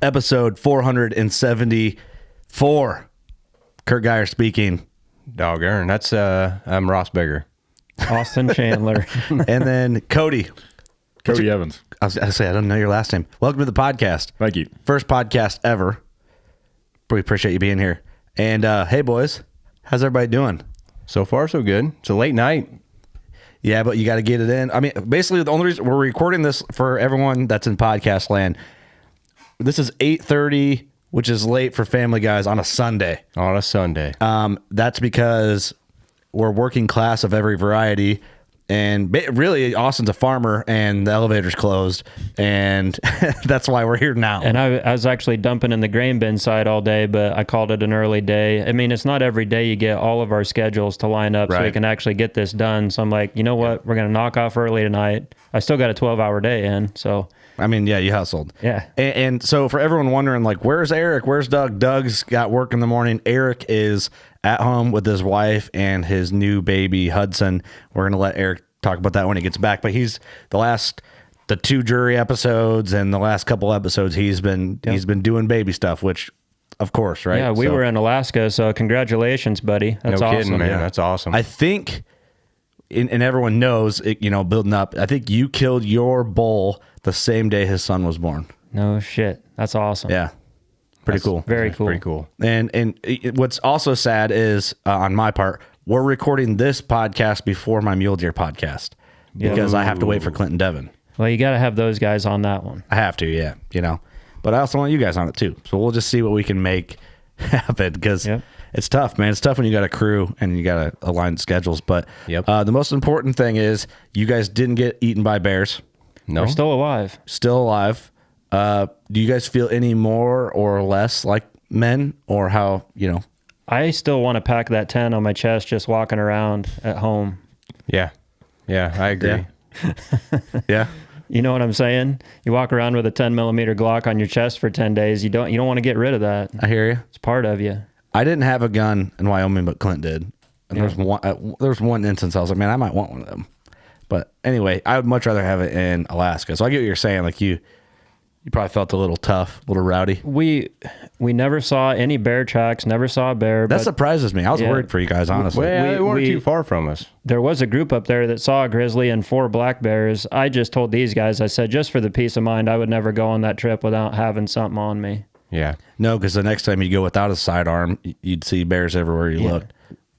episode 474. Kurt Geyer speaking. Doggone. That's I'm Ross Bigger. Austin Chandler. And then Cody. Cody Evans. I don't know your last name. Welcome to the podcast. Thank you. First podcast ever. We appreciate you being here. And hey, boys, how's everybody doing? So far, so good. It's a late night. Yeah, but you got to get it in. I mean, basically, the only reason we're recording this for everyone that's in podcast land, this is 8:30, which is late for Family Guys on a Sunday. On a Sunday. That's because we're working class of every variety. And really, Austin's a farmer, and the elevator's closed, and that's why we're here now. And I was actually dumping in the grain bin side all day, but I called it an early day. I mean, it's not every day you get all of our schedules to line up so we can actually get this done. So I'm like, you know what? We're going to knock off early tonight. I still got a 12-hour day in, so... I mean, yeah, you hustled. Yeah. And so for everyone wondering, like, where's Eric? Where's Doug? Doug's got work in the morning. Eric is at home with his wife and his new baby, Hudson. We're going to let Eric talk about that when he gets back. But he's the 2 jury episodes and the last couple episodes, he's been doing baby stuff, which, of course, right? Yeah, we were in Alaska, so congratulations, buddy. That's no awesome. kidding, man. Yeah. That's awesome. I think, and everyone knows, it, building up, I think you killed your bull the same day his son was born. No shit. That's awesome. Yeah. Pretty cool. Very cool. Pretty cool. And what's also sad is, on my part, we're recording this podcast before my mule deer podcast because I have to wait for Clinton Devon. Well, you got to have those guys on that one. I have to, yeah, But I also want you guys on it too. So we'll just see what we can make happen because it's tough, man. It's tough when you got a crew and you got to align schedules. But the most important thing is you guys didn't get eaten by bears. No. We're still alive. Still alive. Do you guys feel any more or less like men, or how, I still want to pack that 10 on my chest just walking around at home. Yeah. Yeah, I agree. Yeah. You know what I'm saying? You walk around with a 10 millimeter Glock on your chest for 10 days. You don't want to get rid of that. I hear you. It's part of you. I didn't have a gun in Wyoming, but Clint did. And there was one instance I was like, man, I might want one of them. But anyway, I would much rather have it in Alaska. So I get what you're saying. Like you probably felt a little tough, a little rowdy. We never saw any bear tracks, never saw a bear. That surprises me. I was worried for you guys, honestly. Well, they weren't too far from us. There was a group up there that saw a grizzly and 4 black bears. I just told these guys, I said, just for the peace of mind, I would never go on that trip without having something on me. Yeah. No, because the next time you go without a sidearm, you'd see bears everywhere you looked.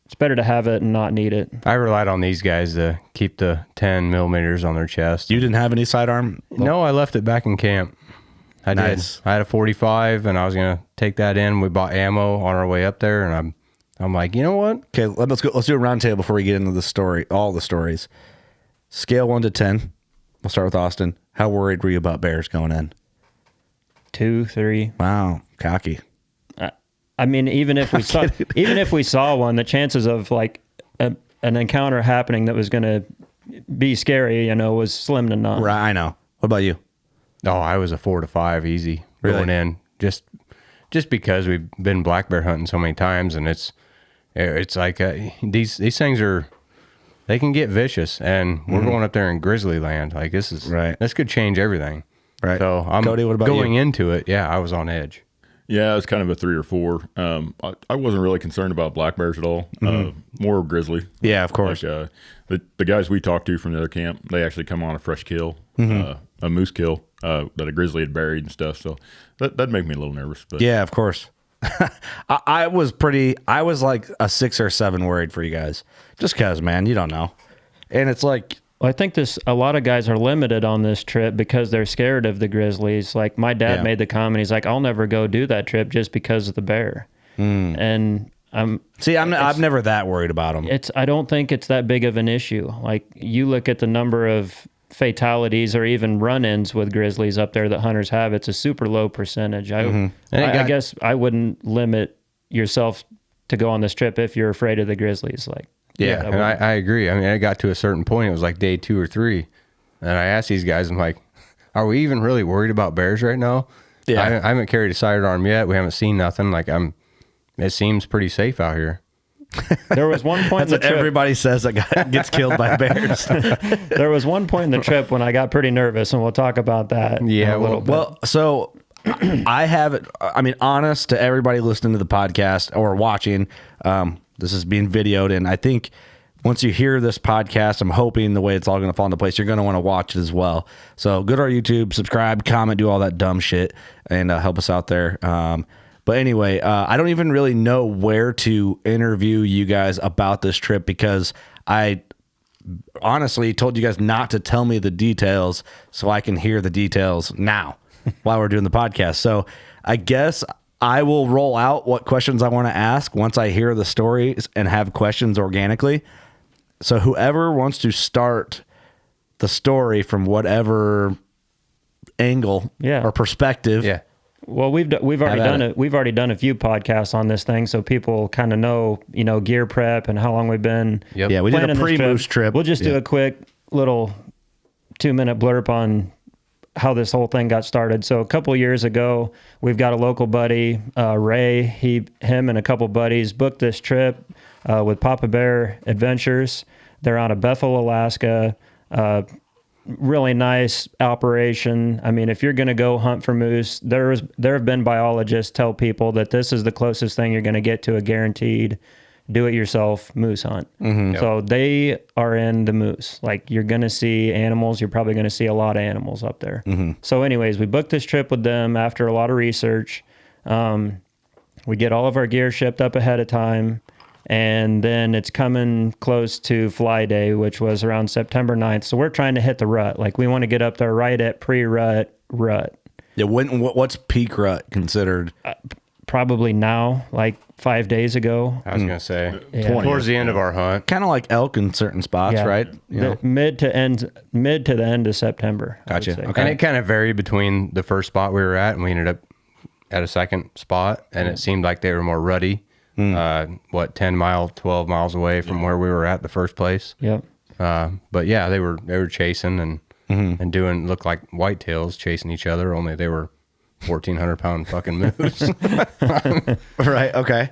It's better to have it and not need it. I relied on these guys to keep the 10 millimeters on their chest. You didn't have any sidearm? No, I left it back in camp. I did. I had a 45 and I was going to take that in. We bought ammo on our way up there and I'm like, you know what? Okay, let's go. Let's do a round table before we get into the story, all the stories. Scale 1 to 10. We'll start with Austin. How worried were you about bears going in? 2, 3. Wow, cocky. I mean, even if we saw one, the chances of like an encounter happening that was going to be scary, was slim to none. Right, I know. What about you? Oh, I was a 4 to 5 easy going in, just because we've been black bear hunting so many times, and it's like these things they can get vicious, and we're going up there in grizzly land. Like this could change everything. Right. So I'm Cody, what about going you? into it. Yeah, I was on edge. Yeah, it was kind of a 3 or 4. I wasn't really concerned about black bears at all. More grizzly. Yeah, of course. Like, the guys we talked to from the other camp, they actually come on a fresh kill, a moose kill that a grizzly had buried and stuff. So that'd make me a little nervous. But Yeah, of course. I was like a 6 or 7 worried for you guys. Just because, man, you don't know. And it's like... Well, I think a lot of guys are limited on this trip because they're scared of the grizzlies. Like my dad made the comment, he's like, I'll never go do that trip just because of the bear. And I'm never that worried about them. I don't think it's that big of an issue. Like you look at the number of fatalities or even run-ins with grizzlies up there that hunters have, it's a super low percentage. I guess I wouldn't limit yourself to go on this trip if you're afraid of the grizzlies. Like, yeah, and I agree. I mean, I got to a certain point. It was like day 2 or 3. And I asked these guys, I'm like, are we even really worried about bears right now? Yeah. I haven't carried a sidearm yet. We haven't seen nothing. Like it seems pretty safe out here. There was one point in the trip, everybody says that gets killed by bears. There was one point in the trip when I got pretty nervous, and we'll talk about that. Yeah, in a little bit. Well, so I have, I mean, honest to everybody listening to the podcast or watching, this is being videoed, and I think once you hear this podcast, I'm hoping the way it's all going to fall into place, you're going to want to watch it as well. So go to our YouTube, subscribe, comment, do all that dumb shit, and help us out there. But anyway, I don't even really know where to interview you guys about this trip because I honestly told you guys not to tell me the details so I can hear the details now while we're doing the podcast. So I guess I will roll out what questions I want to ask once I hear the stories and have questions organically. So whoever wants to start the story from whatever angle or perspective. Yeah. Well, we've already done it. We've already done a few podcasts on this thing, so people kind of know, gear prep and how long we've been. Yep. Yeah, we did a pre-moose trip. We'll just do a quick little 2-minute blurb on how this whole thing got started. So a couple of years ago, we've got a local buddy, Ray. Him and a couple buddies booked this trip with Papa Bear Adventures. They're out of Bethel, Alaska. Really nice operation. I mean, if you're going to go hunt for moose, there have been biologists tell people that this is the closest thing you're going to get to a guaranteed do-it-yourself moose hunt. Mm-hmm. Yep. So they are in the moose. Like, you're going to see animals. You're probably going to see a lot of animals up there. Mm-hmm. So anyways, we booked this trip with them after a lot of research. We get all of our gear shipped up ahead of time. And then it's coming close to fly day, which was around September 9th. So we're trying to hit the rut. Like, we want to get up there right at pre-rut rut. Yeah. What's peak rut considered? Probably now, like 5 days ago. I was going to say, towards the end of our hunt. Kind of like elk in certain spots, right? Mid to the end of September. Gotcha. Okay. And it kind of varied between the first spot we were at, and we ended up at a second spot, and it seemed like they were more ruddy. 12 miles away from where we were at the first place. Yep. But yeah, they were chasing and doing, looked like whitetails chasing each other, only they were 1,400 pound fucking moose. Right. Okay.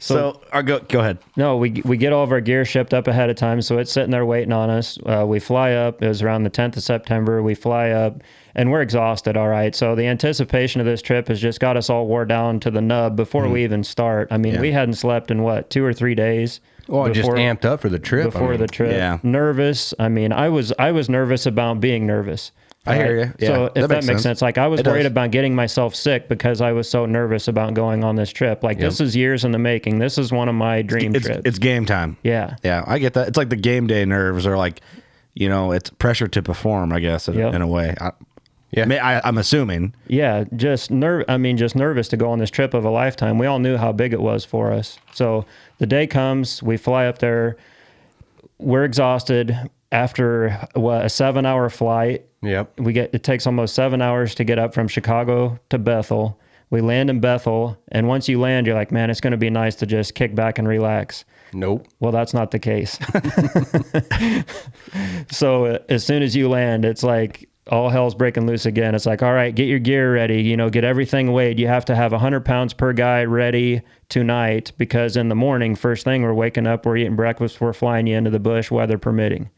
So go ahead. No, we get all of our gear shipped up ahead of time, so it's sitting there waiting on us. We fly up. It was around the 10th of September. We fly up, and we're exhausted, all right. So the anticipation of this trip has just got us all wore down to the nub before we even start. I mean, we hadn't slept in, 2 or 3 days? Well, just amped up for the trip. The trip. Yeah. Nervous. I mean, I was nervous about being nervous. I hear you. Yeah, so if that makes sense, like I was worried about getting myself sick because I was so nervous about going on this trip. Like this is years in the making. This is one of my dream trips. It's game time. Yeah. Yeah. I get that. It's like the game day nerves are like, it's pressure to perform, I guess, in a way. I'm assuming. Yeah. Just nervous to go on this trip of a lifetime. We all knew how big it was for us. So the day comes, we fly up there. We're exhausted after a 7-hour flight. Yep. It takes almost 7 hours to get up from Chicago to Bethel. We land in Bethel, and once you land, you're like, man, it's going to be nice to just kick back and relax. Nope. Well, that's not the case. So as soon as you land, it's like all hell's breaking loose again. It's like, all right, get your gear ready, get everything weighed. You have to have 100 pounds per guy ready tonight because in the morning, first thing, we're waking up, we're eating breakfast, we're flying you into the bush, weather permitting.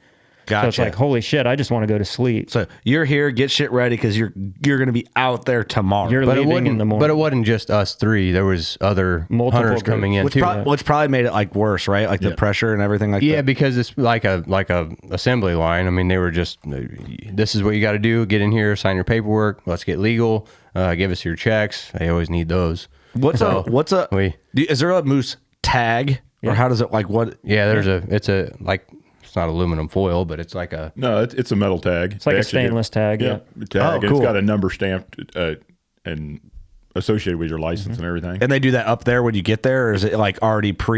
Gotcha. So it's like, holy shit, I just want to go to sleep. So you're here, get shit ready because you're going to be out there tomorrow. You're leaving in the morning. But it wasn't just us three. There was other hunters coming in too. Which probably made it like worse, right? Like the pressure and everything like that. Yeah, because it's like a assembly line. I mean, they were just, this is what you got to do. Get in here, sign your paperwork. Let's get legal. Give us your checks. They always need those. Is there a moose tag or how does it what? Yeah, it's not aluminum foil, but it's like a... No, it's a metal tag. It's like a stainless tag. Yeah. Tag. Cool. It's got a number stamped and associated with your license and everything. And they do that up there when you get there, or is it like already do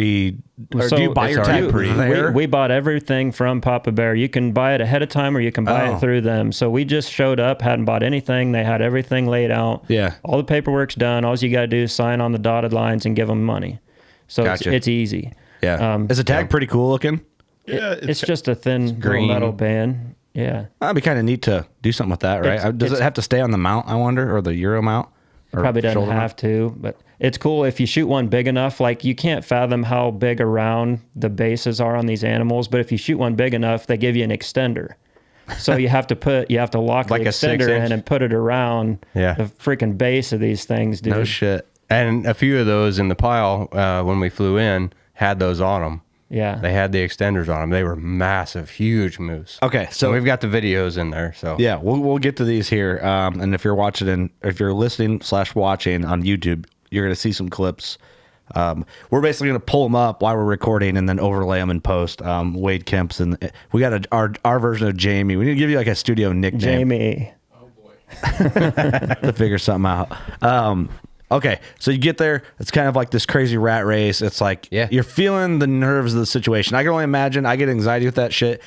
you buy your tag there? We bought everything from Papa Bear. You can buy it ahead of time or you can buy it through them. So we just showed up, hadn't bought anything. They had everything laid out. Yeah. All the paperwork's done. All you got to do is sign on the dotted lines and give them money. So it's easy. Yeah. Is the tag pretty cool looking? Yeah, it's just a thin green metal band. Yeah, that'd be kind of neat to do something with that, right? Does it have to stay on the mount, I wonder, or the Euro mount? Probably doesn't have to, but it's cool if you shoot one big enough. Like you can't fathom how big around the bases are on these animals, but if you shoot one big enough, they give you an extender. So you have to lock Like the a extender 6-inch? in and put it around Yeah. the freaking base of these things, dude. No shit. And a few of those in the pile when we flew in had those on them. Yeah. They had the extenders on them. They were massive, huge moose. Okay, so And we've got the videos in there. So yeah, we'll get to these here. And if you're watching and if you're listening / watching on YouTube, you're gonna see some clips. We're basically gonna pull them up while we're recording and then overlay them in post. Wade Kemp's and we got our version of Jamie. We need to give you like a studio nickname. Jamie. To figure something out. Okay, so you get there. It's kind of like this crazy rat race. It's like you're feeling the nerves of the situation. I can only imagine. I get anxiety with that shit.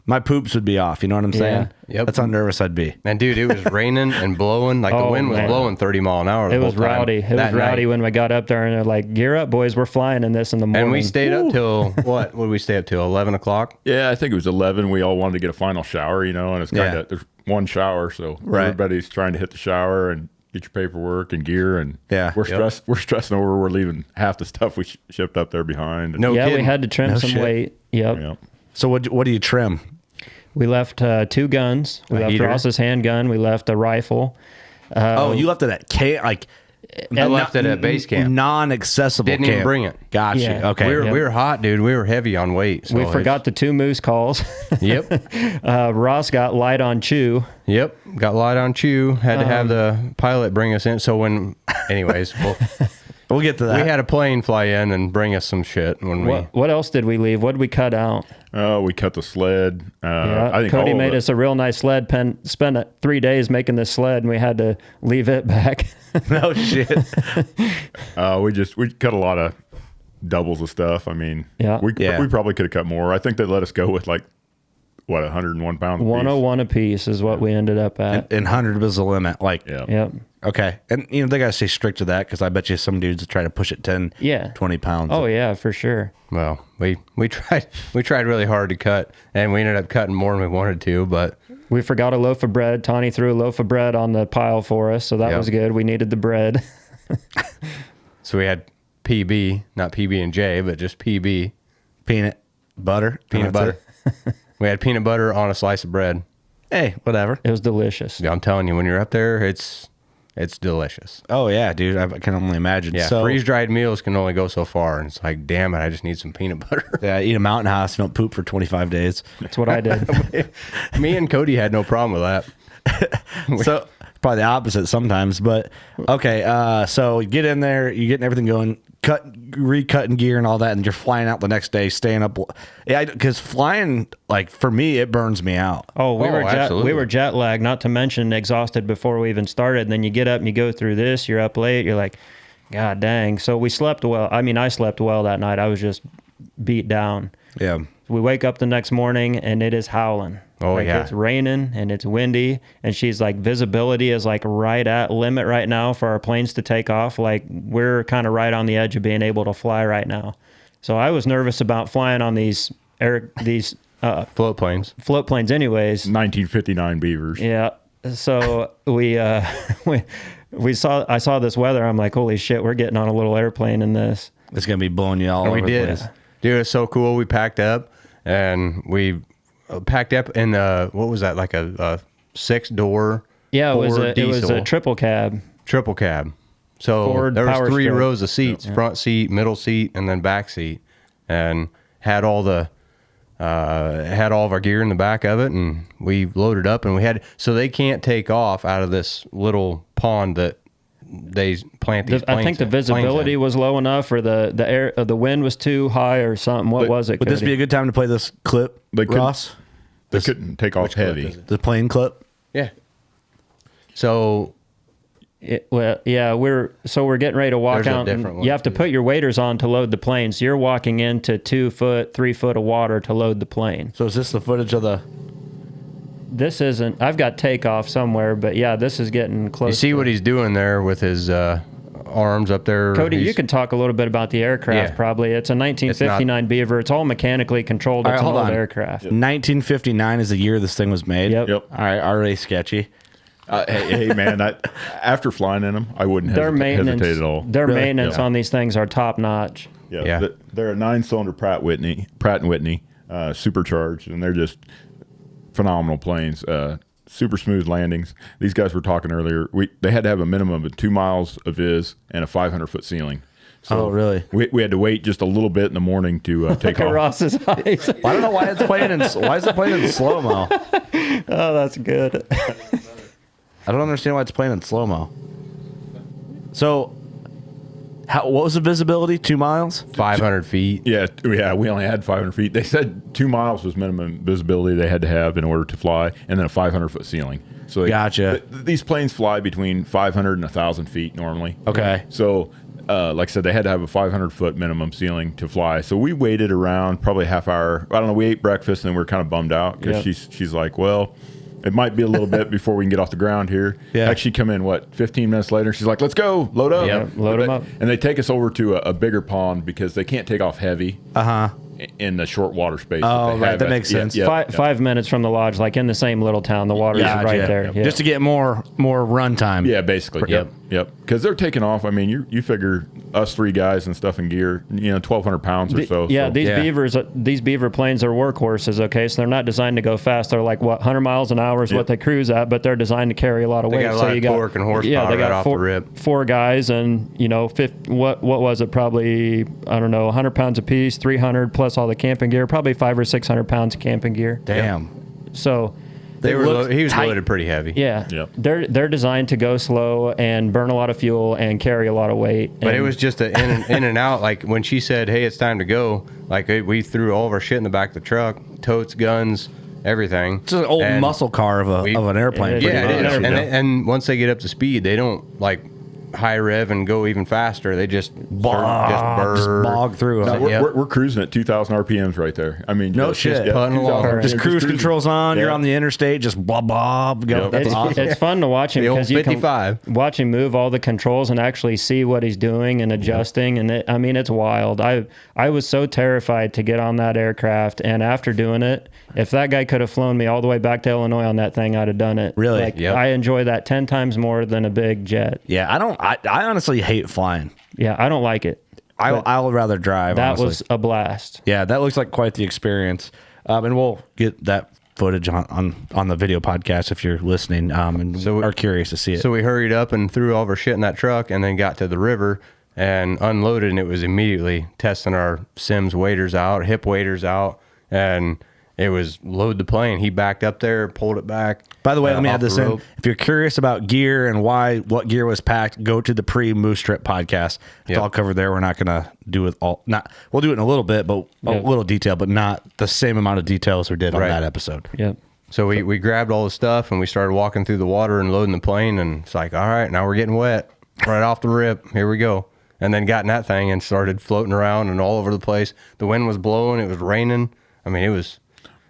My poops would be off. You know what I'm saying? Yep. That's how nervous I'd be. And dude, it was raining and blowing. Like the wind was blowing 30 mile an hour. It was rowdy. It was rowdy when we got up there, and they're like, "Gear up, boys! We're flying in this in the morning." And we stayed up till what? What did we stay up till? 11 o'clock. Yeah, I think it was 11. We all wanted to get a final shower, and it's kind of there's one shower, so everybody's trying to hit the shower and get your paperwork and gear, and we're stressing over. We're leaving half the stuff we shipped up there behind. No kidding. We had to trim some weight. Yep. Yep. So what do you trim? We left 2 guns. We left Ross's handgun. We left a rifle. You left it at camp, like I left it at base camp. Non-accessible Didn't camp. even bring it. Gotcha. Yeah. Okay. We were hot, dude. We were heavy on weight. So We forgot the 2 moose calls. Yep. Ross got light on chew. Yep. Got light on chew. Had to have the pilot bring us in. So anyways, We'll get to that. we had a plane fly in and bring us some shit when What else did we leave? What did we cut out? We cut the sled. I think Cody all of made it. us a real nice sled pen. Spent 3 days making this sled, and we had to leave it back. No shit. We cut a lot of doubles of stuff. I mean, we probably could have cut more. I think they let us go with 101 pounds. 101 a piece is what we ended up at. And 100 was the limit. Yep. Okay. And they got to stay strict to that because I bet you some dudes try to push it 10, 20 pounds. Oh yeah, for sure. Well, we tried really hard to cut, and we ended up cutting more than we wanted to, but We forgot a loaf of bread. Tawny threw a loaf of bread on the pile for us, so that was good. We needed the bread. So we had PB, not PB&J, but just PB. Peanut butter. Peanut butter. We had peanut butter on a slice of bread. Hey, whatever. It was delicious. Yeah, I'm telling you, when you're up there, it's delicious. Oh, yeah, dude. I can only imagine. Yeah, So, freeze-dried meals can only go so far, and it's like, damn it, I just need some peanut butter. yeah, eat a mountain house. You don't poop for 25 days. That's what I did. Me and Cody had no problem with that. So probably the opposite sometimes, but okay. So you get in there, you're getting everything going, recutting gear and all that, and you're flying out the next day, staying up. Yeah, because flying, for me, it burns me out. Oh, we absolutely. were jet lagged, not to mention exhausted before we even started. And then you get up and you go through this, you're up late, you're like, God dang. So we slept well. I mean, I slept well that night. I was just beat down. Yeah. We wake up the next morning and it is howling. Oh, yeah. It's raining and it's windy. And she's like, visibility is right at limit right now for our planes to take off. We're kind of right on the edge of being able to fly right now. So I was nervous about flying on these Float planes. float planes anyways. 1959 Beavers. Yeah. So I saw this weather. I'm like, holy shit, we're getting on a little airplane in this. It's going to be blowing you all over We did. the place. Dude, it's so cool. We packed up, and we packed up in what was that, like a 6-door Yeah, it was a diesel triple cab. triple cab. So Ford there was Power 3 Stroke. rows of seats, front seat, middle seat, and then back seat, and had all of our gear in the back of it, and we loaded up, and so they can't take off out of this little pond that they plant these planes I think the in. visibility was low enough, or the wind was too high, or something. What was it? Would this be a good time to play this clip, Ross? They couldn't take off heavy. The plane clip? Yeah. So We're getting ready to walk There's a out. different And one, you have to put your waders on to load the plane. So you're walking into 2 foot, 3 foot of water to load the plane. So is this the footage of the... This isn't. I've got takeoff somewhere, but yeah, this is getting close. you see what he's doing there with his arms up there. Cody, you can talk a little bit about the aircraft. Yeah. Probably it's a 1959 Beaver. It's all mechanically controlled. It's All right, an hold old on. aircraft. 1959 is the year this thing was made? Yep. Yep. All right, already sketchy. Hey, man, after flying in them, I wouldn't hesitate at all. Their Really? maintenance Yeah. on these things are top notch. Yeah. They're a 9-cylinder Pratt & Whitney, supercharged, and they're just phenomenal planes. Super smooth landings. These guys were talking earlier. They had to have a minimum of 2 miles of viz and a 500-foot ceiling. So really? We had to wait just a little bit in the morning to take off. Ross's eyes. I don't know why it's playing why is it playing in slow mo? Oh, that's good. I don't understand why it's playing in slow mo. So, what was the visibility? 2 miles? 500 feet. Yeah, we only had 500 feet. They said 2 miles was minimum visibility they had to have in order to fly, and then a 500-foot ceiling. So gotcha. These planes fly between 500 and 1,000 feet normally. Okay. So, like I said, they had to have a 500-foot minimum ceiling to fly. So we waited around probably a half hour. I don't know. We ate breakfast, and then we were kind of bummed out because she's like, well, it might be a little bit before we can get off the ground here. Yeah. Actually, come in, 15 minutes later? She's like, let's go, load up. Yeah, load them up. And they take us over to a bigger pond because they can't take off heavy in the short water space. Oh, right. That makes sense. 5 minutes from the lodge, like in the same little town. The water's right there. Yeah. Just to get more run time. Yeah, basically. Yep. Because they're taking off. I mean, you figure us 3 guys and stuff in gear, 1,200 pounds or so. Yeah, these beaver planes are workhorses, okay? So they're not designed to go fast. They're like, 100 miles an hour is what they cruise at, but they're designed to carry a lot of weight. They got a lot of torque and horsepower they got right off the rip. 4 guys and, what was it? Probably, I don't know, 100 pounds apiece, 300 plus all the camping gear, probably 500 or 600 pounds of camping gear. Damn. So... he was loaded pretty heavy. Yeah. Yep. They're designed to go slow and burn a lot of fuel and carry a lot of weight. But it was just an in and out. Like when she said, hey, it's time to go, like we threw all of our shit in the back of the truck, totes, guns, everything. It's an old muscle car of an airplane. Yeah, it is. And once they get up to speed, they don't like high rev and go even faster. They just bog through. We're cruising at 2,000 RPMs right there. I mean, no shit. Putting along. Just cruise controls on. You're on the interstate. Just blah blah. Go. That's awesome. It's fun to watch him because you can watch him move all the controls and actually see what he's doing and adjusting. And it's wild. I was so terrified to get on that aircraft, and after doing it, if that guy could have flown me all the way back to Illinois on that thing, I'd have done it. Really? I enjoy that 10 times more than a big jet. Yeah, I honestly hate flying. Yeah, I don't like it. I would rather drive. That honestly was a blast. Yeah, that looks like quite the experience. And we'll get that footage on the video podcast if you're listening and are curious to see it. So we hurried up and threw all of our shit in that truck and then got to the river and unloaded, and it was immediately testing our Sims waders out, hip waders out, and it was load the plane. He backed up there, pulled it back. By the way, let me add this in. If you're curious about gear and what gear was packed, go to the pre-Moose Trip podcast. It's all covered there. We're not going to do it all. We'll do it in a little bit, but a little detail, but not the same amount of details we did on that episode. Yep. So we grabbed all the stuff and we started walking through the water and loading the plane, and it's like, all right, now we're getting wet right off the rip. Here we go. And then got in that thing and started floating around and all over the place. The wind was blowing. It was raining. I mean, it was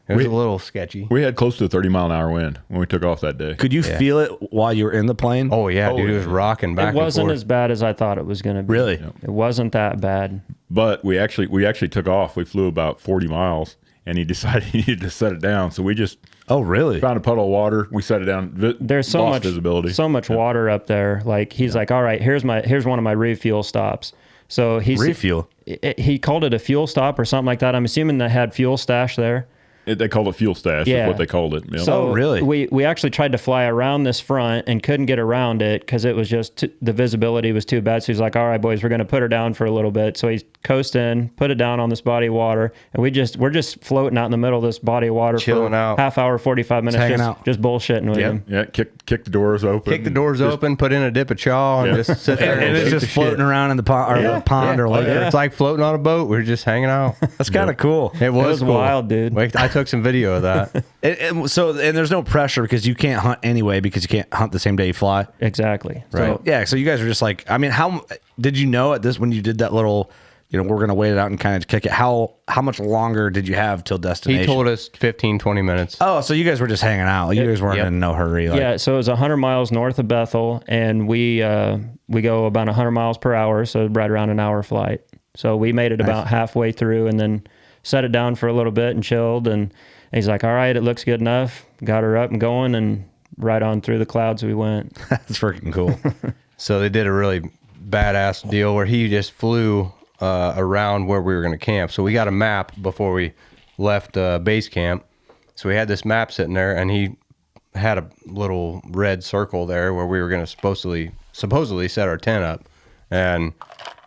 a little sketchy. We had close to a 30-mile-an-hour wind when we took off that day. Could you feel it while you were in the plane? Oh, yeah, dude. It was rocking back and forth. It wasn't as bad as I thought it was going to be. Really? It wasn't that bad. But we actually took off. We flew about 40 miles, and he decided he needed to set it down. So we just found a puddle of water. We set it down. There's so much visibility. So much water up there. Like he's like, all right, here's one of my refuel stops. So refuel. He called it a fuel stop or something like that. I'm assuming they had fuel stash there. They called it fuel stash. Yeah. Is what they called it. So really? We actually tried to fly around this front and couldn't get around it because it was just the visibility was too bad. So he's like, all right, boys, we're going to put her down for a little bit. So he's coasting, put it down on this body of water, and we're just floating out in the middle of this body of water chilling for out. Half hour, 45 minutes, just bullshitting with him. Yeah, kick the doors open. Kick the doors open, put in a dip of chaw, and just sit there. And it's just floating around in the pond or like It's like floating on a boat. We're just hanging out. That's kind of cool. It was cool. Wild, dude. I took some video of that. And there's no pressure because you can't hunt anyway because you can't hunt the same day you fly. Exactly. Right. So you guys are just like, I mean, how did you know at this when you did that little, we're going to wait it out and kind of kick it. How much longer did you have till destination? He told us 15, 20 minutes. Oh, so you guys were just hanging out. You guys weren't in no hurry. Yeah. So it was 100 miles north of Bethel, and we go about 100 miles per hour. So right around an hour flight. So we made it about halfway through and then set it down for a little bit and chilled. And he's like, all right, it looks good enough. Got her up and going, and right on through the clouds we went. That's freaking cool. So they did a really badass deal where he just flew around where we were going to camp. So we got a map before we left base camp. So we had this map sitting there, and he had a little red circle there where we were going to supposedly set our tent up. And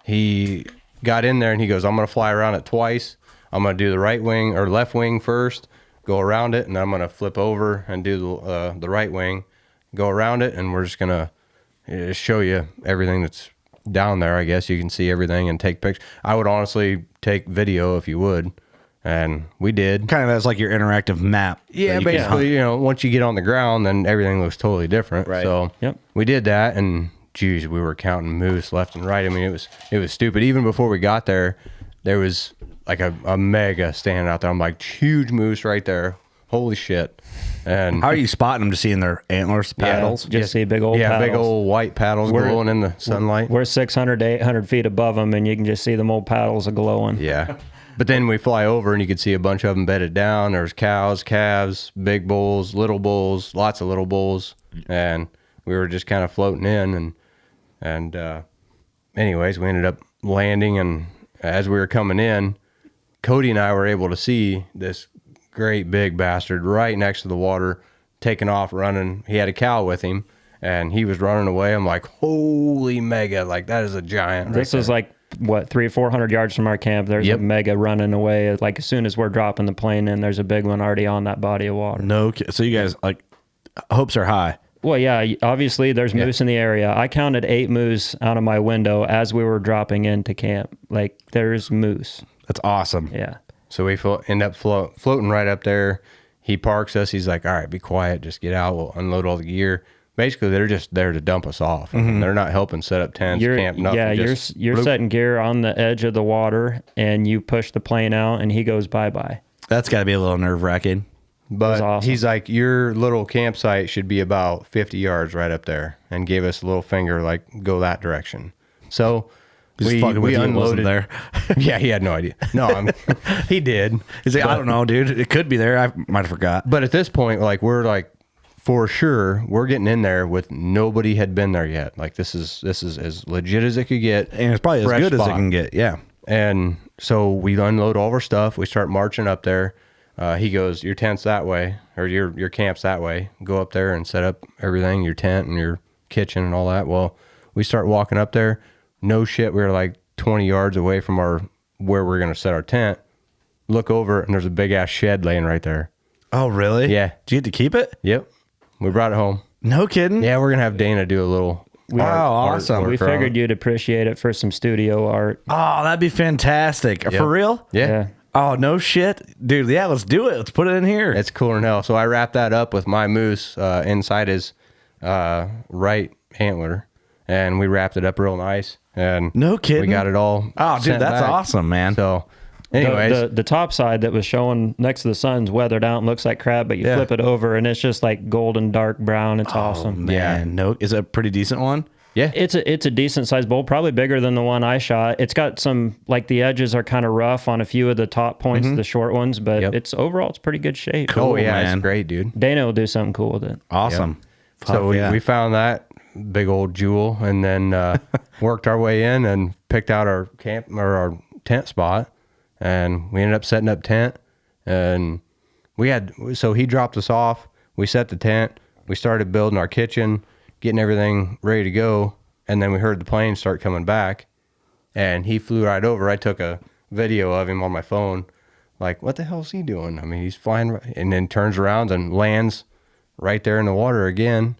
he got in there and he goes, I'm going to fly around it twice. I'm going to do the right wing or left wing first, go around it, and I'm going to flip over and do the right wing, go around it, and we're just going to show you everything that's down there. I guess you can see everything and take pictures. I would honestly take video if you would. And we did. Kind of as like your interactive map. Yeah, basically, once you get on the ground, then everything looks totally different. Right. So we did that, and geez, we were counting moose left and right. I mean, it was stupid. Even before we got there, there was like a mega standing out there. I'm like, huge moose right there. Holy shit. And how are you spotting them? Just seeing their antlers, paddles? Just see big old paddles. Big old white paddles glowing in the sunlight. We're 600 to 800 feet above them, and you can just see them old paddles glowing. Yeah. But then we fly over and you could see a bunch of them bedded down. There's cows, calves, big bulls, little bulls, lots of little bulls. And we were just kind of floating in. And anyways, we ended up landing. And as we were coming in, Cody and I were able to see this great big bastard right next to the water, taking off, running. He had a cow with him and he was running away. I'm like, holy mega, like that is a giant. This is like, what, 300 or 400 yards from our camp. There's a mega running away. Like as soon as we're dropping the plane in, there's a big one already on that body of water. No, so you guys, like, hopes are high. Well, yeah, obviously there's moose in the area. I counted 8 moose out of my window as we were dropping into camp. Like there's moose. That's awesome. Yeah. So we end up floating right up there. He parks us. He's like, all right, be quiet. Just get out. We'll unload all the gear. Basically, they're just there to dump us off. Mm-hmm. They're not helping set up tents, camp, nothing. Yeah, you're setting gear on the edge of the water, and you push the plane out, and he goes bye-bye. That's got to be a little nerve-wracking. But awesome. He's like, your little campsite should be about 50 yards right up there, and gave us a little finger, like, go that direction. So we unloaded there. Yeah, he had no idea. No, he did. He's like, I don't know, dude. It could be there. I might have forgot. But at this point, like, we're like, for sure, we're getting in there with nobody had been there yet. Like this is as legit as it could get, and it's probably as good as it can get. Yeah. And so we unload all of our stuff. We start marching up there. He goes, "Your tent's that way, or your camp's that way. Go up there and set up everything, your tent and your kitchen and all that." Well, we start walking up there. No shit, we were like 20 yards away from where we're gonna set our tent. Look over, and there's a big ass shed laying right there. Oh, really? Yeah. Did you get to keep it? Yep. We brought it home. No kidding? Yeah, we're going to have Dana do a little awesome. We figured you'd appreciate it for some studio art. Oh, that'd be fantastic. Yep. For real? Yeah. Oh, no shit. Dude, yeah, let's do it. Let's put it in here. It's cooler than hell. So I wrapped that up with my moose inside his right antler, and we wrapped it up real nice. And no kidding. We got it all. Oh, dude, that's awesome, man. So anyways, the top side that was showing next to the sun's weathered out and looks like crap, but you flip it over and it's just like golden dark brown. It's awesome. Man. Yeah. No, is it a pretty decent one? Yeah. It's a decent sized bull, probably bigger than the one I shot. It's got some, like the edges are kind of rough on a few of the top points, the short ones, but it's pretty good shape. Cool, oh yeah, man. It's great, dude. Dana will do something cool with it. Awesome. Yep. So we found that big old jewel, and then worked our way in and picked out our camp or our tent spot. And we ended up setting up tent, and so he dropped us off. We set the tent. We started building our kitchen, getting everything ready to go. And then we heard the plane start coming back, and he flew right over. I took a video of him on my phone. Like, what the hell is he doing? I mean, he's flying, and then turns around and lands right there in the water again.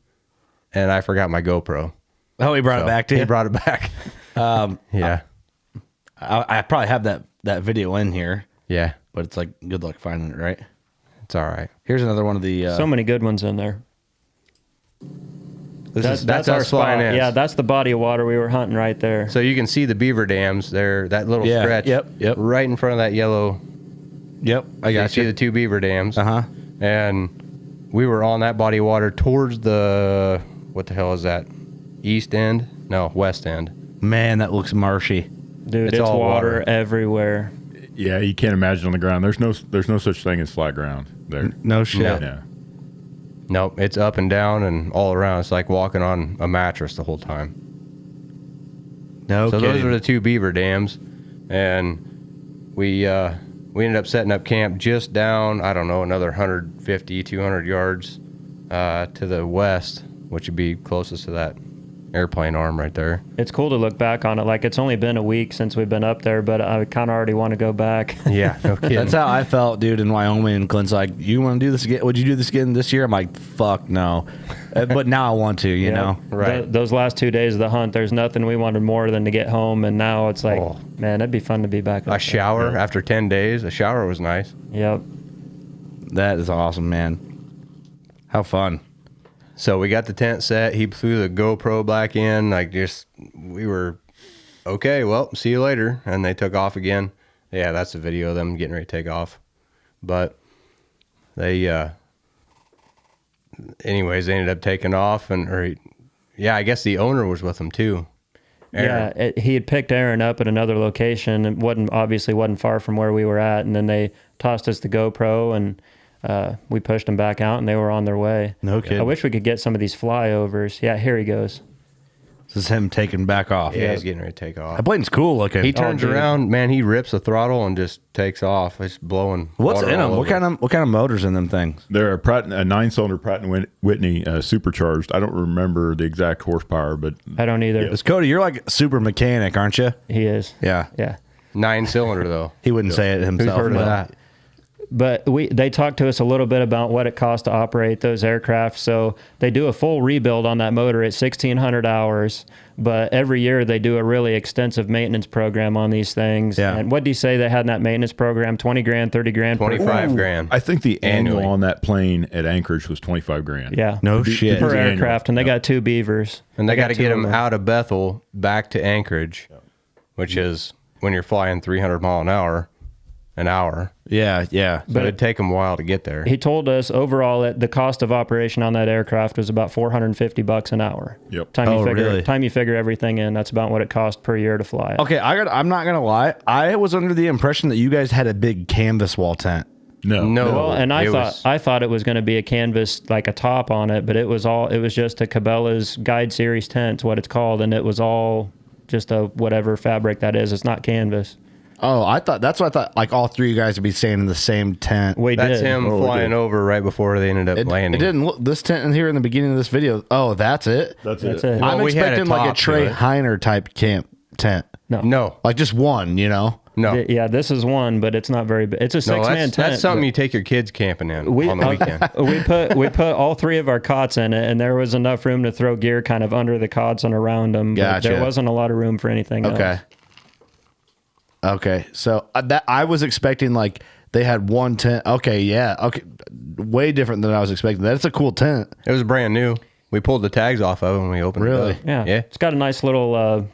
And I forgot my GoPro. Oh, he brought it back to you? He brought it back. Yeah. I probably have that video in here. Yeah. But it's like, good luck finding it, right? It's all right. Here's another one of the... so many good ones in there. That's our spot. Yeah, that's the body of water we were hunting right there. So you can see the beaver dams there, that little stretch. Yep. Right in front of that yellow. Yep, I got you. See the 2 beaver dams. Uh-huh. And we were on that body of water towards the... What the hell is that? East end? No, west end. Man, that looks marshy. Dude, it's all water everywhere. Yeah, you can't imagine on the ground. There's no such thing as flat ground there. No shit. No. Yeah. Nope, it's up and down and all around. It's like walking on a mattress the whole time. No So kidding. those are the 2 beaver dams, and we we ended up setting up camp just down, I don't know, another 150, 200 yards to the west, which would be closest to that airplane arm right there. It's cool to look back on it. Like, it's only been a week since we've been up there, but I kind of already want to go back. Yeah, no kidding. That's how I felt, dude, in Wyoming. And Clint's like, you want to do this again? Would you do this again this year? I'm like, fuck no. But now I want to, you know? Right. Those last 2 days of the hunt, there's nothing we wanted more than to get home. And now it's like, man, it'd be fun to be back. A shower after 10 days. A shower was nice. Yep. That is awesome, man. How fun. So we got the tent set. He threw the GoPro back in. We were, okay, well, see you later. And they took off again. Yeah, that's the video of them getting ready to take off. But they, anyways, they ended up taking off. I guess the owner was with them too. Aaron. Yeah, he had picked Aaron up at another location. It wasn't far from where we were at. And then they tossed us the GoPro and we pushed them back out, and they were on their way. No kidding. I wish we could get some of these flyovers. Yeah, here he goes. This is him taking back off. Yeah, he's getting ready to take off. That plane's cool looking. He turns around, man. He rips the throttle and just takes off. It's blowing. What's in them? What kind of motors in them things? They're a 9-cylinder Pratt and Whitney supercharged. I don't remember the exact horsepower, but I don't either. It's Cody. You're like a super mechanic, aren't you? He is. Yeah. 9-cylinder though. He wouldn't say it himself. Who's heard of that? But they talked to us a little bit about what it costs to operate those aircraft. So they do a full rebuild on that motor at 1,600 hours. But every year they do a really extensive maintenance program on these things. Yeah. And what do you say they had in that maintenance program? 20 grand, 30 grand? 25 grand. I think the annual Annually. on that plane at Anchorage was 25 grand. Yeah. No shit. Per the annual. aircraft. And they got 2 Beavers. And they got to two get of them out of Bethel back to Anchorage, which is when you're flying 300 mile an hour. Yeah. But it'd take them a while to get there. He told us overall that the cost of operation on that aircraft was about $450 an hour. Yep. Really? Time you figure everything in, that's about what it cost per year to fly it. Okay, I'm not gonna lie. I was under the impression that you guys had a big canvas wall tent. No. Well, and I thought it was going to be a canvas, like a top on it, but it was just a Cabela's Guide Series tent, what it's called, and it was all just a whatever fabric that is. It's not canvas. Oh, that's what I thought. Like all three of you guys would be staying in the same tent. That's him flying over right before they ended up landing. It didn't look this tent in here in the beginning of this video. Oh, that's it. That's it. I'm Well, expecting like a Trey Heiner type camp tent. No. Like just one, you know. No. Yeah, this is one, but it's not very big. It's a 6-man tent. That's something you take your kids camping in on the weekend. We put all 3 of our cots in it, and there was enough room to throw gear kind of under the cots and around them. But there wasn't a lot of room for anything else. Okay. So I was expecting like they had one tent. Okay, yeah. Okay, way different than I was expecting. That's a cool tent. It was brand new. We pulled the tags off of it when we opened it up. Yeah. It's got a nice little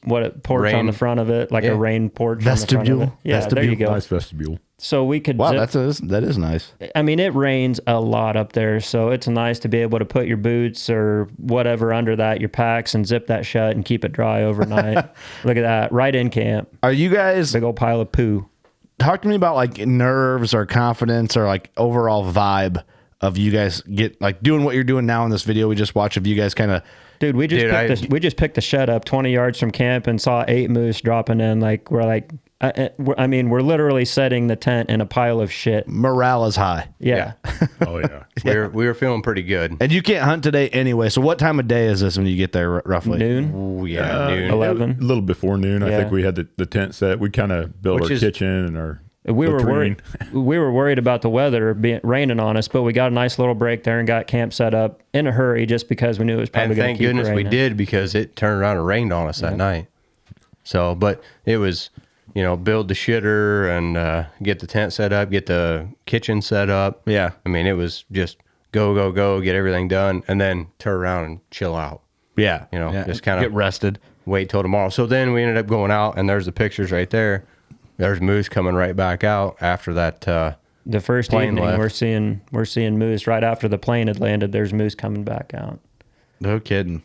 porch on the front of it, like a rain porch. Vestibule. On the front of it. Yeah, there you go. Nice vestibule. So we could. Wow, that is nice. I mean, it rains a lot up there, so it's nice to be able to put your boots or whatever under that, your packs, and zip that shut and keep it dry overnight. Look at that, right in camp. Are you guys big old pile of poo? Talk to me about like nerves or confidence or like overall vibe of you guys get like doing what you're doing now in this video we just watched of you guys kind of. Dude, we just picked the shed up 20 yards from camp and saw 8 moose dropping in. Like we're literally setting the tent in a pile of shit. Morale is high. Yeah. Oh yeah. We were feeling pretty good. And you can't hunt today anyway. So what time of day is this when you get there roughly? Noon. Ooh, yeah, noon. 11. A little before noon. Yeah. I think we had the tent set. We kind of built our kitchen and our. We were worried. We were worried about the weather raining on us, but we got a nice little break there and got camp set up in a hurry just because we knew it was probably going to keep raining. And thank goodness we did because it turned around and rained on us that night. So, but it was, build the shitter and get the tent set up, get the kitchen set up. Yeah. I mean, it was just go, get everything done, and then turn around and chill out. Yeah. Just kind of get rested. Wait till tomorrow. So then we ended up going out, and there's the pictures right there. There's moose coming right back out after that. The first evening, we're seeing moose right after the plane had landed. There's moose coming back out. No kidding.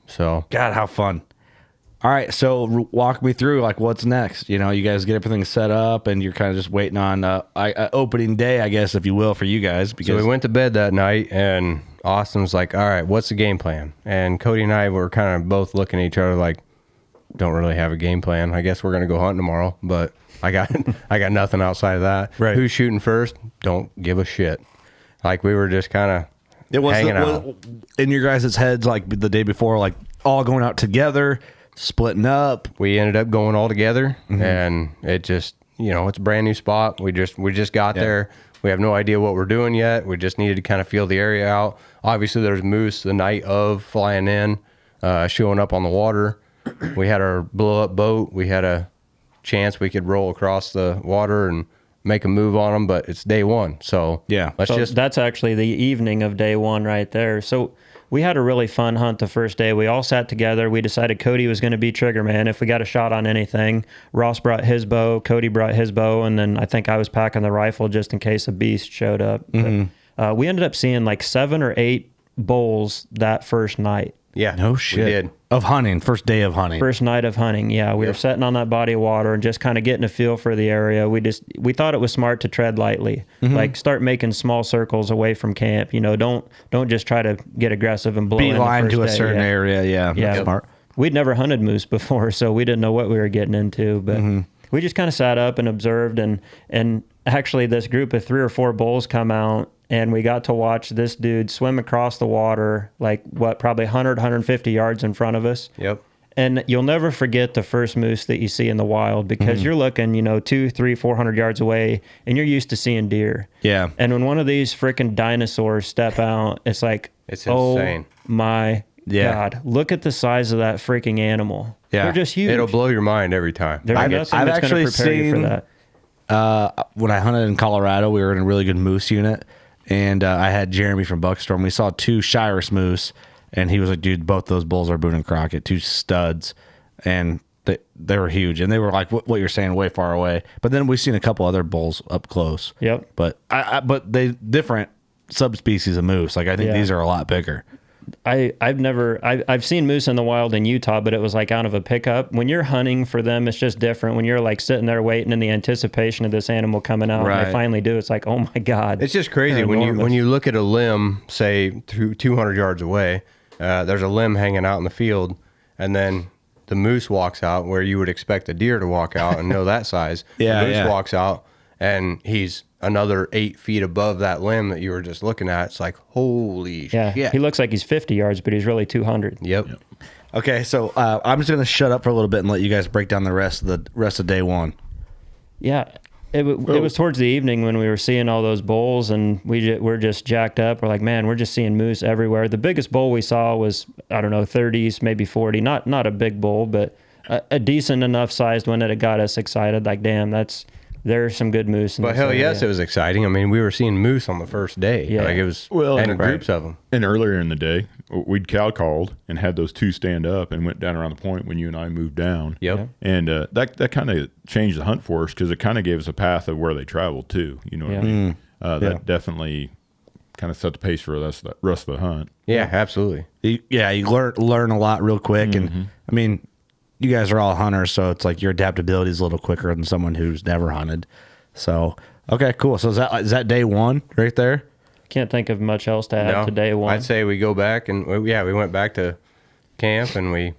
So God, how fun! All right, so walk me through like what's next. You guys get everything set up, and you're kind of just waiting on opening day, I guess, if you will, for you guys. Because so we went to bed that night, and Austin was like, "All right, what's the game plan?" And Cody and I were kind of both looking at each other like, don't really have a game plan. I guess we're gonna go hunting tomorrow, but I got nothing outside of that. Right. Who's shooting first? Don't give a shit. Like, we were just kind of hanging out. In your guys' heads, like the day before, like all going out together, splitting up. We ended up going all together, and it just, it's a brand new spot. We just got there. We have no idea what we're doing yet. We just needed to kind of feel the area out. Obviously, there's moose the night of flying in, showing up on the water. We had our blow-up boat. We had a chance we could roll across the water and make a move on them, but it's day one. So, that's actually the evening of day one right there. So we had a really fun hunt the first day. We all sat together. We decided Cody was going to be trigger man if we got a shot on anything. Ross brought his bow. Cody brought his bow. And then I think I was packing the rifle just in case a beast showed up. But, we ended up seeing like 7 or 8 bulls that first night. Yeah. No shit. We did. Of hunting. First day of hunting. First night of hunting. Yeah. We were sitting on that body of water and just kind of getting a feel for the area. We thought it was smart to tread lightly. Like, start making small circles away from camp. Don't just try to get aggressive and blow in beeline to a certain area. Yeah. Smart. We'd never hunted moose before, so we didn't know what we were getting into, but we just kind of sat up and observed, and actually this group of 3 or 4 bulls come out, and we got to watch this dude swim across the water, like probably 100, 150 yards in front of us. Yep. And you'll never forget the first moose that you see in the wild, because you're looking, 200, 300, 400 yards away, and you're used to seeing deer. Yeah. And when one of these freaking dinosaurs step out, it's like, it's insane. Oh my God, look at the size of that freaking animal. Yeah. They're just huge. It'll blow your mind every time. I've actually seen, you for that. When I hunted in Colorado, we were in a really good moose unit, and I had Jeremy from Buckstorm. We saw 2 Shiras moose, and he was like, dude, both those bulls are Boone and Crockett, 2 studs, and they were huge, and they were like what you're saying, way far away. But then we've seen a couple other bulls up close. Yep. But but they different subspecies of moose. Like, I think these are a lot bigger. I've seen moose in the wild in Utah, but it was like out of a pickup. When you're hunting for them, it's just different. When you're like sitting there waiting in the anticipation of this animal coming out, and they finally do, it's like, oh my God. It's just crazy when you look at a limb, say 200 yards away, there's a limb hanging out in the field, and then the moose walks out where you would expect a deer to walk out and know that size. The moose walks out, and he's another 8 feet above that limb that you were just looking at. It's like, holy shit. He looks like he's 50 yards, but he's really 200. Yep. Okay, so I'm just going to shut up for a little bit and let you guys break down the rest of day one. Yeah. It was towards the evening when we were seeing all those bulls, and we're just jacked up. We're like, man, we're just seeing moose everywhere. The biggest bull we saw was, I don't know, 30s, maybe 40. Not a big bull, but a decent enough sized one that it got us excited. Like, damn, there's some good moose. But hell yes, it was exciting. I mean, we were seeing moose on the first day. Yeah. Like, it was, and groups of them. And earlier in the day, we'd cow called and had those 2 stand up and went down around the point when you and I moved down. Yep. And that kind of changed the hunt for us, because it kind of gave us a path of where they traveled too. You know what I mean? That definitely kind of set the pace for the rest of the hunt. Yeah, absolutely. You learn a lot real quick. And I mean, you guys are all hunters, so it's like your adaptability is a little quicker than someone who's never hunted. So, okay, cool. So is that day one right there? Can't think of much else to add to day one. I'd say we go back and we went back to camp and we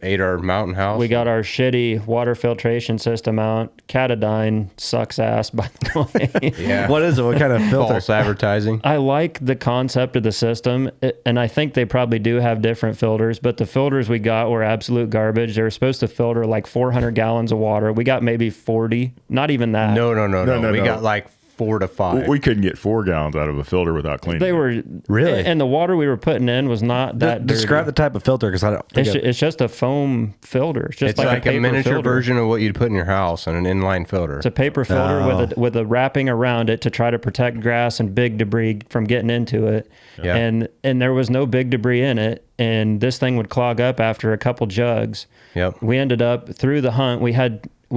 ate our mountain house. We got our shitty water filtration system out. Catadine sucks ass, by the way. Yeah. What is it? What kind of filter? False advertising. I like the concept of the system, and I think they probably do have different filters, but the filters we got were absolute garbage. They were supposed to filter like 400 gallons of water. We got maybe 40. Not even that. No. We got like 4 to 5. We couldn't get 4 gallons out of a filter without cleaning. They were really, and the water we were putting in was not that. Describe the type of filter, because I don't. It's just a foam filter. It's just like a miniature filter. version of what you'd put in your house on an inline filter. It's a paper filter with a wrapping around it to try to protect grass and big debris from getting into it. Yeah. And there was no big debris in it, and this thing would clog up after a couple jugs. Yep. We ended up through the hunt. We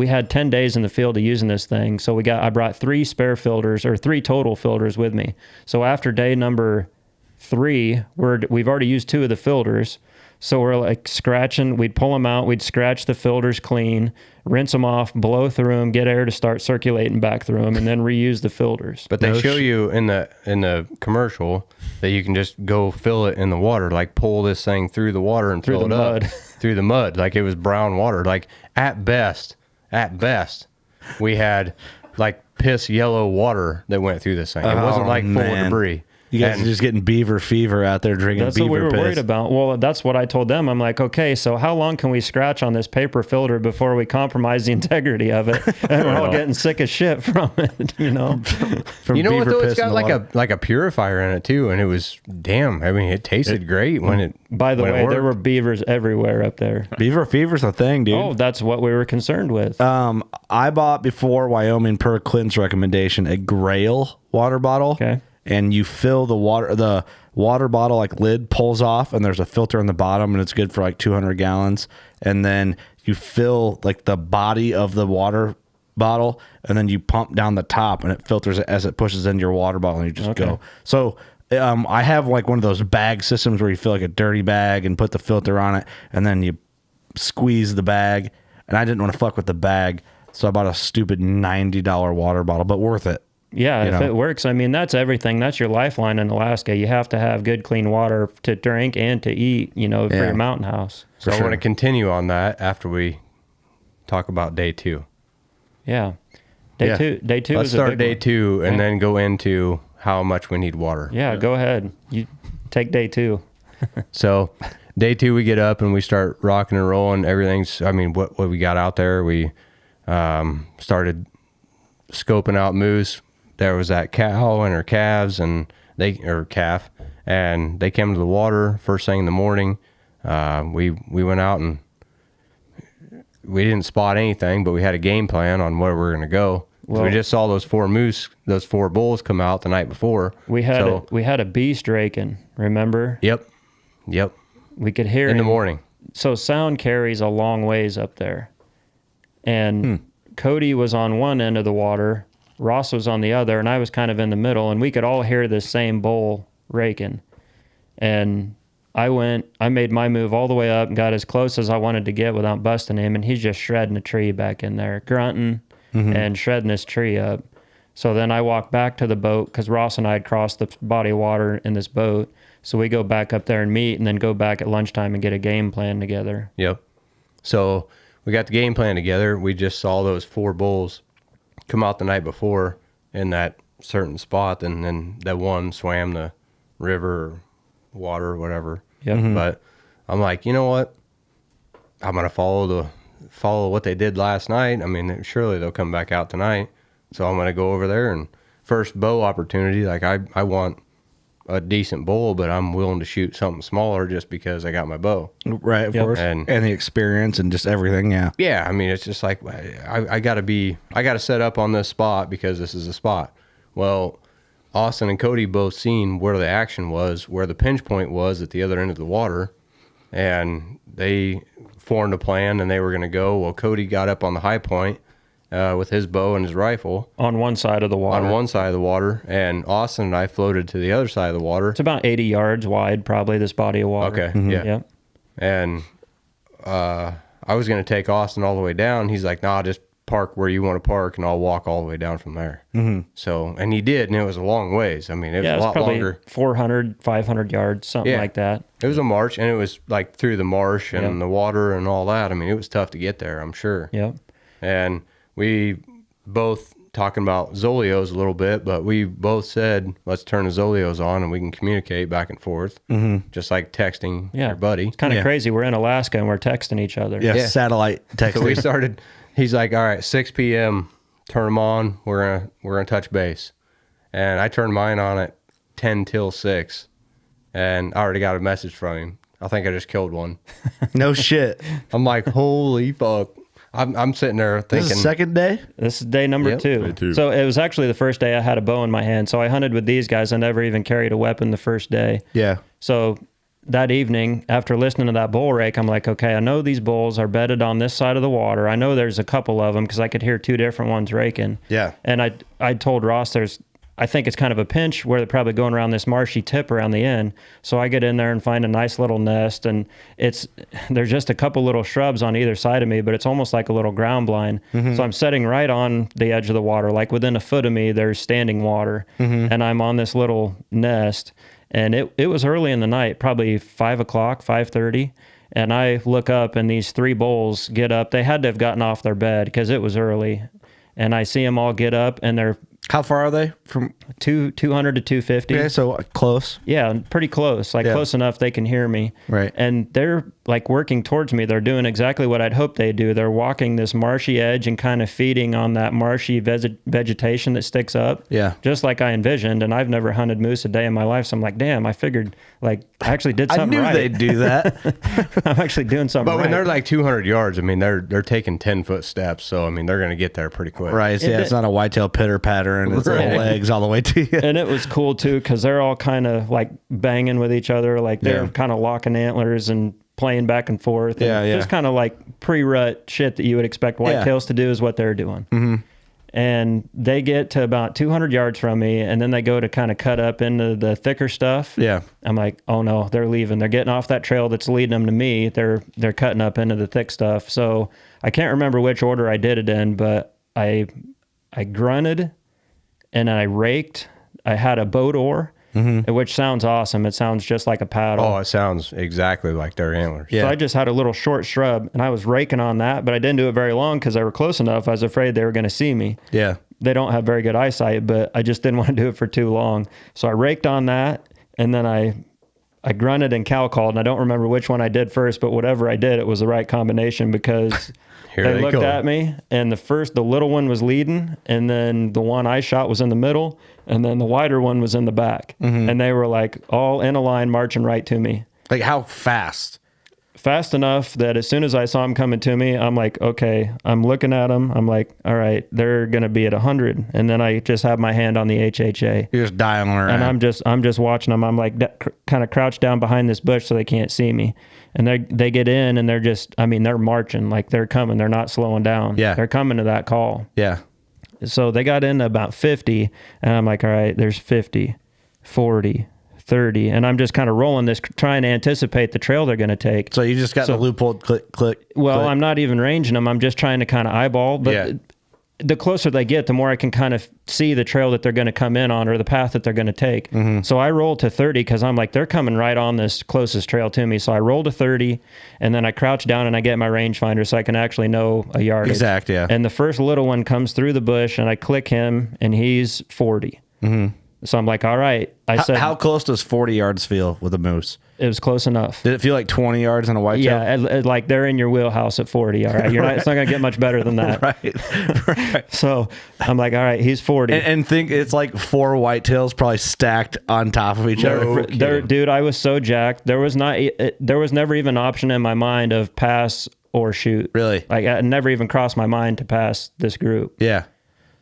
had 10 days in the field of using this thing. So I brought 3 spare filters, or 3 total filters with me. So after day number 3, we've already used 2 of the filters. So we're like scratching, we'd pull them out, we'd scratch the filters clean, rinse them off, blow through them, get air to start circulating back through them, and then reuse the filters. But they show you in the commercial that you can just go fill it in the water, like pull this thing through the water and fill it up through the mud, like it was brown water. Like at best, we had like piss yellow water that went through this thing. It wasn't like full of debris. You guys are just getting beaver fever out there drinking beaver piss. That's what we were worried about. Well, that's what I told them. I'm like, okay, so how long can we scratch on this paper filter before we compromise the integrity of it? And we're all getting sick as shit from it, you know? You know what, though? It's got like a purifier in it, too. And it was, damn, I mean, it tasted great when it By the way, there were beavers everywhere up there. Beaver fever's a thing, dude. Oh, that's what we were concerned with. I bought, before Wyoming, per Clint's recommendation, a Grail water bottle. Okay. And you fill the water bottle, like lid pulls off, and there's a filter on the bottom, and it's good for like 200 gallons. And then you fill like the body of the water bottle, and then you pump down the top, and it filters it as it pushes into your water bottle, and you just go. So I have like one of those bag systems where you fill like a dirty bag and put the filter on it, and then you squeeze the bag. And I didn't want to fuck with the bag, so I bought a stupid $90 water bottle, but worth it. Yeah, if it works, I mean, that's everything. That's your lifeline in Alaska. You have to have good, clean water to drink and to eat, you know, for your mountain house. So I want to continue on that after we talk about day 2. Yeah. Day two Let's is start day 2 and then go into how much we need water. Yeah, go ahead. You take day 2. So day 2, we get up and we start rocking and rolling. Everything's, I mean, what we got out there, we started scoping out moose. There was that cow and her calves, and calf, and they came to the water first thing in the morning. We went out and we didn't spot anything, but we had a game plan on where we were going to go. Well, so we just saw those 4 bulls come out the night before. We had a beast raking, remember? Yep. We could hear in the morning. So sound carries a long ways up there, and Cody was on one end of the water. Ross was on the other, and I was kind of in the middle, and we could all hear this same bull raking. And I made my move all the way up and got as close as I wanted to get without busting him, and he's just shredding a tree back in there, grunting and shredding this tree up. So then I walked back to the boat because Ross and I had crossed the body of water in this boat. So we go back up there and meet, and then go back at lunchtime and get a game plan together. Yep. So we got the game plan together. We just saw those 4 bulls come out the night before in that certain spot, and then that one swam the river or water or whatever. Yep. But I'm like, you know what? I'm gonna follow what they did last night. I mean, surely they'll come back out tonight. So I'm gonna go over there, and first bow opportunity, like I want a decent bull, but I'm willing to shoot something smaller just because I got my bow. Right, of course. And the experience and just everything, yeah. Yeah, I mean, it's just like, I got to set up on this spot because this is a spot. Well, Austin and Cody both seen where the action was, where the pinch point was at the other end of the water, and they formed a plan, and they were going to go. Well, Cody got up on the high point with his bow and his rifle. On one side of the water. And Austin and I floated to the other side of the water. It's about 80 yards wide, probably, this body of water. Okay, yeah. And I was going to take Austin all the way down. He's like, nah, just park where you want to park, and I'll walk all the way down from there. So, and he did, and it was a long ways. I mean, it was a lot probably longer. 400, 500 yards, something like that. It was a march, and it was like through the marsh and the water and all that. I mean, it was tough to get there, I'm sure. Yep. And we both talking about Zolios a little bit, but we both said, let's turn the Zolios on and we can communicate back and forth, just like texting your buddy. It's kind of crazy. We're in Alaska and we're texting each other. Yeah, satellite texting. So we started, he's like, all right, 6 p.m., turn them on. We're gonna touch base. And I turned mine on at 10 till 6, and I already got a message from him. I think I just killed one. No shit. I'm like, holy fuck. I'm sitting there thinking. This is the second day? This is day number 2. Day 2. So it was actually the first day I had a bow in my hand. So I hunted with these guys. I never even carried a weapon the first day. Yeah. So that evening, after listening to that bull rake, I'm like, okay, I know these bulls are bedded on this side of the water. I know there's a couple of them because I could hear 2 different ones raking. Yeah. And I told Ross, I think it's kind of a pinch where they're probably going around this marshy tip around the end. So I get in there and find a nice little nest, and there's just a couple little shrubs on either side of me, but it's almost like a little ground blind. So I'm sitting right on the edge of the water, like within a foot of me, there's standing water, and I'm on this little nest. And it was early in the night, probably 5 o'clock, 5:30. And I look up, and these 3 bulls get up. They had to have gotten off their bed because it was early. And I see them all get up, and they're... How far are they from 200 to 250? Okay, so close. Yeah, pretty close. Like close enough they can hear me. Right. And they're like working towards me. They're doing exactly what I'd hoped they'd do. They're walking this marshy edge and kind of feeding on that marshy vegetation that sticks up. Yeah. Just like I envisioned. And I've never hunted moose a day in my life. So I'm like, damn, I figured like I actually did something right. I knew they'd do that. I'm actually doing something right. But when they're like 200 yards, I mean, they're taking 10-foot steps. So, I mean, they're going to get there pretty quick. Right. Yeah, it's not a whitetail pitter patter and it's little legs all the way to you. And it was cool too, because they're all kind of like banging with each other. Like they're kind of locking antlers and playing back and forth. And just kind of like pre-rut shit that you would expect whitetails to do is what they're doing. And they get to about 200 yards from me, and then they go to kind of cut up into the thicker stuff. Yeah. I'm like, oh no, they're leaving. They're getting off that trail that's leading them to me. They're cutting up into the thick stuff. So I can't remember which order I did it in, but I grunted and I raked. I had a boat oar, which sounds awesome. It sounds just like a paddle. Oh, it sounds exactly like their antlers. So I just had a little short shrub, and I was raking on that, but I didn't do it very long because they were close enough. I was afraid they were going to see me. Yeah. They don't have very good eyesight, but I just didn't want to do it for too long. So I raked on that, and then I grunted and cow called, and I don't remember which one I did first, but whatever I did, it was the right combination because they looked at me, and the little one was leading, and then the one I shot was in the middle, and then the wider one was in the back. And they were like all in a line marching right to me. Like how fast? Fast enough that as soon as I saw them coming to me, I'm like, okay, I'm looking at them. I'm like, all right, they're going to be at 100. And then I just have my hand on the HHA. You're just dialing around. And I'm just watching them. I'm like kind of crouched down behind this bush so they can't see me. And they get in and they're marching, like they're coming. They're not slowing down. Yeah. They're coming to that call. Yeah. So they got into about 50, and I'm like, all right, there's 50, 40, 30, and I'm just kind of rolling this, trying to anticipate the trail they're going to take. So you just got the loophole, click. Well, click. I'm not even ranging them. I'm just trying to kind of eyeball, but the closer they get, the more I can kind of see the trail that they're going to come in on or the path that they're going to take. So I rolled to 30 because I'm like, they're coming right on this closest trail to me. So I rolled to 30, and then I crouch down and I get my rangefinder so I can actually know a yardage. Exact, yeah. And the first little one comes through the bush, and I click him, and he's 40. So I'm like, all right. I said, how close does 40 yards feel with a moose? It was close enough. Did it feel like 20 yards in a whitetail? Yeah, like they're in your wheelhouse at 40. All right, it's not going to get much better than that. Right. So I'm like, all right, he's 40. And think it's like 4 whitetails probably stacked on top of each other. Dude, I was so jacked. There was never even an option in my mind of pass or shoot. Really? Like it never even crossed my mind to pass this group. Yeah.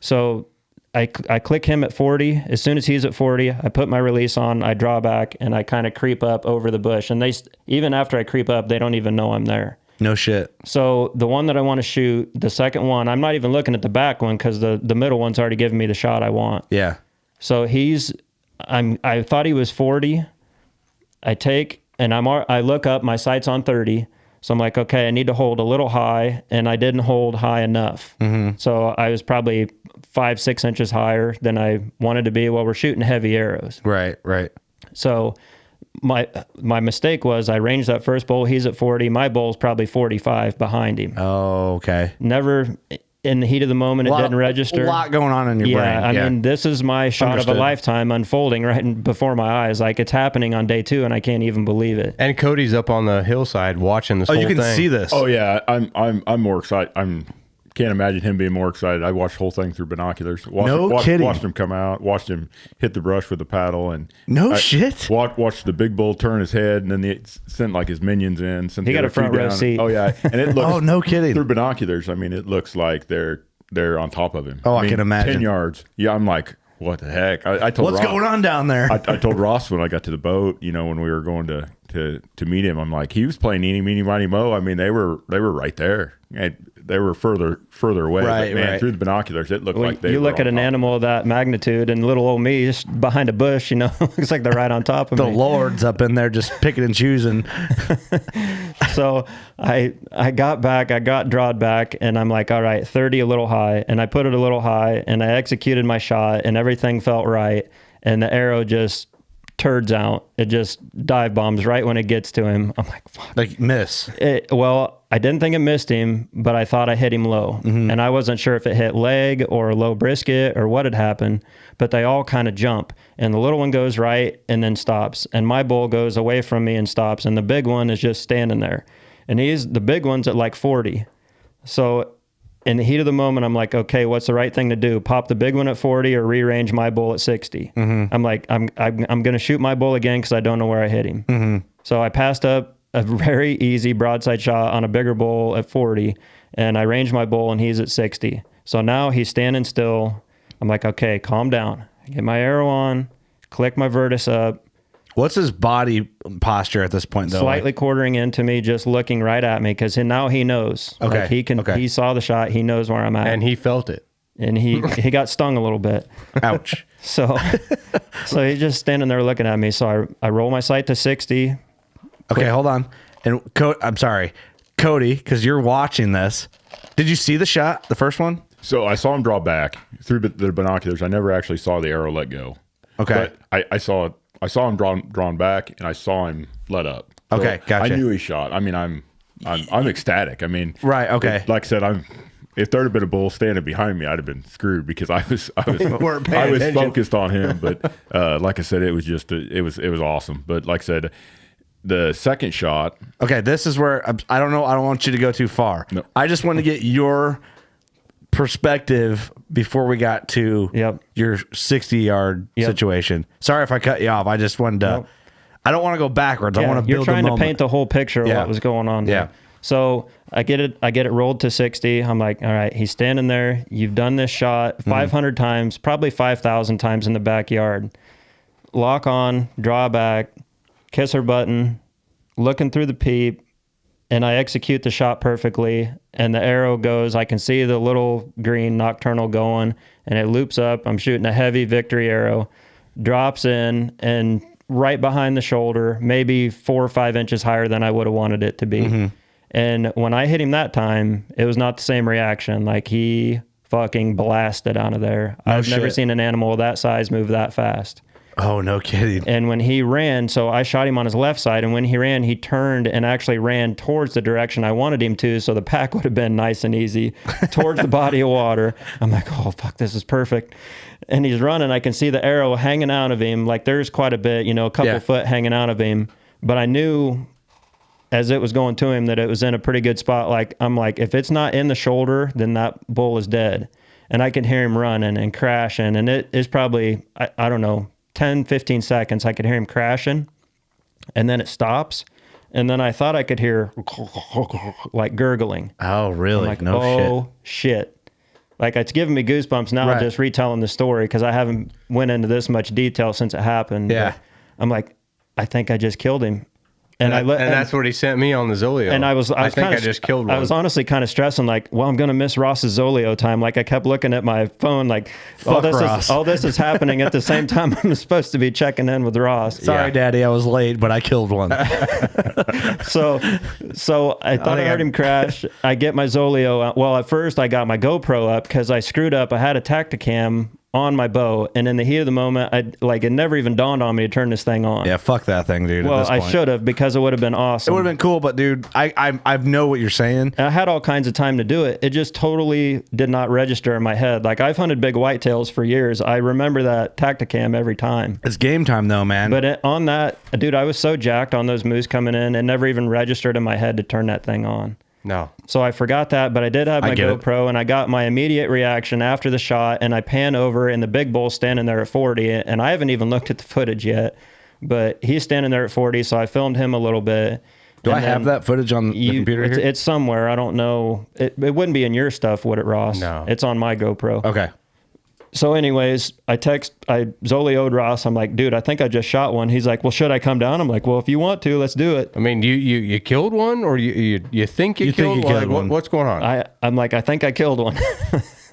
So I click him at 40. As soon as he's at 40, I put my release on, I draw back, and I kind of creep up over the bush. And even after I creep up, they don't even know I'm there. No shit. So the one that I want to shoot, the second one, I'm not even looking at the back one because the middle one's already given me the shot I want. Yeah. So I thought he was 40. I take, and I look up, my sight's on 30. So I'm like, okay, I need to hold a little high, and I didn't hold high enough. So I was probably 5-6 inches higher than I wanted to be. Well, we're shooting heavy arrows. Right. So my mistake was I ranged that first bull. He's at 40. My bull's probably 45 behind him. Oh, okay. Never in the heat of the moment, it didn't register. A lot going on in your brain. I mean, this is my shot of a lifetime unfolding right before my eyes. Like it's happening on day 2, and I can't even believe it. And Cody's up on the hillside watching this whole thing. Oh, you can see this. Oh yeah, I'm more excited. Can't imagine him being more excited. I watched the whole thing through binoculars. Kidding. Watched him come out. Watched him hit the brush with the paddle. And shit. Watched the big bull turn his head, and then they sent like his minions in. He got a front row seat. Oh yeah, and it looks. Oh, no kidding. Through binoculars, I mean, it looks like they're on top of him. Oh, I can imagine. 10 yards. Yeah, I'm like, what the heck? I told what's Ross, going on down there? I told Ross when I got to the boat, when we were going to meet him, I'm like, he was playing eeny, meeny, miny, mo. I mean, they were right there. they were further away. Right, but man, right. through the binoculars, it looked like they. You were look at an animal of that magnitude, and little old me just behind a bush. Looks like they're right on top of the me. Lord's up in there just picking and choosing. So I got back, I got drawed back, and I'm like, all right, 30 a little high, and I put it a little high, and I executed my shot, and everything felt right, and the arrow just turds out. It just dive bombs right when it gets to him. I'm like, fuck. Like miss. Well, I didn't think it missed him, but I thought I hit him low. Mm-hmm. And I wasn't sure if it hit leg or low brisket or what had happened, but they all kind of jump. And the little one goes right and then stops. And my bull goes away from me and stops. And the big one is just standing there. And the big one's at like 40. So in the heat of the moment, I'm like, okay, what's the right thing to do? Pop the big one at 40 or rearrange my bull at 60? Mm-hmm. I'm like, I'm going to shoot my bull again because I don't know where I hit him. Mm-hmm. So I passed up a very easy broadside shot on a bigger bull at 40, and I ranged my bull, and he's at 60. So now he's standing still. I'm like, okay, calm down. I get my arrow on, click my Vertus up. What's his body posture at this point, though? Slightly quartering into me, just looking right at me, because now he knows. Okay. He saw the shot. He knows where I'm at. And he felt it. And he got stung a little bit. Ouch. So he's just standing there looking at me. So I roll my sight to 60. Okay, hold on. And I'm sorry, Cody, because you're watching this. Did you see the shot, the first one? So I saw him draw back through the binoculars. I never actually saw the arrow let go. Okay. But I saw him drawn back, and I saw him let up. So okay, gotcha. I knew he shot. I mean, I'm ecstatic. I mean, right. Okay. Like I said, if there'd have been a bull standing behind me, I'd have been screwed because I was focused on him. But like I said, it was just it was awesome. But like I said, the second shot. Okay, this is where I don't know. I don't want you to go too far. No. I just want to get your perspective before we got to your 60-yard situation. Sorry if I cut you off. I just wanted to. I don't want to go backwards. I want to build You're trying the to paint the whole picture of what was going on there. Yeah. So I get it rolled to 60. I'm like, all right, he's standing there. You've done this shot 500 times, probably 5,000 times in the backyard. Lock on, draw back, kiss her button, looking through the peep, and I execute the shot perfectly. And the arrow goes, I can see the little green nocturnal going, and it loops up. I'm shooting a heavy victory arrow, drops in, and right behind the shoulder, maybe 4 or 5 inches higher than I would have wanted it to be. Mm-hmm. And when I hit him that time, it was not the same reaction. Like, he fucking blasted out of there. I've never seen an animal that size move that fast. Oh, no kidding. And when he ran, so I shot him on his left side, and when he ran, he turned and actually ran towards the direction I wanted him to, so the pack would have been nice and easy towards the body of water. I'm like, oh, fuck, this is perfect. And he's running. I can see the arrow hanging out of him. Like, there's quite a bit, a couple foot hanging out of him. But I knew as it was going to him that it was in a pretty good spot. Like, I'm like, if it's not in the shoulder, then that bull is dead. And I could hear him running and crashing. And it is probably, I don't know, 10, 15 seconds. I could hear him crashing. And then it stops. And then I thought I could hear like gurgling. Oh, really? I'm like, shit. Like, it's giving me goosebumps now just retelling the story because I haven't went into this much detail since it happened. Yeah. But I'm like, I think I just killed him. And that's what he sent me on the Zoleo. And I think I just killed one. I was honestly kind of stressing, like, well, I'm going to miss Ross's Zoleo time. Like, I kept looking at my phone, like, all this is happening at the same time I'm supposed to be checking in with Ross. Sorry, Daddy, I was late, but I killed one. So I thought I heard him crash. I get my Zoleo out. Well, at first I got my GoPro up because I screwed up. I had a Tacticam on my bow, and in the heat of the moment, it never even dawned on me to turn this thing on. Yeah, fuck that thing, dude. Well, at this point. I should have, because it would have been awesome. It would have been cool, but dude, I know what you're saying. And I had all kinds of time to do it. It just totally did not register in my head. Like, I've hunted big whitetails for years. I remember that Tacticam every time. It's game time though, man. But on that, dude, I was so jacked on those moose coming in, it never even registered in my head to turn that thing on. No. So I forgot that, but I did have my GoPro, and I got my immediate reaction after the shot, and I pan over, and the big bull's standing there at 40, and I haven't even looked at the footage yet, but he's standing there at 40, so I filmed him a little bit. Do I have that footage on the computer here? It's somewhere. I don't know. It wouldn't be in your stuff, would it, Ross? No. It's on my GoPro. Okay. So anyways, I Zolio'd Ross. I'm like, dude, I think I just shot one. He's like, well, should I come down? I'm like, well, if you want to, let's do it. I mean, you killed one, or you think you killed one? What's going on? I'm like, I think I killed one.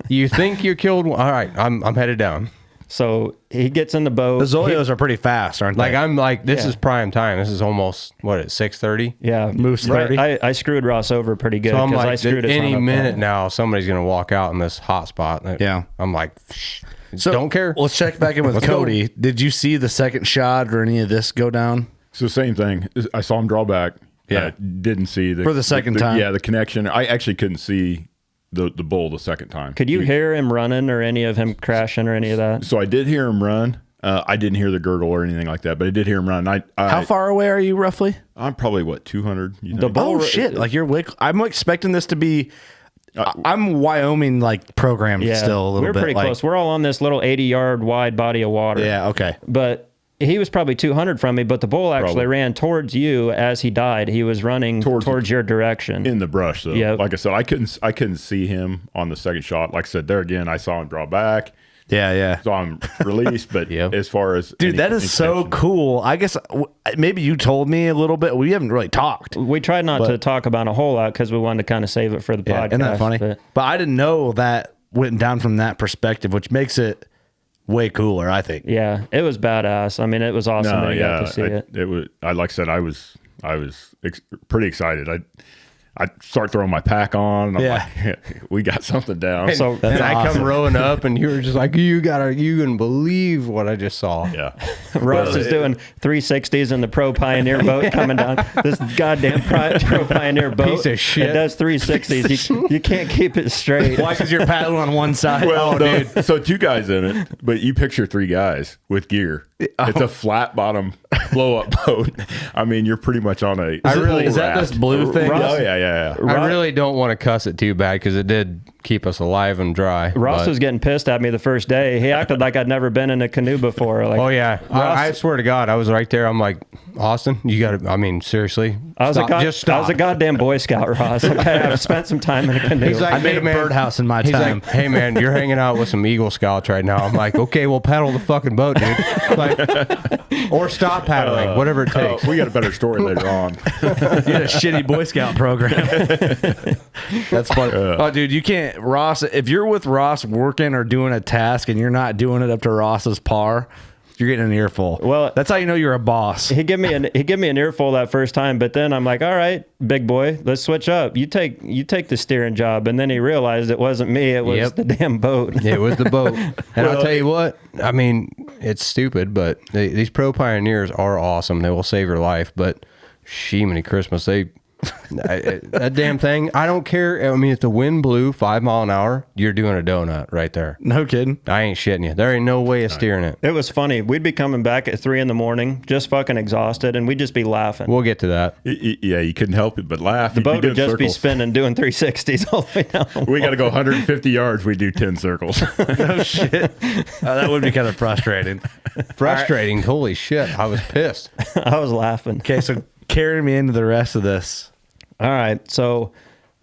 You think you killed one? All right, I'm headed down. So he gets in the boat. The Zolios are pretty fast, aren't they? Like, I'm like, this is prime time. This is almost, what, at 6:30? Yeah. Moose 30. I screwed Ross over pretty good. So I'm like, I screwed any minute now, somebody's going to walk out in this hot spot. Yeah. I'm like, so, don't care. Let's check back in with Cody. Did you see the second shot or any of this go down? So same thing. I saw him draw back. Yeah. Didn't see for the second time. Yeah, the connection. I actually couldn't see the bull the second time. Could you hear him running or any of him crashing or any of that? So I did hear him run. I didn't hear the gurgle or anything like that, but I did hear him run. How far away are you roughly? I'm probably 200. The bull. Oh shit! Like I'm expecting this to be. I'm Wyoming programmed still a little bit. We're pretty close. We're all on this little 80-yard wide body of water. Yeah. Okay. But he was probably 200 from me, but the bull actually ran towards you as he died. He was running towards your direction in the brush. So, yep. Like I said, I couldn't see him on the second shot. Like I said, there again, I saw him draw back. Yeah. Saw him release, but as far as that is so cool. I guess maybe you told me a little bit. We haven't really talked. We tried not to talk about a whole lot because we wanted to kind of save it for the podcast. Isn't that funny? But I didn't know that went down from that perspective, which makes it way cooler, I think. Yeah, it was badass. I mean, it was awesome that you got to see it. It was. Like I said, I was pretty excited. I start throwing my pack on. And I'm like, we got something down. So and I come rowing up, and you were just like, you can believe what I just saw. Yeah. Ross is doing 360s in the Pro Pioneer boat coming down. This goddamn Pro Pioneer boat. Piece of shit. It does 360s. You can't keep it straight. Why? Because you're paddling on one side. Well, dude. So 2 guys in it, but you picture 3 guys with gear. It's a flat bottom blow up boat. I mean, you're pretty much on a. Is that this blue thing? Oh yeah. I really don't want to cuss it too bad because it did keep us alive and dry. Ross was getting pissed at me the first day. He acted like I'd never been in a canoe before. Like, oh yeah, I swear to God, I was right there. I'm like, Austin, you got to. I mean, seriously, I was a goddamn Boy Scout, Ross. Okay, I've spent some time in a canoe. He's like, I made a birdhouse in my time. Like, hey man, you're hanging out with some Eagle Scouts right now. I'm like, okay, we'll paddle the fucking boat, dude. Or stop paddling, whatever it takes. We got a better story later on. You had a shitty Boy Scout program. That's funny. Oh, dude, you can't, Ross. If you're with Ross working or doing a task and you're not doing it up to Ross's par, you're getting an earful. Well, that's how you know you're a boss. He gave me an earful that first time, but then I'm like, all right, big boy, let's switch up. You take the steering job. And then he realized it wasn't me, it was the damn boat. It was the boat. And I'll tell you what, I mean, it's stupid, but these Pro Pioneers are awesome. They will save your life, but shemini Christmas, that damn thing, I don't care. I mean, if the wind blew 5 miles an hour, you're doing a donut right there. No kidding. I ain't shitting you. There ain't no way of steering it. It was funny. We'd be coming back at 3 a.m, just fucking exhausted, and we'd just be laughing. We'll get to that. Yeah, you couldn't help it but laugh. The boat would just be spinning, doing 360s all the way down. We got to go 150 yards. We do 10 circles. No shit. That would be kind of frustrating. Frustrating. Right. Holy shit. I was pissed. I was laughing. Okay, so carry me into the rest of this. All right, so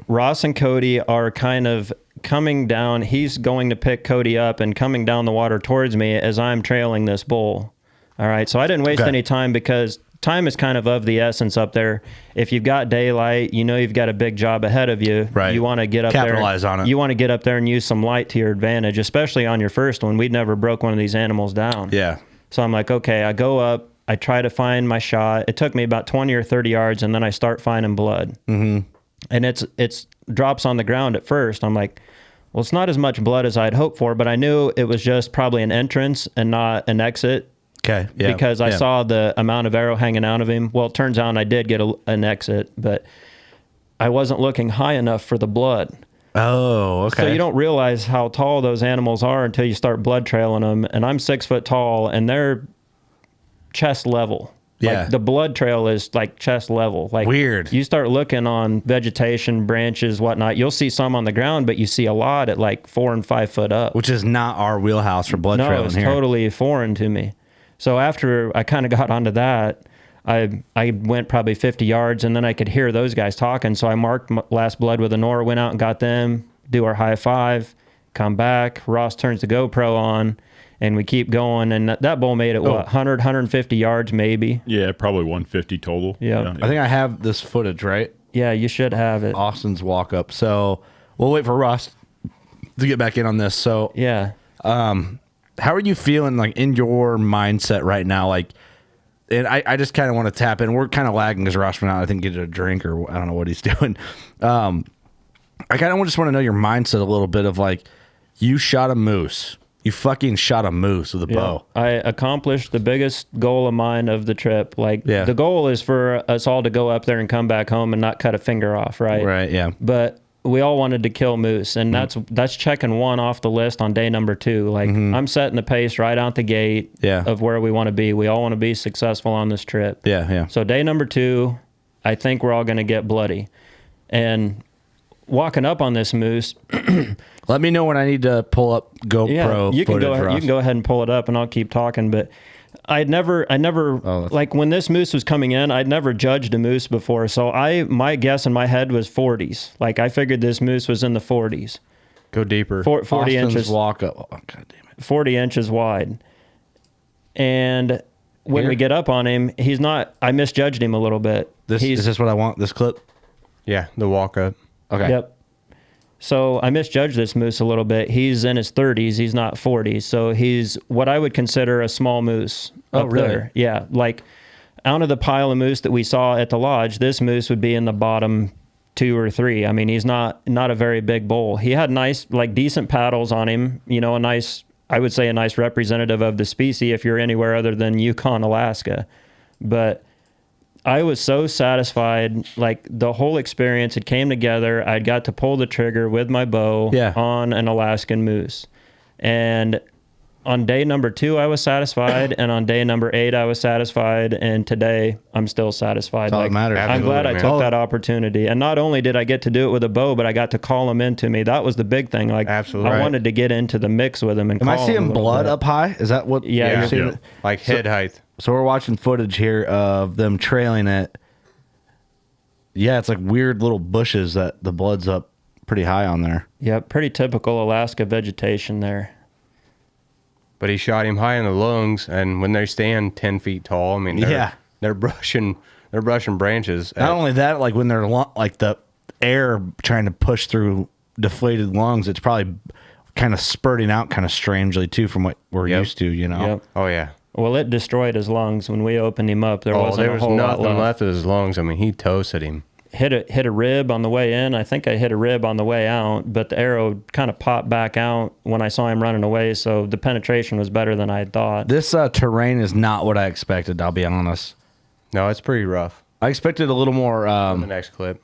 Ross and Cody are kind of coming down. He's going to pick Cody up and coming down the water towards me as I'm trailing this bull. All right, so I didn't waste any time because time is kind of the essence up there. If you've got daylight, you know you've got a big job ahead of you. Right. You want to get up there. Capitalize on it. You want to get up there and use some light to your advantage, especially on your first one. We'd never broke one of these animals down. Yeah. So I'm like, okay, I go up. I try to find my shot. It took me about 20 or 30 yards, and then I start finding blood. Mm-hmm. And it's drops on the ground at first. I'm like, well, it's not as much blood as I'd hoped for, but I knew it was just probably an entrance and not an exit. Okay, yeah. Because I saw the amount of arrow hanging out of him. Well, it turns out I did get an exit, but I wasn't looking high enough for the blood. Oh, okay. So you don't realize how tall those animals are until you start blood trailing them. And I'm 6 foot tall, and they're chest level. Yeah. Like the blood trail is like chest level. Like weird. You start looking on vegetation, branches, whatnot. You'll see some on the ground, but you see a lot at like 4 and 5 foot up. Which is not our wheelhouse for blood trailing here. No, it's totally foreign to me. So after I kind of got onto that, I went probably 50 yards, and then I could hear those guys talking. So I marked last blood with an oar, went out and got them, do our high five, come back. Ross turns the GoPro on, and we keep going. And that bull made it, 100, 150 yards maybe? Yeah, probably 150 total. Yeah. I think I have this footage, right? Yeah, you should have it. Austin's walk up. So we'll wait for Ross to get back in on this. So yeah. How are you feeling, like, in your mindset right now? Like, and I just kind of want to tap in. We're kind of lagging because Ross went out, I think, get a drink, or I don't know what he's doing. I kind of just want to know your mindset a little bit of, like, you shot a moose. You fucking shot a moose with a bow. I accomplished the biggest goal of mine of the trip. Like, the goal is for us all to go up there and come back home and not cut a finger off, right? Right, yeah. But we all wanted to kill moose, and that's checking one off the list on day number 2. Like, I'm setting the pace right out the gate of where we want to be. We all want to be successful on this trip. Yeah, yeah. So day number 2, I think we're all going to get bloody. And walking up on this moose... Let me know when I need to pull up GoPro you can footage, you can go ahead and pull it up, and I'll keep talking, but... I never like when this moose was coming in, I'd never judged a moose before. So my guess in my head was 40s. Like, I figured this moose was in the 40s. Go deeper. 40 Austin's inches. Walk up. Oh, God damn it. 40 inches wide. And when we get up on him, he's not, I misjudged him a little bit. Is this what I want? This clip? Yeah, the walk up. Okay. Yep. So I misjudged this moose a little bit. He's in his 30s. He's not 40. So he's what I would consider a small moose. Oh, really? There. Yeah. Like, out of the pile of moose that we saw at the lodge, this moose would be in the bottom 2 or 3. I mean, he's not a very big bull. He had nice, like, decent paddles on him. You know, I would say a nice representative of the species if you're anywhere other than Yukon, Alaska. But I was so satisfied, like, the whole experience, it came together. I got to pull the trigger with my bow on an Alaskan moose. And on day number 2, I was satisfied. And on day number 8, I was satisfied. And today, I'm still satisfied. That's all that matters. I'm glad I took that opportunity. And not only did I get to do it with a bow, but I got to call him into me. That was the big thing. Like, absolutely. I wanted to get into the mix with him. And am I seeing blood up high? Is that what? Yeah, you're seeing? Like head height. So we're watching footage here of them trailing it. Yeah, it's like weird little bushes that the blood's up pretty high on there. Yeah, pretty typical Alaska vegetation there. But he shot him high in the lungs, and when they stand 10 feet tall, I mean, they're brushing branches. Not only that, like when they're like the air trying to push through deflated lungs, it's probably kind of spurting out kind of strangely too from what we're used to, you know? Yep. Oh yeah. Well, it destroyed his lungs when we opened him up. There wasn't a whole lot nothing left of his lungs. I mean, he toasted him. Hit a rib on the way in. I think I hit a rib on the way out, but the arrow kind of popped back out when I saw him running away, so the penetration was better than I had thought. This terrain is not what I expected, I'll be honest. No, it's pretty rough. I expected a little more... the next clip.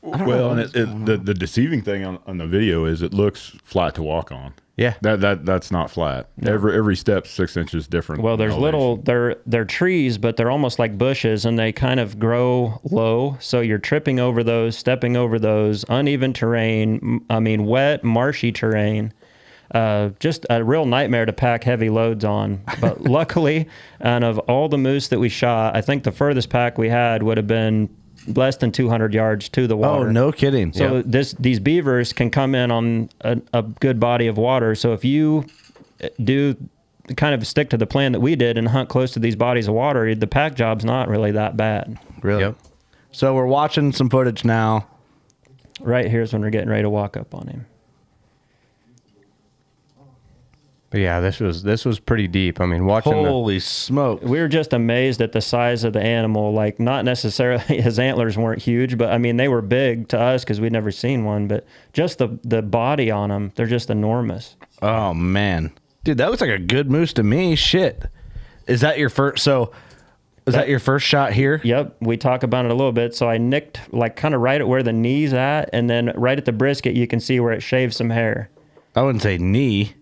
Well, and the deceiving thing on the video is it looks flat to walk on. Yeah, that's not flat. No. Every step's 6 inches different. Well, there's they're trees, but they're almost like bushes, and they kind of grow low. So you're tripping over those, stepping over those, uneven terrain. I mean, wet, marshy terrain. Just a real nightmare to pack heavy loads on. But luckily, out of all the moose that we shot, I think the furthest pack we had would have been less than 200 yards to the water. Oh, no kidding. So these beavers can come in on a good body of water. So if you do kind of stick to the plan that we did and hunt close to these bodies of water, the pack job's not really that bad. Really? Yep. So we're watching some footage now. Right here's when we're getting ready to walk up on him. But yeah, this was pretty deep. I mean, watching holy smoke. We were just amazed at the size of the animal. Like, not necessarily his antlers weren't huge, but I mean, they were big to us because we'd never seen one. But just the body on them, they're just enormous. Oh man, dude, that looks like a good moose to me. Shit, is that your first? So, is that your first shot here? Yep, we talk about it a little bit. So I nicked like kind of right at where the knee's at, and then right at the brisket, you can see where it shaves some hair. I wouldn't say knee.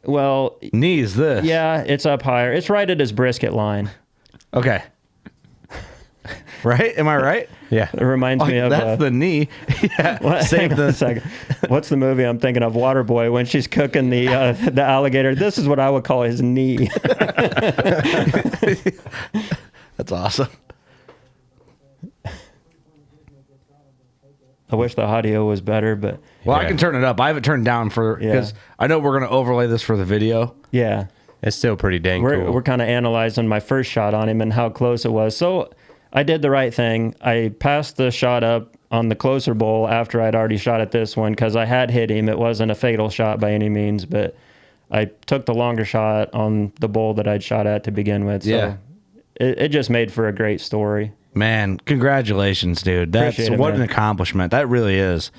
Well, knee is this. Yeah, it's up higher. It's right at his brisket line. Okay. Right? Am I right? Yeah. It reminds me of... That's the knee. Yeah. Save the second. What's the movie I'm thinking of? Waterboy, when she's cooking the alligator. This is what I would call his knee. That's awesome. I wish the audio was better, but I can turn it up. I have it turned down because I know we're going to overlay this for the video. Yeah, it's still pretty dang cool. We're kind of analyzing my first shot on him and how close it was. So I did the right thing. I passed the shot up on the closer bull after I'd already shot at this one because I had hit him. It wasn't a fatal shot by any means, but I took the longer shot on the bull that I'd shot at to begin with. So it just made for a great story. Man, congratulations, dude. That's an accomplishment. That really is.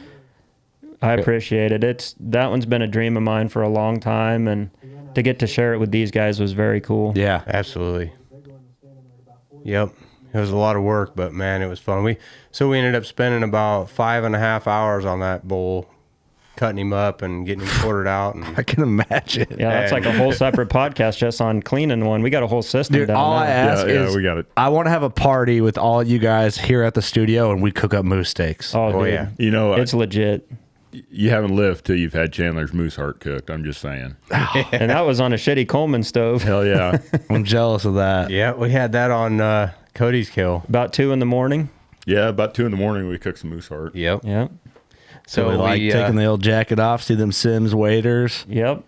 I appreciate it. That one's been a dream of mine for a long time, and to get to share it with these guys was very cool. Yeah, absolutely. Yep. It was a lot of work, but man, it was fun. We ended up spending about 5.5 hours on that bull, cutting him up and getting him quartered out. And I can imagine. Yeah, that's like a whole separate podcast just on cleaning one. We got a whole system Dude, down all there. I ask is, we got it. I want to have a party with all you guys here at the studio, and we cook up moose steaks. Oh, dude. yeah. You know, it's legit. You haven't lived till you've had Chandler's moose heart cooked. I'm just saying. And that was on a shitty Coleman stove. Hell yeah. I'm jealous of that. Yeah, we had that on Cody's kill. About 2 a.m. Yeah, about 2 a.m. we cooked some moose heart. Yep. Yep. So we like taking the old jacket off, see them Sims waders. Yep.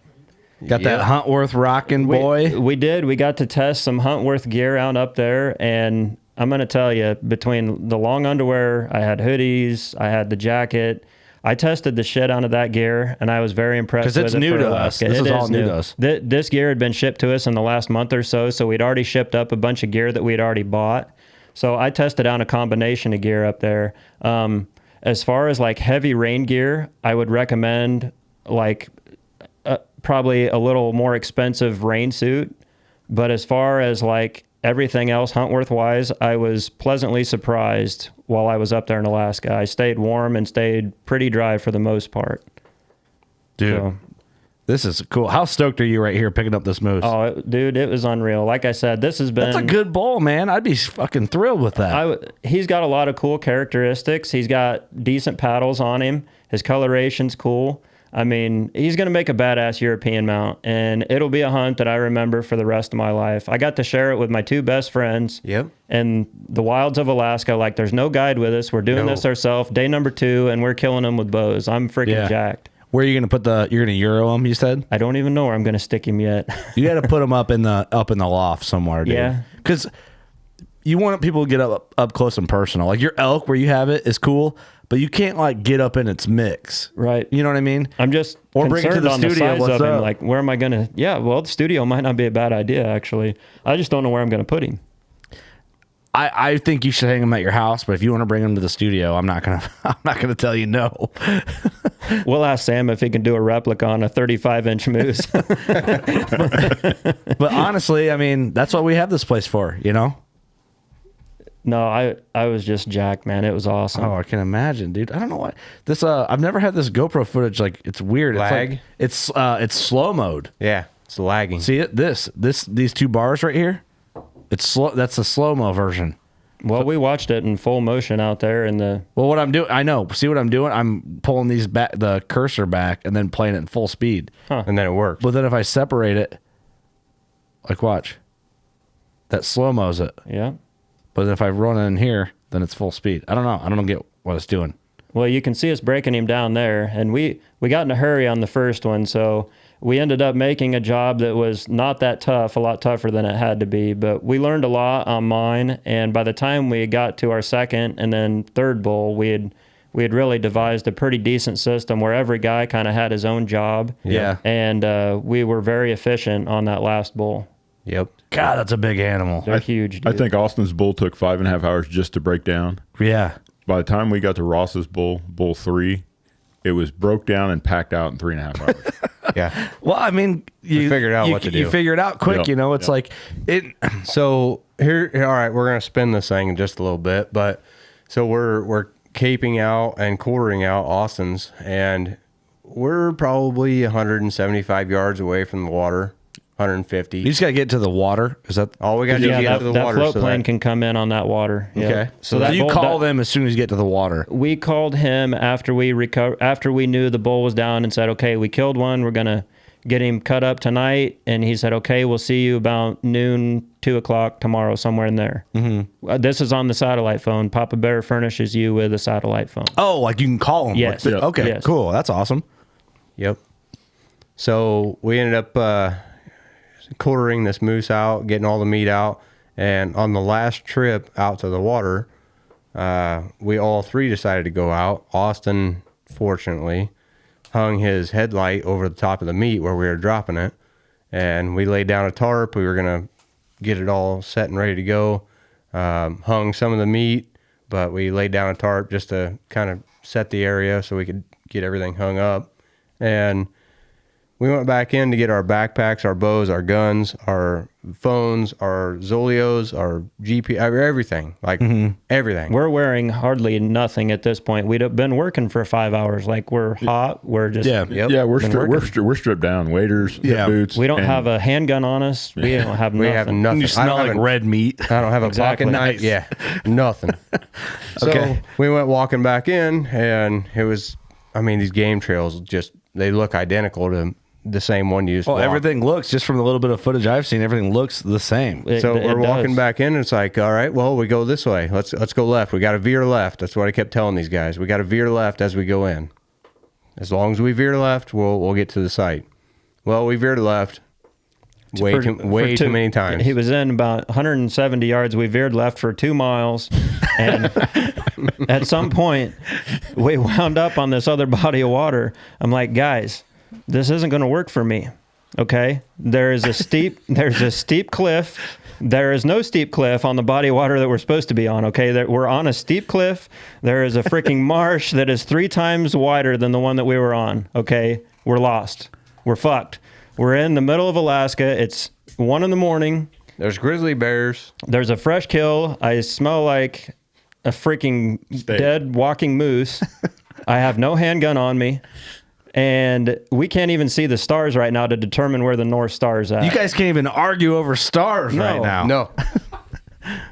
Got that Huntworth rocking, boy. We did. We got to test some Huntworth gear out up there, and I'm going to tell you, between the long underwear, I had hoodies, I had the jacket. I tested the shit out of that gear, and I was very impressed with it. Because it's new to us. This is all new to us. This gear had been shipped to us in the last month or so we'd already shipped up a bunch of gear that we'd already bought. So I tested out a combination of gear up there. As far as like heavy rain gear, I would recommend like probably a little more expensive rain suit. But as far as like everything else Huntworth wise, I was pleasantly surprised while I was up there in Alaska. I stayed warm and stayed pretty dry for the most part. Dude, this is cool. How stoked are you right here picking up this moose? Oh, dude, it was unreal. Like I said, this has been... That's a good bull, man. I'd be fucking thrilled with that. He's got a lot of cool characteristics. He's got decent paddles on him. His coloration's cool. I mean, he's going to make a badass European mount, and it'll be a hunt that I remember for the rest of my life. I got to share it with my 2 best friends in the wilds of Alaska. Like, there's no guide with us. We're doing this ourselves. Day number 2, and we're killing them with bows. I'm freaking jacked. Where are you going to put you're going to Euro him, you said? I don't even know where I'm going to stick him yet. You got to put him up in the loft somewhere, dude. Yeah. Because you want people to get up close and personal. Like your elk, where you have it, is cool, but you can't like get up in its mix. Right. You know what I mean? I'm just or bring it to the on studio. The size of him. Like, where am I going to... Yeah, well, the studio might not be a bad idea, actually. I just don't know where I'm going to put him. I think you should hang him at your house, but if you want to bring him to the studio, I'm not gonna tell you no. We'll ask Sam if he can do a replica on a 35-inch moose. But honestly, I mean, that's what we have this place for, you know? No, I was just jacked, man. It was awesome. Oh, I can imagine, dude. I don't know why this. I've never had this GoPro footage. Like, it's weird. Lag. It's slow mode. Yeah, it's lagging. See it? These 2 bars right here. It's slow. That's the slow-mo version. Well, we watched it in full motion out there in the... Well, what I'm doing, I know. See what I'm doing? I'm pulling the cursor back and then playing it in full speed. Huh. And then it works. But then if I separate it, like watch, that slow-mo's it. Yeah. But then if I run it in here, then it's full speed. I don't know. I don't get what it's doing. Well, you can see us breaking him down there, and we got in a hurry on the first one, so we ended up making a job that was not that tough, a lot tougher than it had to be, but we learned a lot on mine, and by the time we got to our second and then third bull, we had really devised a pretty decent system where every guy kind of had his own job. Yeah. And we were very efficient on that last bull. Yep. God, that's a big animal. They're huge, dude. I think Austin's bull took 5.5 hours just to break down. Yeah. By the time we got to Ross's bull 3, it was broke down and packed out in 3.5 hours. Yeah. Well, I mean, you figured out what to do. You figure it out quick, Yep. you know. It's like it. So here, all right, we're gonna spin this thing in just a little bit, but so we're caping out and quartering out Austin's, and we're probably 175 yards away from the water. 150. You just gotta get to the water. Is that all we got to do? Get to the that water. float plane can come in on that water. Yeah. okay? So you bull- call them as soon as you get to the water. We called him after we knew the bull was down and said, okay, we killed one. We're gonna get him cut up tonight. And he said, okay, we'll see you about noon, 2 o'clock tomorrow, somewhere in there. Mm-hmm. This is on the satellite phone. Papa Bear furnishes you with a satellite phone. Oh, like you can call him? Yes. Okay, yes. Cool. That's awesome. Yep. So we ended up quartering this moose out, getting all the meat out. And on the last trip out to the water, we all three decided to go out. Austin, fortunately, hung his headlight over the top of the meat where we were dropping it. And we laid down a tarp. We were going to get it all set and ready to go. Hung some of the meat, but we laid down a tarp just to kind of set the area so we could get everything hung up. And we went back in to get our backpacks, our bows, our guns, our phones, our Zolios, our GPS, everything, like everything. We're wearing hardly nothing at this point. We'd have been working for 5 hours. Like we're hot. We're just we're stripped down. Waders, boots. We don't have a handgun on us. We don't have nothing. We have nothing. You smell like red meat. I don't have a pocket knife. Yeah, nothing. So we went walking back in, and it was, I mean, these game trails they look identical to the same one you used to walk. Everything looks, just from the little bit of footage I've seen, everything looks the same. So we're walking back in, and it's like, all right, well, we go this way. Let's go left. We got to veer left. That's what I kept telling these guys. We got to veer left as we go in. As long as we veer left, we'll get to the site. Well, we veered left way too many times. He was in about 170 yards. We veered left for 2 miles, and at some point, we wound up on this other body of water. I'm like, guys, this isn't going to work for me. Okay, there's a steep cliff. There is no steep cliff on the body of water that we're supposed to be on. Okay, we're on a steep cliff. There is a freaking marsh that is 3 times wider than the one that we were on. Okay, we're lost. We're fucked. We're in the middle of Alaska. It's 1 a.m. There's grizzly bears. There's a fresh kill. I smell like a freaking dead walking moose. I have no handgun on me. And we can't even see the stars right now to determine where the North Star is at. You guys can't even argue over stars right now. No.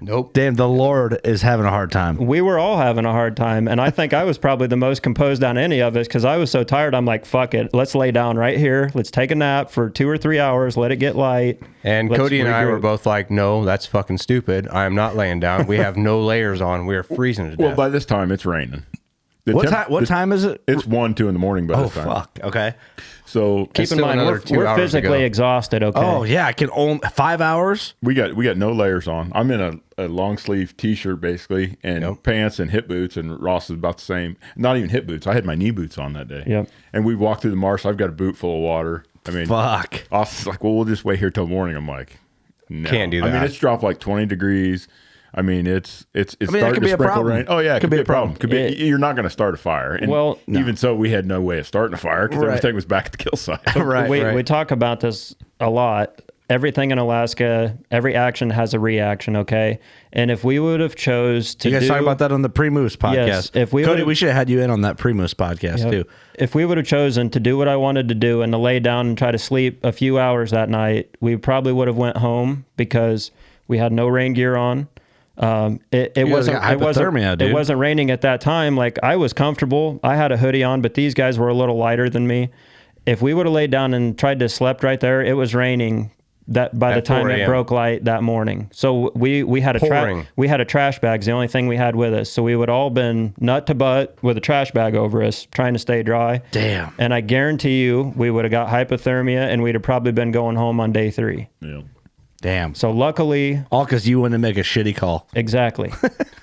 Nope. Damn, the Lord is having a hard time. We were all having a hard time. And I think I was probably the most composed on any of us because I was so tired. I'm like, fuck it. Let's lay down right here. Let's take a nap for 2 or 3 hours. Let it get light. And Cody and I were both like, no, that's fucking stupid. I am not laying down. We have no layers on. We are freezing to death. Well, by this time, it's raining. What time is it? It's 1, 2 in the morning by this time. Oh, fuck. Okay. So keep in mind, we're physically exhausted. Okay. Oh, yeah. I can only 5 hours. We got no layers on. I'm in a long sleeve t-shirt basically, and pants and hip boots, and Ross is about the same. Not even hip boots. I had my knee boots on that day. Yep. And we walked through the marsh. I've got a boot full of water. I mean, fuck. Ross is like, well, we'll just wait here till morning. I'm like, no. Can't do that. I mean, it's dropped like 20 degrees. I mean, it's starting to sprinkle rain. Oh yeah, it could be a problem. You're not going to start a fire. And even so, we had no way of starting a fire because everything was back at the kill site. We talk about this a lot. Everything in Alaska, every action has a reaction. Okay, and if we would have chose to, you guys talk about that on the pre-moose podcast. Yes, Cody, we should have had you in on that pre-moose podcast too. If we would have chosen to do what I wanted to do and to lay down and try to sleep a few hours that night, we probably would have went home because we had no rain gear on. It wasn't raining at that time. Like, I was comfortable. I had a hoodie on, but these guys were a little lighter than me. If we would have laid down and tried to slept right there, it was raining that by the time it broke light that morning. So we had a trash bag. The only thing we had with us. So we would all been nut to butt with a trash bag over us, trying to stay dry. Damn. And I guarantee you, we would have got hypothermia, and we'd have probably been going home on day 3. Yeah. Damn. So luckily... All because you wanted to make a shitty call. Exactly.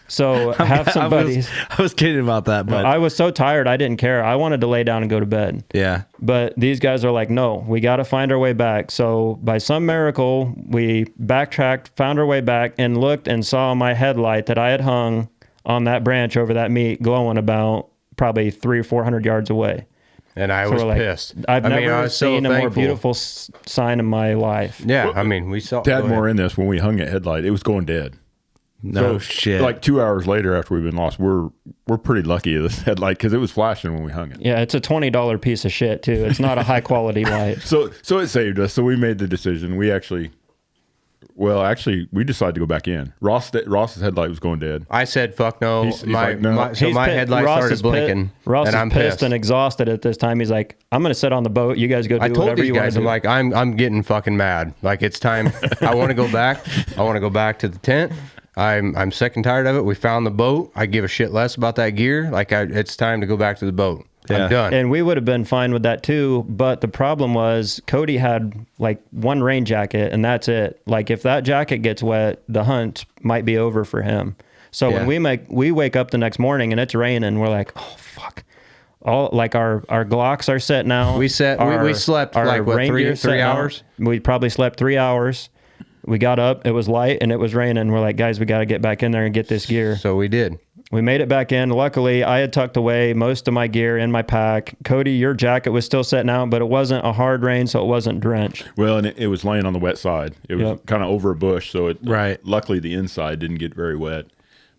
So have some buddies. I was kidding about that, but... I was so tired, I didn't care. I wanted to lay down and go to bed. Yeah. But these guys are like, no, we got to find our way back. So by some miracle, we backtracked, found our way back, and looked and saw my headlight that I had hung on that branch over that meat glowing about probably 300 or 400 yards away. And I was pissed. I've never seen a more beautiful sign in my life. Yeah, I mean, we saw... To add more in this, when we hung that headlight, it was going dead. No shit. Like 2 hours later after we've been lost, we're pretty lucky of this headlight because it was flashing when we hung it. Yeah, it's a $20 piece of shit, too. It's not a high-quality light. So it saved us. So we made the decision. We actually Well, actually, we decided to go back in. Ross's headlight was going dead. I said, "Fuck no." He's like, no. So my headlight started blinking. Ross and is I'm pissed and exhausted at this time. He's like, "I'm going to sit on the boat. You guys go do whatever you want to do." I'm like, I'm getting fucking mad. Like, it's time. I want to go back. I want to go back to the tent. I'm sick and tired of it. We found the boat. I give a shit less about that gear. Like, it's time to go back to the boat. I'm done. And we would have been fine with that too, but the problem was Cody had like one rain jacket and that's it. Like if that jacket gets wet, the hunt might be over for him. So when we wake up the next morning and it's raining, we're like, oh fuck. All like our Glocks are set now. We slept like what, three hours? We probably slept 3 hours. We got up, it was light and it was raining. We're like, guys, we got to get back in there and get this gear. So we did. We made it back in. Luckily, I had tucked away most of my gear in my pack. Cody, your jacket was still setting out, but it wasn't a hard rain, so it wasn't drenched. Well, and it was laying on the wet side. It was kind of over a bush, so luckily the inside didn't get very wet.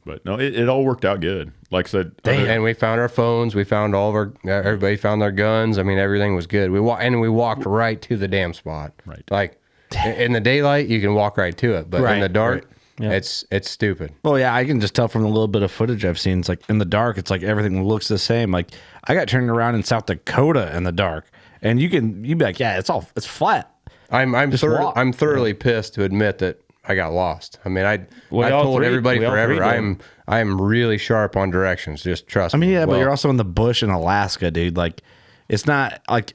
But no, it all worked out good. Like I said, and we found our phones. We found all of everybody found their guns. I mean, everything was good. We walked right to the damn spot. Right. Like in the daylight, you can walk right to it, but in the dark. Yep. It's stupid. Well, yeah, I can just tell from the little bit of footage I've seen. It's like in the dark, it's like everything looks the same. Like I got turned around in South Dakota in the dark, and you'd be like, yeah, it's flat. I'm thoroughly pissed to admit that I got lost. I mean, I've told everybody forever. I am really sharp on directions. Just trust me. I mean, yeah, but you're also in the bush in Alaska, dude. Like it's not like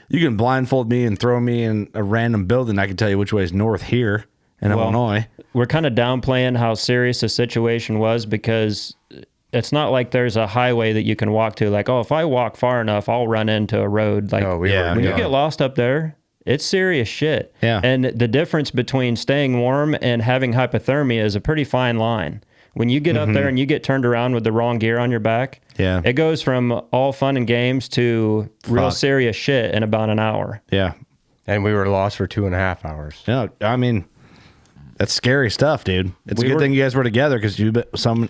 you can blindfold me and throw me in a random building. I can tell you which way is north here. In Illinois. We're kind of downplaying how serious the situation was because it's not like there's a highway that you can walk to. Like, oh, if I walk far enough, I'll run into a road. Like, when you get lost up there, it's serious shit. Yeah. And the difference between staying warm and having hypothermia is a pretty fine line. When you get up there and you get turned around with the wrong gear on your back, it goes from all fun and games to real serious shit in about an hour. Yeah. And we were lost for 2.5 hours. Yeah, I mean... That's scary stuff, dude. It's a good thing you guys were together because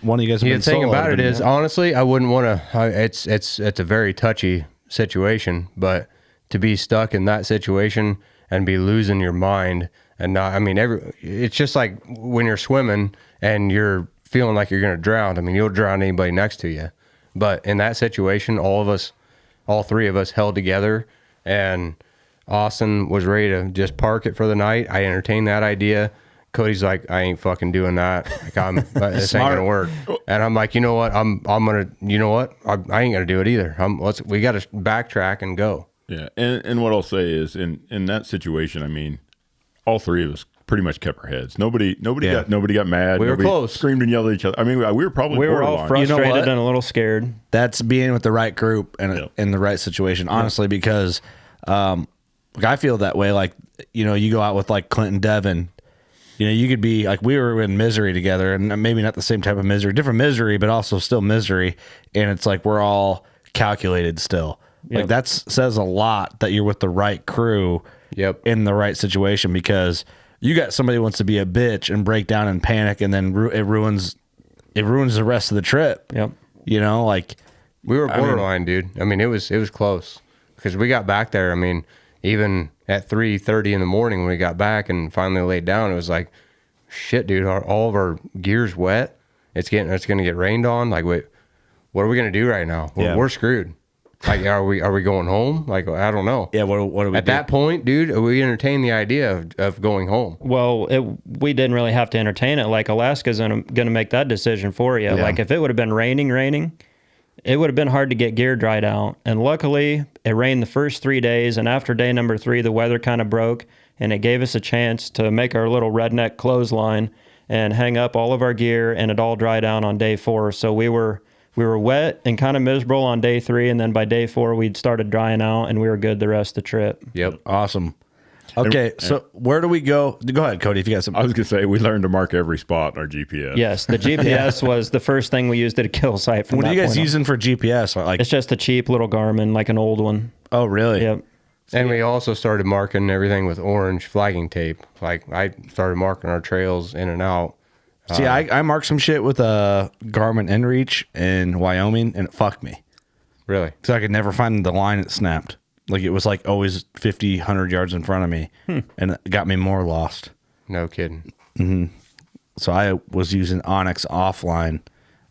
one of you guys. The thing about it is, honestly, I wouldn't want to. It's a very touchy situation, but to be stuck in that situation and be losing your mind and not. I mean, it's just like when you're swimming and you're feeling like you're going to drown. I mean, you'll drown anybody next to you, but in that situation, all three of us held together, and Austin was ready to just park it for the night. I entertained that idea. Cody's like, I ain't fucking doing that. Like, this ain't gonna work. And I'm like, you know what? I'm gonna. You know what? I ain't gonna do it either. We got to backtrack and go. Yeah, and what I'll say is, in that situation, I mean, all three of us pretty much kept our heads. Nobody got mad. We were close. Screamed and yelled at each other. I mean, we were all frustrated and a little scared. That's being with the right group and in the right situation. Honestly, because I feel that way. Like you go out with like Clint and Devin. You could be like, we were in misery together, and maybe not the same type of misery, different misery, but also still misery. And it's like, we're all calculated still. Yep. Like that says a lot that you're with the right crew in the right situation, because you got somebody who wants to be a bitch and break down and panic. And then it ruins the rest of the trip. Yep. Like we were borderline, dude. I mean, it was close because we got back there. I mean, even at 3:30 in the morning when we got back and finally laid down, it was like, shit, dude, all of our gear's wet. It's going to get rained on. Like, wait, what are we going to do right now? We're screwed. Like, are we going home? Like, I don't know. Yeah, what do we At that point, dude, we entertained the idea of going home. Well, we didn't really have to entertain it. Like, Alaska's going to make that decision for you. Yeah. Like, if it would have been raining, it would have been hard to get gear dried out. And luckily, it rained the first 3 days, and after day number 3, the weather kind of broke, and it gave us a chance to make our little redneck clothesline and hang up all of our gear, and it all dried out on day 4. So we were wet and kind of miserable on day 3, and then by day 4, we'd started drying out, and we were good the rest of the trip. Yep. Awesome. Okay, so where do we go? Go ahead, Cody, if you got some. I was going to say, we learned to mark every spot in our GPS. Yes, the GPS was the first thing we used at a kill site. What are you guys using for GPS? Like, it's just a cheap little Garmin, like an old one. Oh, really? Yep. And we also started marking everything with orange flagging tape. Like, I started marking our trails in and out. See, I marked some shit with a Garmin inReach in Wyoming, and it fucked me. Really? Because I could never find the line that snapped. Like, it was like always 50, 100 yards in front of me, and it got me more lost. No kidding. Mm-hmm. So I was using Onyx offline,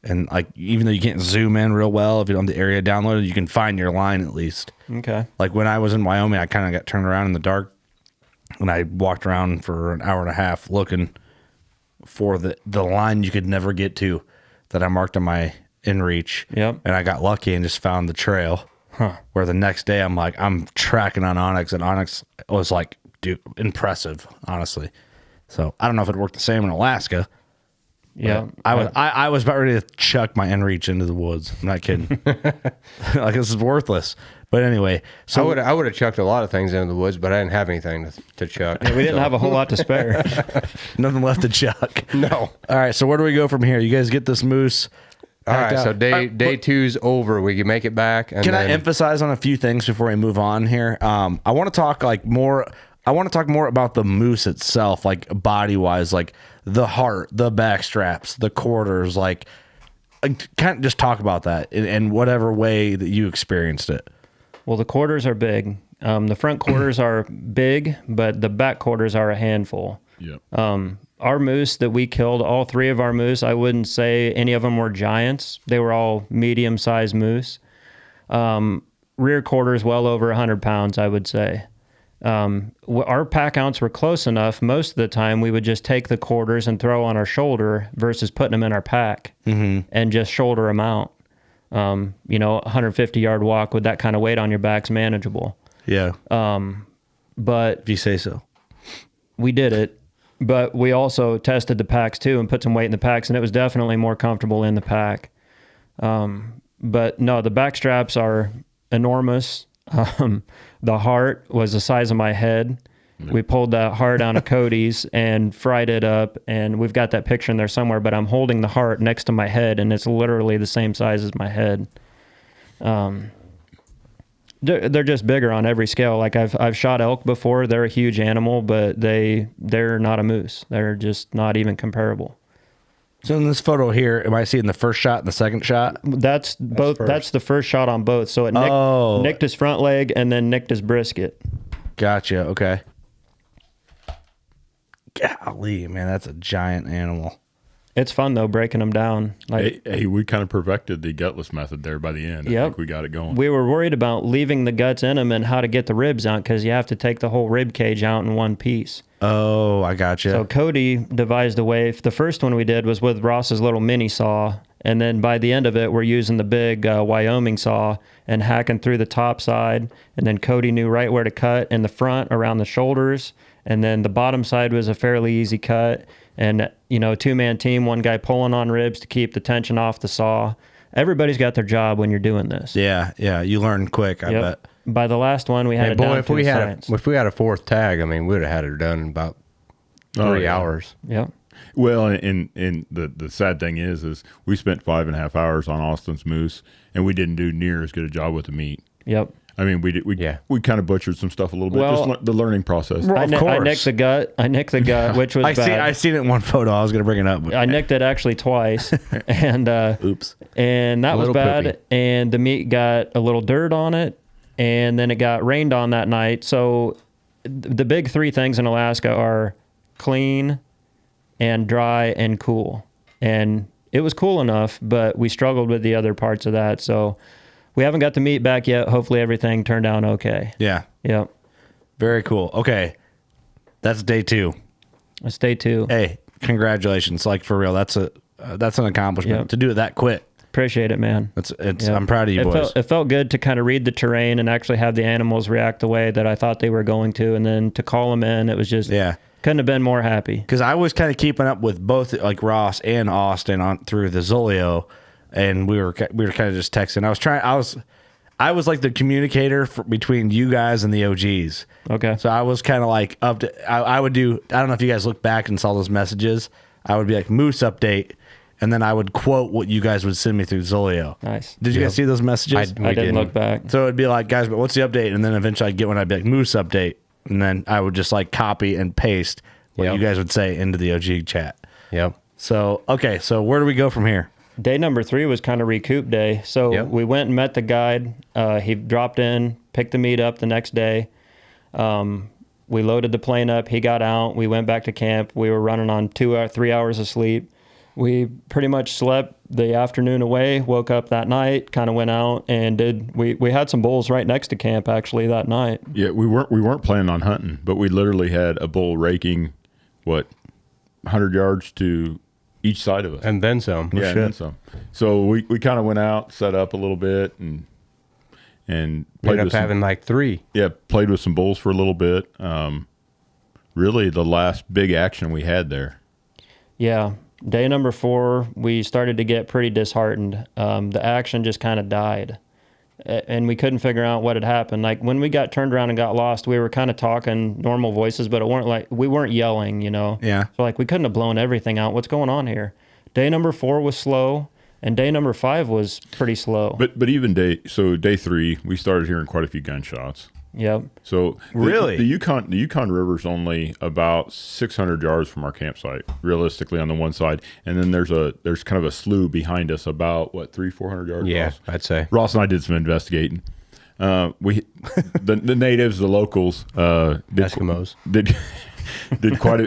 and like even though you can't zoom in real well if you don't have the area downloaded, you can find your line at least. Okay. Like when I was in Wyoming, I kind of got turned around in the dark, and I walked around for an hour and a half looking for the line you could never get to that I marked on my inReach. Yep. And I got lucky and just found the trail. Huh. Where the next day I'm tracking on Onyx, and Onyx was like, dude, impressive, honestly. So I don't know if it worked the same in Alaska. Yeah. I was about ready to chuck my inReach into the woods. I'm not kidding. Like, this is worthless. But anyway, so I would have chucked a lot of things into the woods, but I didn't have anything to chuck. Yeah, we didn't have a whole lot to spare. Nothing left to chuck. No. All right, so where do we go from here? You guys get this moose. All right, so day two's over. We can make it back. And can I emphasize on a few things before we move on here? I want to talk more about the moose itself, like body wise, like the heart, the back straps, the quarters, like kind of just talk about that in whatever way that you experienced it. Well, the quarters are big. The front quarters are big, but the back quarters are a handful. Yep. Our moose that we killed, all three of our moose, I wouldn't say any of them were giants. They were all medium-sized moose. Rear quarters well over 100 pounds, I would say. Our pack ounce were close enough. Most of the time, we would just take the quarters and throw on our shoulder versus putting them in our pack and just shoulder them out. 150-yard walk with that kind of weight on your back's manageable. Yeah. But if you say so. We did it. But we also tested the packs too and put some weight in the packs, and it was definitely more comfortable in the pack. But no, the back straps are enormous. The heart was the size of my head. We pulled that heart out of Cody's and fried it up, and we've got that picture in there somewhere, but I'm holding the heart next to my head, and it's literally the same size as my head. They're just bigger on every scale. Like I've shot elk before. They're a huge animal, but they're not a moose. They're just not even comparable. So in this photo here, am I seeing the first shot and the second shot? That's both. That's the first shot on both. So it nicked his front leg and then nicked his brisket. Gotcha. Okay. Golly, man, that's a giant animal. It's fun though, breaking them down. Like, hey, we kind of perfected the gutless method there by the end. I think we got it going. We were worried about leaving the guts in them and how to get the ribs out, because you have to take the whole rib cage out in one piece. Oh, I gotcha. So Cody devised a way. The first one we did was with Ross's little mini saw, and then by the end of it, we're using the big Wyoming saw and hacking through the top side. And then Cody knew right where to cut in the front around the shoulders, and then the bottom side was a fairly easy cut. And, two-man team, one guy pulling on ribs to keep the tension off the saw. Everybody's got their job when you're doing this. Yeah. You learn quick, I bet. By the last one, we had it down to science. If we had a fourth tag, I mean, we would have had it done in about 3 hours. Yep. Well, and the sad thing is we spent 5.5 hours on Austin's moose, and we didn't do near as good a job with the meat. Yep. I mean, we kind of butchered some stuff a little bit, just the learning process. Well, I nicked the gut, which was bad. I seen it in one photo. I was going to bring it up. I nicked it actually twice, and oops, and that was bad. Poopy. And the meat got a little dirt on it, and then it got rained on that night. So the big three things in Alaska are clean and dry and cool. And it was cool enough, but we struggled with the other parts of that. So we haven't got the meat back yet. Hopefully everything turned out okay. Yeah. Yep. Very cool. Okay. That's day 2. That's day 2. Hey, congratulations. Like, for real. That's an accomplishment to do it that quick. Appreciate it, man. I'm proud of you boys. It felt good to kind of read the terrain and actually have the animals react the way that I thought they were going to. And then to call them in, it was just, couldn't have been more happy. Because I was kind of keeping up with both like Ross and Austin through the Zolio. And we were kind of just texting. I was like the communicator between you guys and the OGs. Okay. So I was kind of like I would do, I don't know if you guys look back and saw those messages. I would be like, moose update. And then I would quote what you guys would send me through Zolio. Nice. Did you guys see those messages? I didn't look back. So it'd be like, guys, but what's the update? And then eventually I'd get one, I'd be like, moose update. And then I would just like copy and paste what you guys would say into the OG chat. Yep. So, okay. So where do we go from here? Day number 3 was kind of recoup day. So we went and met the guide. He dropped in, picked the meat up the next day. We loaded the plane up. He got out. We went back to camp. We were running on 2 or 3 hours of sleep. We pretty much slept the afternoon away, woke up that night, kind of went out and we had some bulls right next to camp actually that night. Yeah, we weren't planning on hunting, but we literally had a bull raking 100 yards to each side of us. And then some. Yeah, and then some. So we kind of went out, set up a little bit and played up having like 3. Yeah, played with some bulls for a little bit. Really the last big action we had there. Yeah. Day number 4, we started to get pretty disheartened. The action just kind of died, and we couldn't figure out what had happened. Like when we got turned around and got lost, we were kind of talking normal voices, but we weren't yelling, Yeah. So like we couldn't have blown everything out. What's going on here? Day number 4 was slow, and day number 5 was pretty slow. But even day 3, we started hearing quite a few gunshots. Yep. So really, the Yukon River's only about 600 yards from our campsite, realistically on the one side, and then there's kind of a slough behind us about 300-400 yards. Yeah, Ross? I'd say. Ross and I did some investigating. The natives, the locals, Eskimos did quite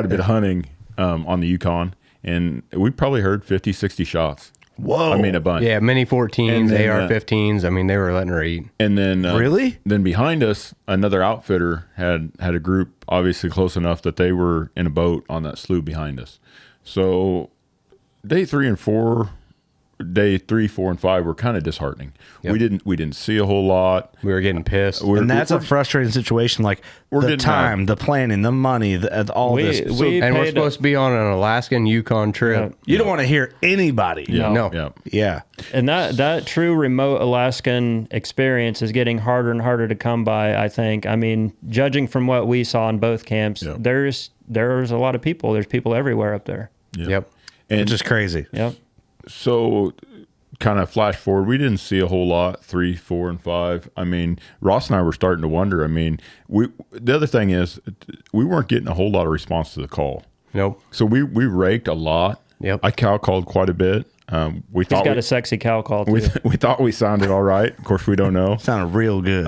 a bit of hunting on the Yukon, and we probably heard 50, 60 shots. Whoa! I mean, a bunch. Yeah, Mini 14s, AR-15s. I mean, they were letting her eat. And then really, then behind us, another outfitter had a group obviously close enough that they were in a boat on that slough behind us. So day 3 and 4, day 3, 4, and 5 were kind of disheartening. Yep. We didn't see a whole lot. We were getting pissed, and that's a frustrating situation. Like the time, the planning, the money, all this. We're supposed to be on an Alaskan Yukon trip. Yeah. You don't want to hear anybody. Yeah. No. Yeah. And that true remote Alaskan experience is getting harder and harder to come by, I think. I mean, judging from what we saw in both camps, there's a lot of people. There's people everywhere up there. Yep. And which is crazy. Yep. So kind of flash forward, we didn't see a whole lot, 3, 4, and 5. I mean, Ross and I were starting to wonder. I mean, the other thing is we weren't getting a whole lot of response to the call. Nope. So we raked a lot. Yep. I cow called quite a bit. He's got a sexy cow call too. We thought we sounded all right. Of course, we don't know. Sounded real good.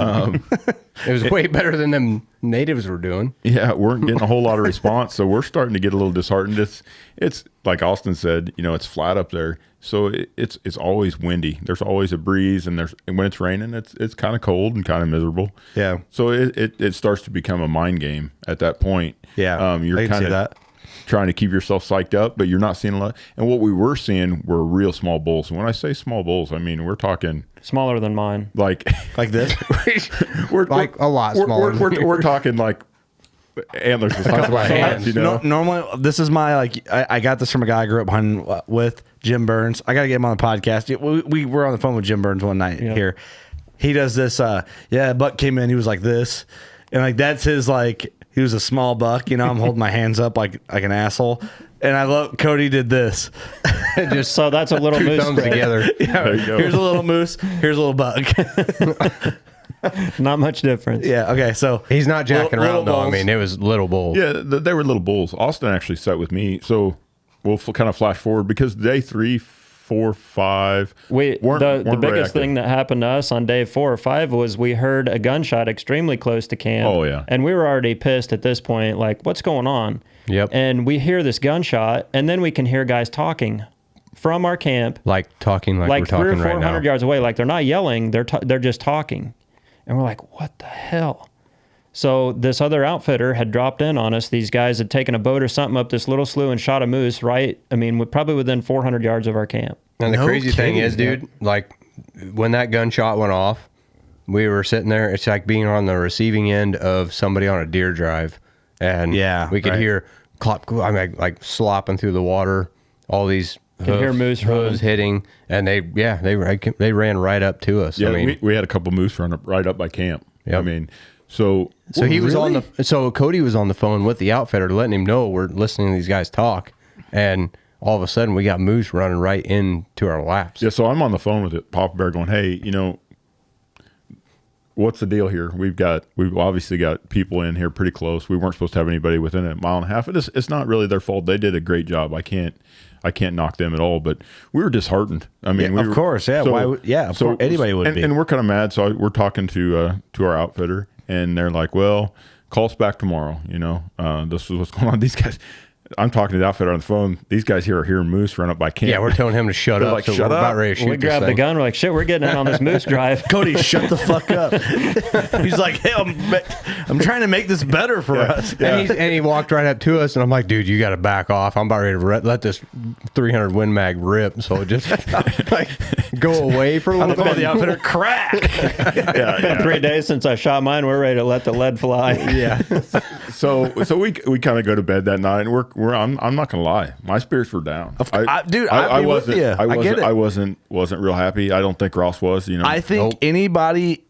It was way better than them natives were doing. Yeah, weren't getting a whole lot of response, so we're starting to get a little disheartened. It's like Austin said, it's flat up there, so it's always windy. There's always a breeze, and when it's raining, it's kind of cold and kind of miserable. Yeah. So it starts to become a mind game at that point. Yeah. You're kind of trying to keep yourself psyched up, but you're not seeing a lot. And what we were seeing were real small bulls. And when I say small bulls, I mean we're talking smaller than mine, like this. we're a lot smaller. We're talking like antlers the size of my hands. Normally, this is my I got this from a guy I grew up hunting with, Jim Burns. I got to get him on the podcast. We were on the phone with Jim Burns one night here. He does this. Buck came in. He was like this, and that's his He was a small buck, I'm holding my hands up like an asshole. And I love Cody did this. Just so that's a little moose thumbs together. Yeah, there you go. Here's a little moose. Here's a little buck. Not much difference. Yeah. Okay. So he's not jacking around though. bulls. I mean, it was little bulls. Yeah, they were little bulls. Austin actually sat with me, so we'll kind of flash forward because day 3, 4, 5. The biggest thing that happened to us on day 4 or 5 was we heard a gunshot extremely close to camp. Oh yeah, and we were already pissed at this point. Like, what's going on? Yep. And we hear this gunshot, and then we can hear guys talking from our camp, talking like we're talking 300 or right 400 now. yards away. Like they're not yelling; they're just talking, and we're like, what the hell? So this other outfitter had dropped in on us. These guys had taken a boat or something up this little slough and shot a moose probably within 400 yards of our camp. And the crazy thing is, dude, when that gunshot went off, we were sitting there. It's like being on the receiving end of somebody on a deer drive. And we could hear like slopping through the water, all these hooves hitting, and they ran right up to us. Yeah, we had a couple moose run up right up by camp. Yep. I mean, so he was so Cody was on the phone with the outfitter letting him know we're listening to these guys talk, and all of a sudden we got moose running right into our laps. Yeah, so I'm on the phone with Papa Bear going, hey, what's the deal here? We've obviously got people in here pretty close. We weren't supposed to have anybody within a mile and a half. It's not really their fault. They did a great job. I can't knock them at all. But we were disheartened. I mean, of course, yeah. Of course, anybody would be. And we're kind of mad. So we're talking to our outfitter, and they're like, well, call us back tomorrow. This is what's going on. These guys, I'm talking to the outfitter on the phone. These guys here are hearing moose run up by camp. Yeah, we're telling him to shut up. Like, so shut we're up. About ready to shoot. We grabbed the gun. We're like, shit, we're getting in on this moose drive. Cody, shut the fuck up. He's like, hey, I'm trying to make this better for us. Yeah. And he walked right up to us, and I'm like, dude, you got to back off. I'm about ready to let this 300 Win Mag rip. So just like go away for a little bit. The outfitter crack. It's been 3 days since I shot mine. We're ready to let the lead fly. Yeah. So we kind of go to bed that night, and I'm not gonna lie, my spirits were down. I wasn't. I wasn't real happy. I don't think Ross was. I think anybody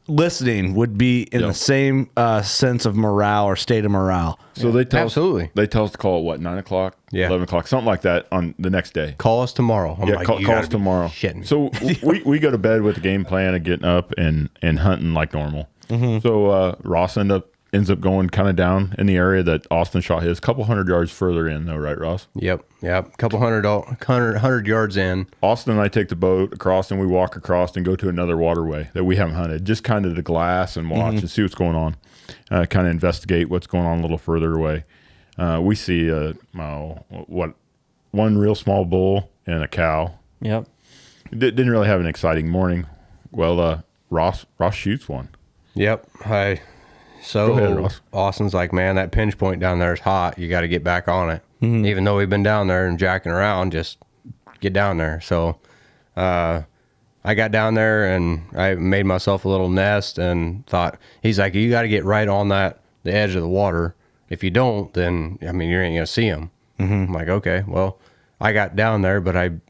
listening would be in the same sense of morale or state of morale. So they tell us to call at what, 9 o'clock, 11 o'clock, something like that on the next day. Call us tomorrow. I'm like, call us tomorrow. So we go to bed with the game plan of getting up and hunting like normal. Mm-hmm. So Ross ends up going kind of down in the area that Austin shot his, couple 100 yards further in though, right, Ross? Yep. Couple 100 yards in. Austin and I take the boat across, and we walk across and go to another waterway that we haven't hunted, just kind of to glass and watch and see what's going on, kind of investigate what's going on a little further away. We see one real small bull and a cow. Yep. Didn't really have an exciting morning. Well, Ross shoots one. Yep. So ahead, Ross. Austin's like, man, that pinch point down there is hot. You got to get back on it. Mm-hmm. Even though we've been down there and jacking around, just get down there. So I got down there and I made myself a little nest and thought, he's like, you got to get right on the edge of the water. If you don't, then, you ain't going to see them. Mm-hmm. I'm like, okay, well, I got down there, but 30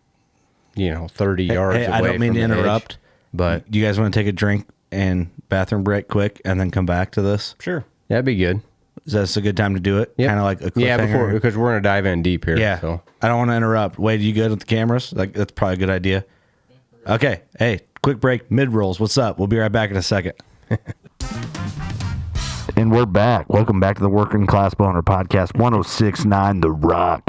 yards away. I don't mean to interrupt, but do you guys want to take a drink and bathroom break quick and then come back to this? Sure. That'd be good. Is that a good time to do it? Yep. Kind of like a cliffhanger? Because we're going to dive in deep here. Yeah. So. I don't want to interrupt. Wade, you good with the cameras? That's probably a good idea. Okay. Hey, quick break, mid-rolls. What's up? We'll be right back in a second. And we're back. Welcome back to the Working Class Boner Podcast, 106.9 The Rock.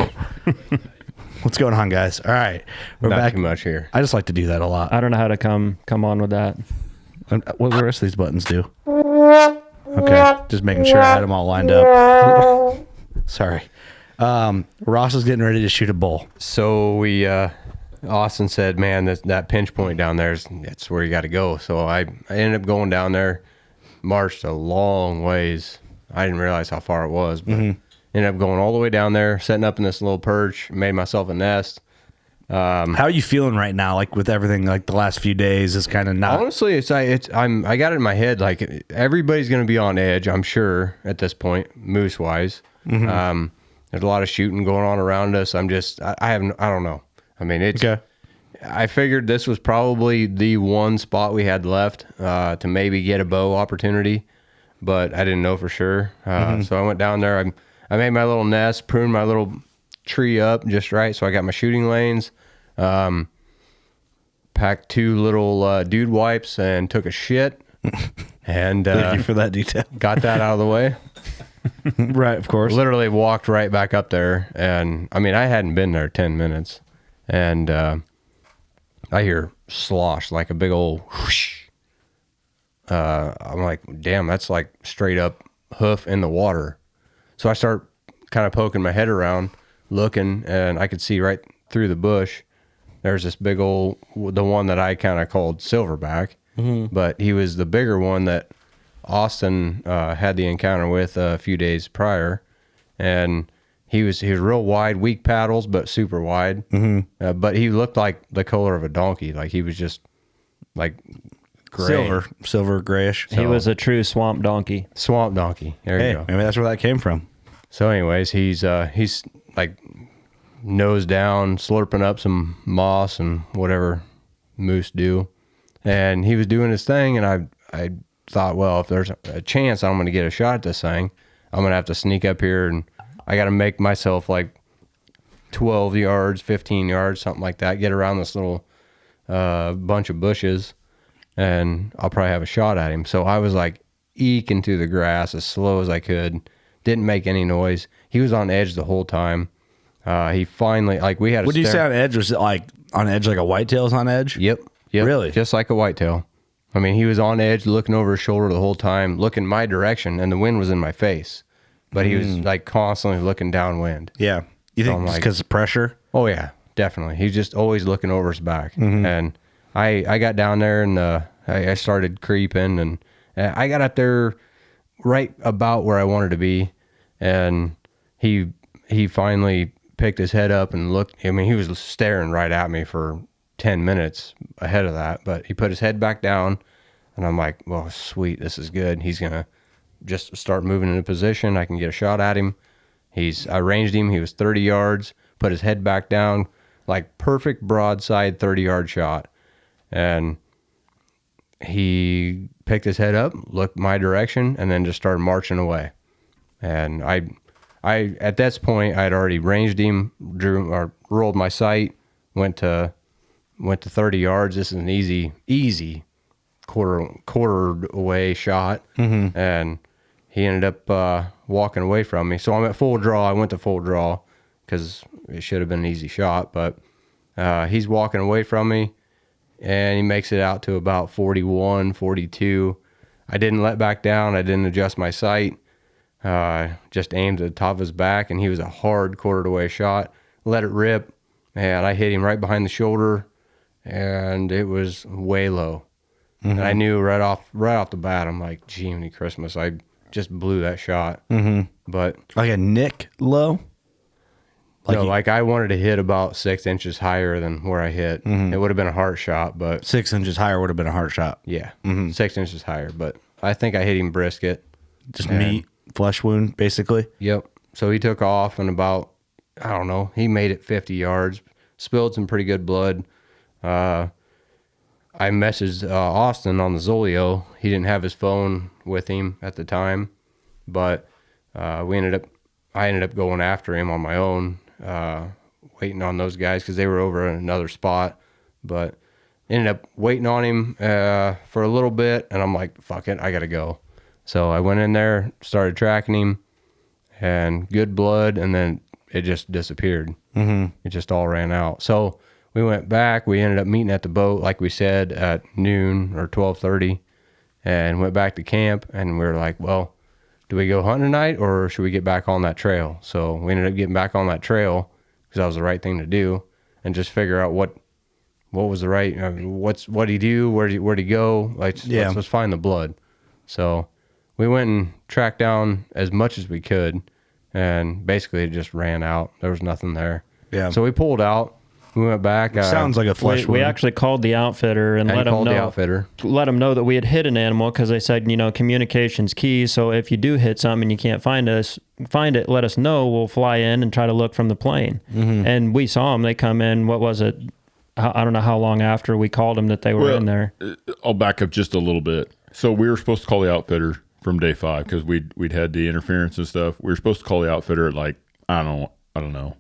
What's going on, guys? All right. We're Not back. too much here. I just like to do that a lot. I don't know how to come on with that. What do the rest of these buttons do? Okay, just making sure I had them all lined up. Sorry. Ross is getting ready to shoot a bull. So we, Austin said, man, that pinch point down there, that's where you got to go. So I ended up going down there, marched a long ways. I didn't realize how far it was, but ended up going all the way down there, setting up in this little perch, made myself a nest. How are you feeling right now? Like with everything, like the last few days is kind of not. Honestly, I got it in my head like everybody's going to be on edge. I'm sure at this point, moose wise. Mm-hmm. There's a lot of shooting going on around us. I don't know. I mean, it's. Okay. I figured this was probably the one spot we had left to maybe get a bow opportunity, but I didn't know for sure. So I went down there. I made my little nest, pruned my little tree up just right, so I got my shooting lanes, packed 2 little dude wipes and took a shit, and thank you for that detail. Got that out of the way. Right, of course. Literally walked right back up there, and I hadn't been there 10 minutes, and I hear slosh like a big old whoosh. I'm like, damn, that's like straight up hoof in the water. So I start kind of poking my head around, looking, and I could see right through the bush. There's this big old, the one that I kind of called silverback, but he was the bigger one that Austin had the encounter with a few days prior, and he was real wide, weak paddles, but super wide. But he looked like the color of a donkey, like he was just like gray, silver grayish. He was a true swamp donkey. Swamp donkey. There you go. Maybe that's where that came from. So, anyways, he's like nose down, slurping up some moss and whatever moose do, and he was doing his thing. And I thought, well, if there's a chance I'm going to get a shot at this thing, I'm going to have to sneak up here, and I got to make myself like 12 yards, 15 yards, something like that. Get around this little bunch of bushes, and I'll probably have a shot at him. So I was like eking through the grass as slow as I could. Didn't make any noise. He was on edge the whole time. He finally, like, we had a What do you say on edge? Was it like on edge like a whitetail's on edge? Yep. Really? Just like a whitetail. I mean, he was on edge, looking over his shoulder the whole time, looking my direction, and the wind was in my face. But he was like constantly looking downwind. Yeah. You think it's because of pressure? Oh, yeah, definitely. He's just always looking over his back. And I got down there and I started creeping, and I got up there right about where I wanted to be. And he finally picked his head up and looked. I mean, he was staring right at me for 10 minutes ahead of that, but he put his head back down, and I'm like, well, sweet, this is good. He's going to just start moving into position. I can get a shot at him. I ranged him. He was 30 yards, put his head back down, like perfect broadside 30-yard shot. And he picked his head up, looked my direction, and then just started marching away. And I at this point, I'd already ranged him, rolled my sight, went to 30 yards. This is an easy quartered away shot. And he ended up walking away from me. So I'm at full draw. I went to full draw because it should have been an easy shot. But he's walking away from me, and he makes it out to about 41, 42. I didn't let back down. I didn't adjust my sight. Just aimed at the top of his back, and he was a hard quartered away shot. Let it rip, and I hit him right behind the shoulder, and it was way low. And I knew right off the bat, I'm like, Jiminy Christmas, I just blew that shot. But like a nick low? Like I wanted to hit about 6 inches higher than where I hit. It would have been a heart shot, but 6 inches higher would have been a heart shot. Yeah, 6 inches higher. But I think I hit him brisket. Just meat, flesh wound, basically. Yep. So he took off, and about, I don't know, he made it 50 yards, spilled some pretty good blood. I messaged Austin on the Zolio. He didn't have his phone with him at the time, but I ended up going after him on my own, waiting on those guys because they were over in another spot. But ended up waiting on him for a little bit, and I'm like, fuck it, I gotta go. So I went in there, started tracking him, and good blood, and then it just disappeared. It just all ran out. So we went back. We ended up meeting at the boat, like we said, at noon or 12:30, and went back to camp. And we were like, well, do we go hunting tonight, or should we get back on that trail? So we ended up getting back on that trail because that was the right thing to do, and just figure out what was the right, what'd he do, where'd he go? Let's find the blood. So we went and tracked down as much as we could, and basically it just ran out. There was nothing there. Yeah. So we pulled out. We went back. Sounds like a flesh wound. We actually called the outfitter and let them know that we had hit an animal, because they said, communication's key. So if you do hit something and you can't find it, let us know. We'll fly in and try to look from the plane. And we saw them. They come in, what was it? I don't know how long after we called them that they were in there. I'll back up just a little bit. So we were supposed to call the outfitter from day 5 because we'd had the interference and stuff. We were supposed to call the outfitter at like, I don't know.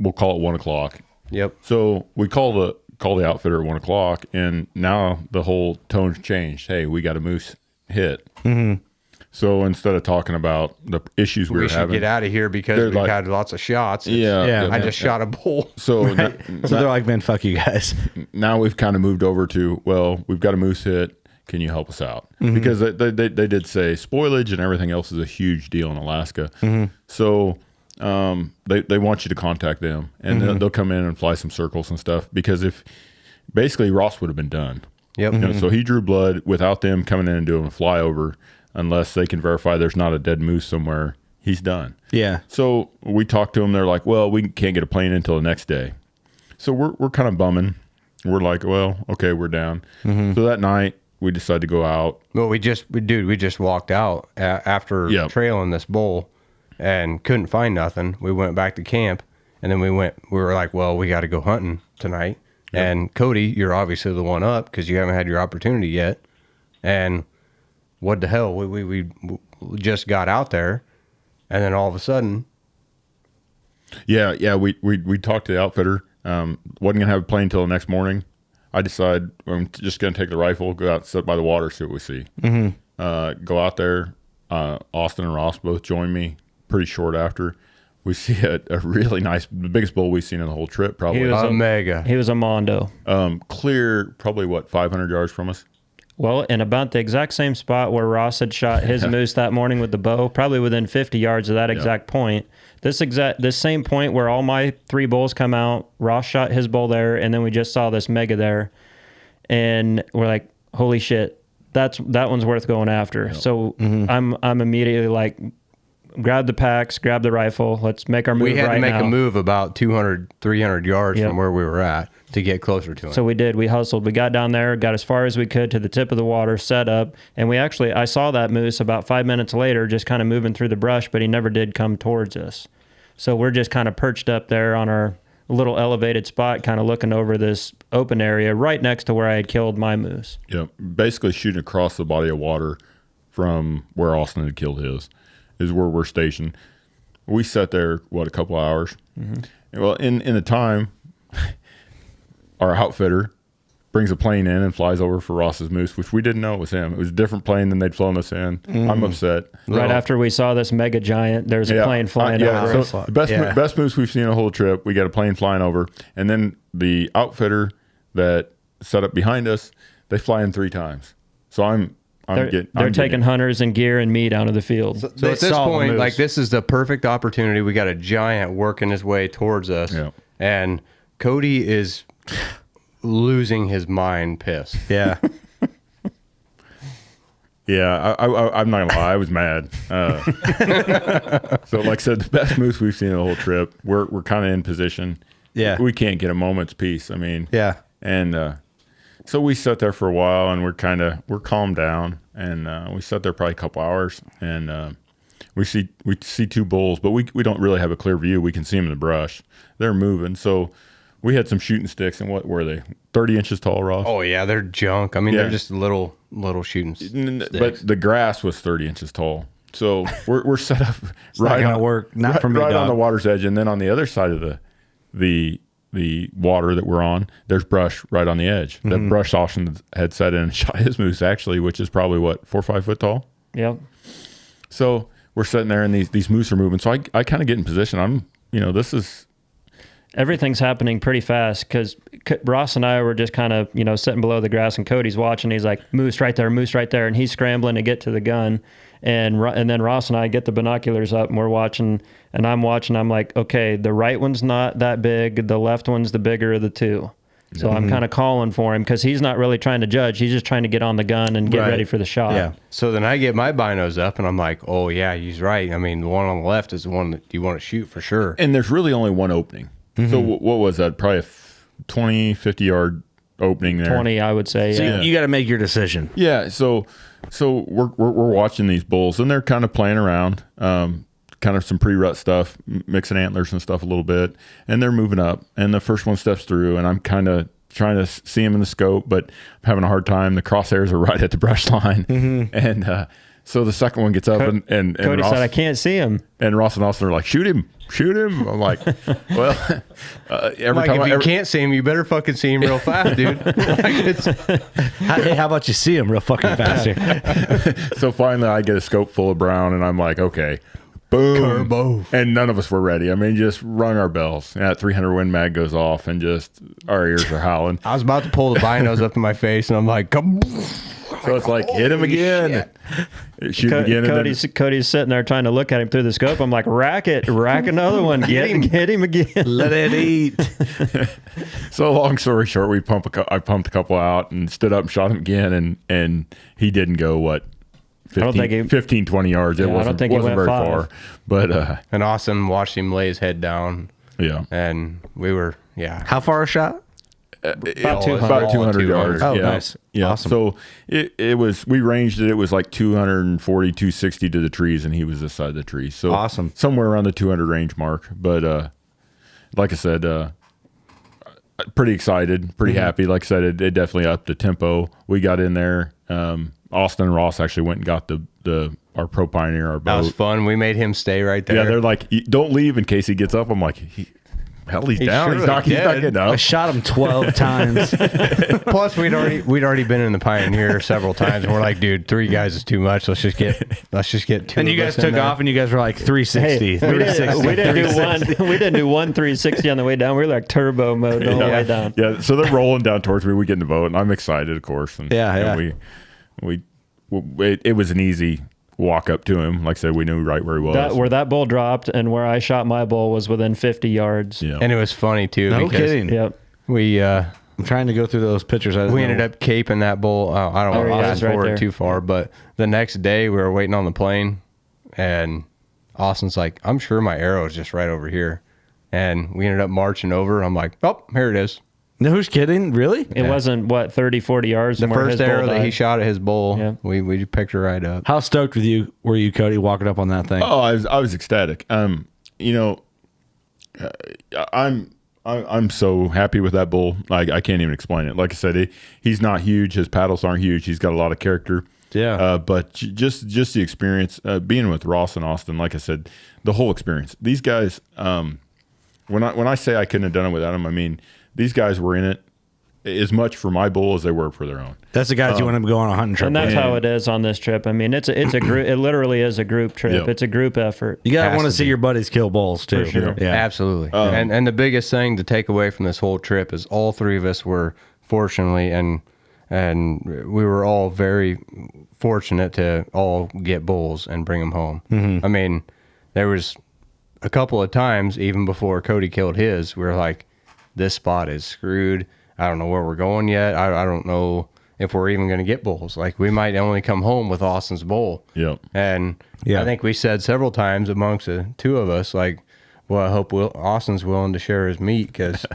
We'll call it 1 o'clock. Yep. So we call the outfitter at 1 o'clock, and now the whole tone's changed. Hey, we got a moose hit. So instead of talking about the issues we were having, should get out of here because we've had lots of shots. I just shot a bull. So, so they're like, man, fuck you guys. Now we've kind of moved over to, well, we've got a moose hit. Can you help us out? Because they did say spoilage and everything else is a huge deal in Alaska. So they want you to contact them, and they'll come in and fly some circles and stuff, because if basically Ross would have been done. Yep. So he drew blood without them coming in and doing a flyover, unless they can verify there's not a dead moose somewhere. He's done. Yeah. So we talked to them. They're like, well, we can't get a plane until the next day. So we're kind of bumming. We're like, well, okay, we're down. So that night we decided to go out. Well, we just walked out after trailing this bull and couldn't find nothing. We went back to camp, and then we were like, well, we got to go hunting tonight. Yep. And Cody, you're obviously the one up because you haven't had your opportunity yet. And what the hell? We just got out there, and then all of a sudden. Yeah. We talked to the outfitter. Wasn't gonna have a plane until the next morning. I decided I'm just gonna take the rifle, go out, sit by the water, see what we see. Go out there. Austin and Ross both joined me pretty short after. We see a really nice, the biggest bull we've seen in the whole trip. Probably he was a mega. He was a mondo. Clear, probably 500 yards from us. Well, in about the exact same spot where Ross had shot his moose that morning with the bow, probably within 50 yards of that exact point. This same point where all my 3 bulls come out, Ross shot his bull there, and then we just saw this mega there, and we're like, holy shit, that one's worth going after. Yep. So I'm immediately like, grab the packs, grab the rifle, let's make our move right now. We had to make a move about 200, 300 yards from where we were at to get closer to him. So we did. We hustled. We got down there, got as far as we could to the tip of the water, set up, and I saw that moose about 5 minutes later just kind of moving through the brush, but he never did come towards us. So we're just kind of perched up there on our little elevated spot, kind of looking over this open area right next to where I had killed my moose. Yeah, basically shooting across the body of water from where Austin had killed his is where we're stationed. We sat there, a couple of hours. Mm-hmm. Well, in the time, our outfitter brings a plane in and flies over for Ross's moose, which we didn't know it was him. It was a different plane than they'd flown us in. I'm upset. Right after we saw this mega giant, there's a plane flying over. So the best moose we've seen the whole trip, we got a plane flying over. And then the outfitter that set up behind us, they fly in 3 times. So they're taking hunters and gear and meat out of the field. So at this point, like, this is the perfect opportunity. We got a giant working his way towards us, and Cody is losing his mind, pissed. Yeah. Yeah, I'm not gonna lie, I was mad. So, like I said, the best moose we've seen the whole trip. We're kind of in position. Yeah, we can't get a moment's peace. I mean, and so we sat there for a while, and we're calmed down, and we sat there probably a couple hours, and we see 2 bulls, but we don't really have a clear view. We can see them in the brush. They're moving, so we had some shooting sticks, and what were they? 30 inches tall, Ross? Oh yeah, they're junk. I mean, they're just little shooting sticks. But the grass was 30 inches tall. So we're set up right on work, not for me, right on the water's edge, and then on the other side of the water that we're on, there's brush right on the edge. Mm-hmm. That brush Austin had set in and shot his moose, actually, which is probably 4 or 5 foot tall. Yep. So we're sitting there, and these moose are moving. So I kind of get in position. This is. Everything's happening pretty fast because Ross and I were just kind of, sitting below the grass, and Cody's watching. He's like, moose right there, and he's scrambling to get to the gun. And then Ross and I get the binoculars up, and we're watching, and I'm watching. I'm like, okay, the right one's not that big. The left one's the bigger of the 2. So I'm kind of calling for him because he's not really trying to judge. He's just trying to get on the gun and get ready for the shot. Yeah. So then I get my binos up, and I'm like, oh, yeah, he's right. I mean, the one on the left is the one that you want to shoot for sure. And there's really only one opening. Mm-hmm. So what was that? Probably a 20, 50-yard opening there. 20, I would say. So you got to make your decision. Yeah. So we're watching these bulls, and they're kind of playing around, kind of some pre-rut stuff, mixing antlers and stuff a little bit, and they're moving up. And the first one steps through, and I'm kind of trying to see him in the scope, but I'm having a hard time. The crosshairs are right at the brush line, and so the second one gets up, and Cody said, "I can't see him." And Ross and Austin are like, "Shoot him." I'm like, well, every time if you can't see him, you better fucking see him real fast, dude. Hey, how about you see him real fucking fast here? So finally, I get a scope full of brown, and I'm like, okay, boom, Turbo. And none of us were ready. I mean, just rung our bells. And that 300 Win Mag goes off, and just our ears are howling. I was about to pull the binos up to my face, and I'm like, come. So it's like, hit him again. Shoot him again. Cody's sitting there trying to look at him through the scope. I'm like, rack another one. Get him again. Let it eat. So long story short, I pumped a couple out and stood up and shot him again, and he didn't go, 15, 20 yards. It wasn't very far. But and Austin watched him lay his head down. Yeah. And we were, How far a shot? About 200 yards. Oh, nice. Yeah. Awesome. So it was, we ranged it. It was like 240, 260 to the trees, and he was this side of the tree. So awesome. Somewhere around the 200 range mark. But like I said, pretty excited, pretty happy. Like I said, it definitely upped the tempo. We got in there. Austin and Ross actually went and got our Pro Pioneer, our boat. That was fun. We made him stay right there. Yeah, they're like, don't leave in case he gets up. I'm like, hell, he's down. He's not getting up. I shot him 12 times. Plus, we'd already been in the Pioneer several times, and we're like, dude, 3 guys is too much. Let's just get 2. And you guys took off, and you guys were like 360. Hey, we didn't do one 360 on the way down. We were like turbo mode the whole way down. Yeah, so they're rolling down towards me. We get in the boat, and I'm excited, of course. And, it was an easy walk up to him. Like I said, we knew right where he was. Where that bull dropped and where I shot my bull was within 50 yards. Yeah. And it was funny too. No kidding. Yep. I'm trying to go through those pictures. We ended up caping that bull. I don't want to fast forward too far, but the next day we were waiting on the plane, and Austin's like, I'm sure my arrow is just right over here. And we ended up marching over. I'm like, oh, here it is. No, who's kidding? Really? It wasn't, 30, 40 yards? The first arrow that he shot at his bull, we picked her right up. How stoked were you, Cody, walking up on that thing? Oh, I was ecstatic. I'm so happy with that bull. I can't even explain it. Like I said, he's not huge. His paddles aren't huge. He's got a lot of character. Yeah. But just the experience, being with Ross and Austin, like I said, the whole experience. These guys, when I say I couldn't have done it without them, I mean, these guys were in it as much for my bull as they were for their own. That's the guys you want to go on a hunting trip. And that's how it is on this trip. I mean, it's a group. It literally is a group trip. Yep. It's a group effort. You gotta want to see your buddies kill bulls too. For sure. Yeah, absolutely. And the biggest thing to take away from this whole trip is all three of us were fortunately and we were all very fortunate to all get bulls and bring them home. Mm-hmm. I mean, there was a couple of times even before Cody killed his, we were like, this spot is screwed. I don't know where we're going yet. I don't know if we're even going to get bulls. Like, we might only come home with Austin's bull. Yep. And I think we said several times amongst the two of us, like, well, I hope Austin's willing to share his meat, because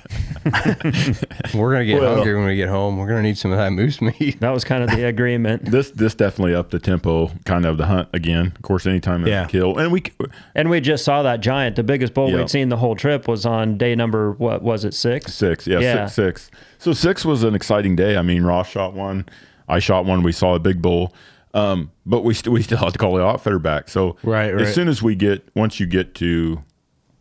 we're going to get hungry when we get home. We're going to need some of that moose meat. That was kind of the agreement. This definitely upped the tempo kind of the hunt again. Of course, anytime it's a kill. And we just saw that giant. The biggest bull we'd seen the whole trip was on day number, what was it, 6? 6, yeah. 6. So 6 was an exciting day. I mean, Ross shot one. I shot one. We saw a big bull. But we still had to call the outfitter back. So as soon as once you get to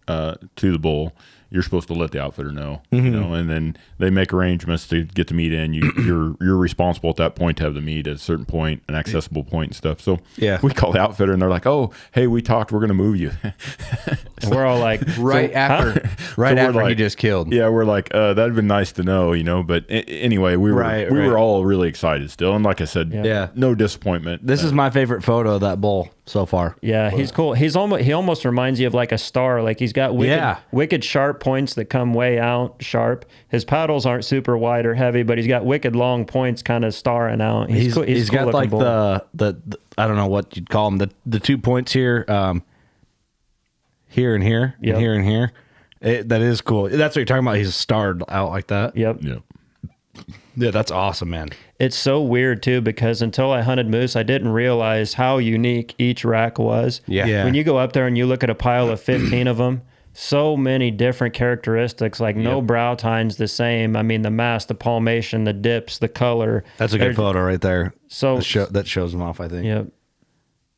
the bull, you're supposed to let the outfitter know, and then they make arrangements to get the meat in. You're responsible at that point to have the meat at a certain point, an accessible point and stuff. So we call the outfitter and they're like, "Oh, hey, we talked. We're going to move you." So we're all like, after he just killed. Yeah, we're like, that'd been nice to know, But anyway, we were all really excited still, and like I said, no disappointment. This is my favorite photo of that bull so far. Yeah, he's cool. He almost reminds you of like a star. Like, he's got wicked sharp points that come way out sharp. His paddles aren't super wide or heavy, but he's got wicked long points kind of starring out. He's got like bull. the I don't know what you'd call them, the 2 points here, here and here, and here and here. That is cool. That's what you're talking about. He's starred out like that. Yep. Yeah, that's awesome, man. It's so weird too, because until I hunted moose, I didn't realize how unique each rack was. Yeah. When you go up there and you look at a pile of 15 of them, so many different characteristics, like no brow tine's the same. I mean, the mass, the palmation, the dips, the color. That's a good photo right there. So that shows them off, I think. Yep.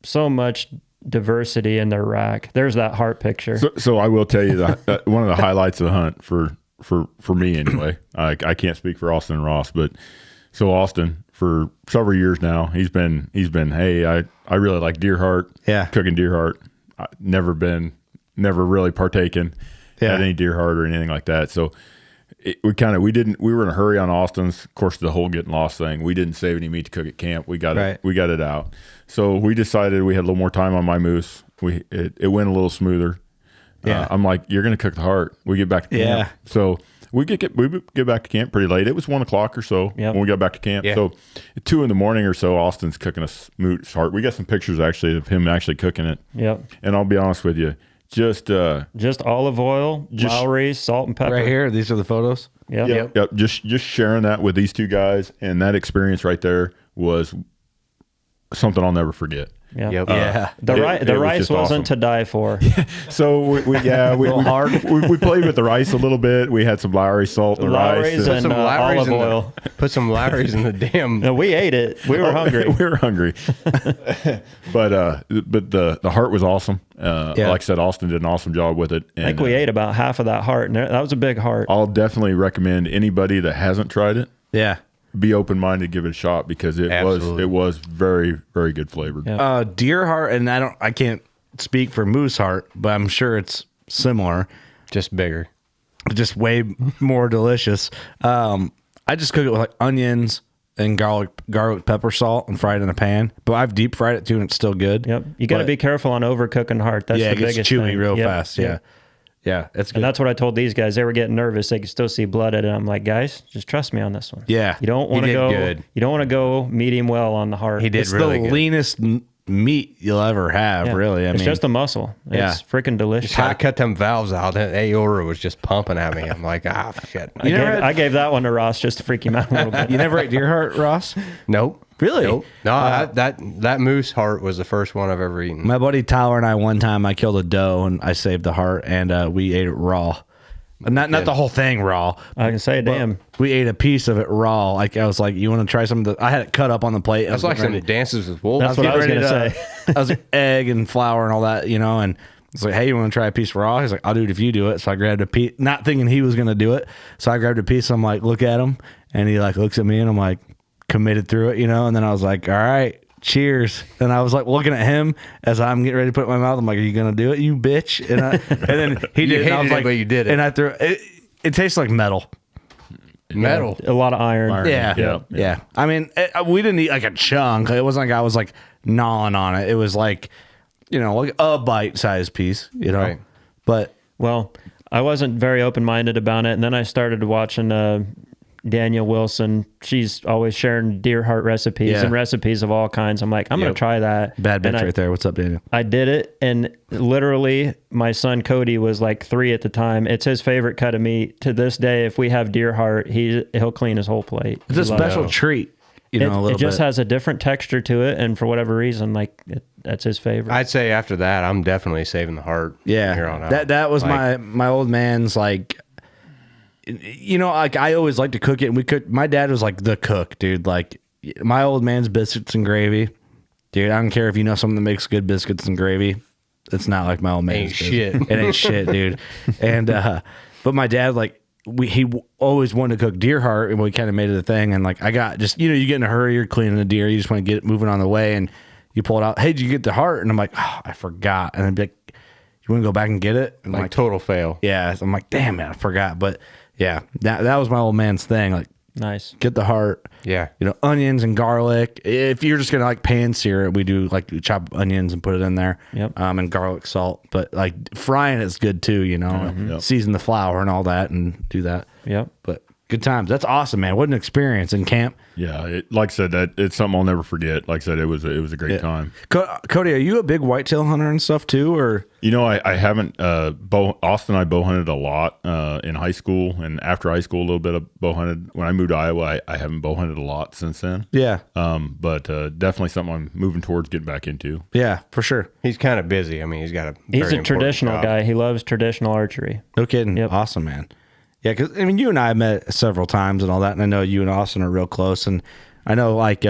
So much diversity in their rack. There's that heart picture. So I will tell you that one of the highlights of the hunt for me anyway. I can't speak for Austin and Ross, but so Austin, for several years now, he's been, hey, I really like deer heart. Yeah. Cooking deer heart. Never really partaken at any deer heart or anything like that. So we were in a hurry on Austin's. Of course, the whole getting lost thing, we didn't save any meat to cook at camp. We got it out. So we decided we had a little more time on my moose. It went a little smoother. Yeah. I'm like, you're going to cook the heart. We get back to camp. Yeah. So we get back to camp pretty late. It was 1 o'clock or so when we got back to camp. Yeah. So at 2 a.m. or so, Austin's cooking a moose heart. We got some pictures actually of him actually cooking it. Yep. And I'll be honest with you, just olive oil, Lowry, salt and pepper. Right here. These are the photos. Yep. Just sharing that with these two guys, and that experience right there was something I'll never forget. Yeah. The rice wasn't awesome. To die for. So we played with the rice a little bit. We had some Lowry salt and rice. And some olive oil. Put some Lowry's in the damn. No, we ate it. We were hungry. We were hungry. But the heart was awesome. Like I said, Austin did an awesome job with it. And, I think we ate about half of that heart, and that was a big heart. I'll definitely recommend anybody that hasn't tried it. Yeah. Be open-minded, give it a shot, because it was very, very good flavored. Yeah. Deer heart, and I can't speak for moose heart, but I'm sure it's similar, just bigger, just way more delicious. I just cook it with like onions, and garlic pepper salt and fried in a pan. But I've deep fried it too, and it's still good. Yep. You got to be careful on overcooking heart. That's the biggest thing. Yeah, it gets chewy real fast. Yeah. Yeah, it's good. And that's what I told these guys. They were getting nervous. They could still see blood in it. I'm like, guys, just trust me on this one. Yeah. You don't want to go good. You don't want to go medium well on the heart. He did it's really the good. leanest meat you'll ever have, really. It's just a muscle. It's freaking delicious. Just had to cut them valves out. That aorta was just pumping at me. I'm like, shit. I gave that one to Ross just to freak him out a little bit. You never ate deer heart, Ross? Nope. Really? Nope. No, that moose heart was the first one I've ever eaten. My buddy Tyler and I, one time, I killed a doe and I saved the heart, and we ate it raw. Not the whole thing raw. I can say, damn. We ate a piece of it raw. Like I was like, you want to try some of the? I had it cut up on the plate. That's like some Dances with Wolves. That's what I was going to say. I was like, egg and flour and all that, and it's like, hey, you want to try a piece raw? He's like, I'll do it if you do it. So I grabbed a piece, not thinking he was going to do it. So I grabbed a piece. I'm like, look at him, and he like looks at me, and I'm like, committed through it, And then I was like, all right. Cheers. And I was like looking at him as I'm getting ready to put it in my mouth. I'm like, are you going to do it, you bitch? And then he did it. And I was like, but you did it. And I threw it. It tastes like metal. Metal. A lot of iron. Yeah. I mean, we didn't eat like a chunk. It wasn't like I was like gnawing on it. It was like, like a bite-sized piece, Right. But well, I wasn't very open-minded about it. And then I started watching Daniel Wilson. She's always sharing deer heart recipes and recipes of all kinds. I'm like, I'm going to try that. Bad bitch right there. What's up, Daniel? I did it, and literally my son Cody was like 3 at the time. It's his favorite cut of meat. To this day, if we have deer heart, he'll clean his whole plate. It's a special treat, a little It just bit. has a different texture to it, and for whatever reason, that's his favorite. I'd say after that, I'm definitely saving the heart. Yeah. Here on out. That was my old man's like, like I always like to cook it, and my dad was like the cook, dude. Like my old man's biscuits and gravy, dude. I don't care if you know someone that makes good biscuits and gravy. It's not like my old man's. Shit. It ain't shit, dude. And but my dad, like he always wanted to cook deer heart, and we kind of made it a thing. And like I got just you get in a hurry, you're cleaning the deer, you just want to get it moving on the way, and you pull it out. Hey, did you get the heart? And I'm like, oh, I forgot. And I'd be like, you want to go back and get it? And like total fail. Yeah. I'm like, damn it, I forgot. But yeah, that was my old man's thing. Like, nice. Get the heart. Yeah. Onions and garlic. If you're just gonna like pan sear it, we do like chop onions and put it in there. Yep. And garlic salt. But like frying is good too. Yep. Season the flour and all that, and do that. Yep. But good times. That's awesome, man. What an experience in camp. Yeah, like I said, it's something I'll never forget. Like I said, it was a great time. Cody, are you a big whitetail hunter and stuff too, or? I haven't. Austin and I bow hunted a lot in high school, and after high school, a little bit of bow hunted. When I moved to Iowa, I haven't bow hunted a lot since then. Yeah. But definitely something I'm moving towards getting back into. Yeah, for sure. He's kind of busy. I mean, he's a traditional guy. He loves traditional archery. No kidding. Yep. Awesome, man. Yeah, because you and I have met several times and all that, and I know you and Austin are real close. And I know, like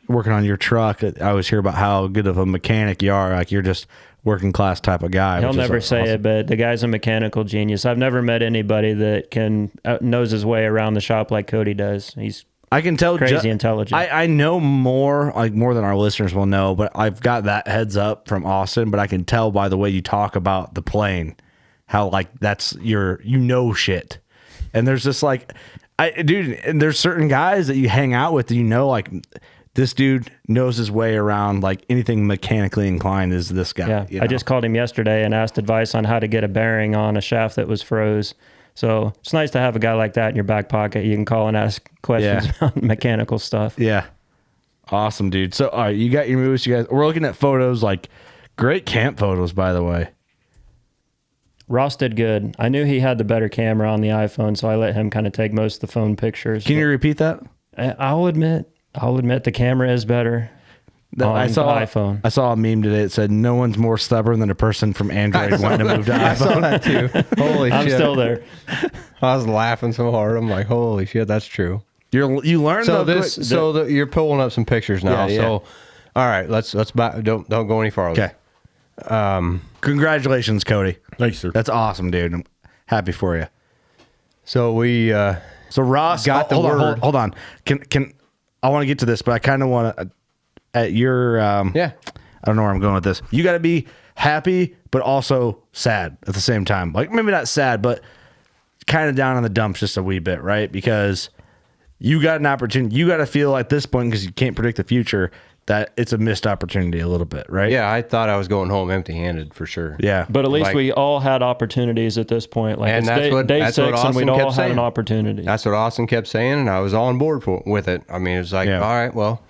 working on your truck, I always hear about how good of a mechanic you are. Like you're just working class type of guy. He'll never say it, but the guy's a mechanical genius. I've never met anybody that knows his way around the shop like Cody does. I can tell crazy intelligent. I know more than our listeners will know, but I've got that heads up from Austin. But I can tell by the way you talk about the plane, how like that's shit. And there's just like, and there's certain guys that you hang out with that like this dude knows his way around like anything mechanically inclined is this guy. Yeah, I just called him yesterday and asked advice on how to get a bearing on a shaft that was froze. So it's nice to have a guy like that in your back pocket. You can call and ask questions about mechanical stuff. Yeah. Awesome, dude. So, all right, you got your moves, you guys. We're looking at photos, like great camp photos, by the way. Ross did good. I knew he had the better camera on the iPhone, so I let him kind of take most of the phone pictures. Can you repeat that? I'll admit the camera is better on the iPhone. I saw a meme today that said, no one's more stubborn than a person from Android wanting to move to iPhone. I saw that too. Holy shit. I'm still there. I was laughing so hard. I'm like, holy shit, that's true. You learned you're pulling up some pictures now. Yeah. So, all right, let's don't go any farther. Okay. Congratulations, Cody. Thanks, sir. That's awesome, dude. I'm happy for you. So we so Ross got the word. Hold on. Can I want to get to this, but I kind of want to at your I don't know where I'm going with this. You got to be happy but also sad at the same time. Like maybe not sad, but kind of down in the dumps just a wee bit, right? Because you got an opportunity. You got to feel at this point, because you can't predict the future, that it's a missed opportunity a little bit, right? Yeah, I thought I was going home empty-handed for sure. Yeah. But at least we all had opportunities at this point. Like, and it's that's day what 6 and we'd Austin all kept had saying. an opportunity. That's what Austin kept saying, and I was on board with it. I mean, it was like, all right, well,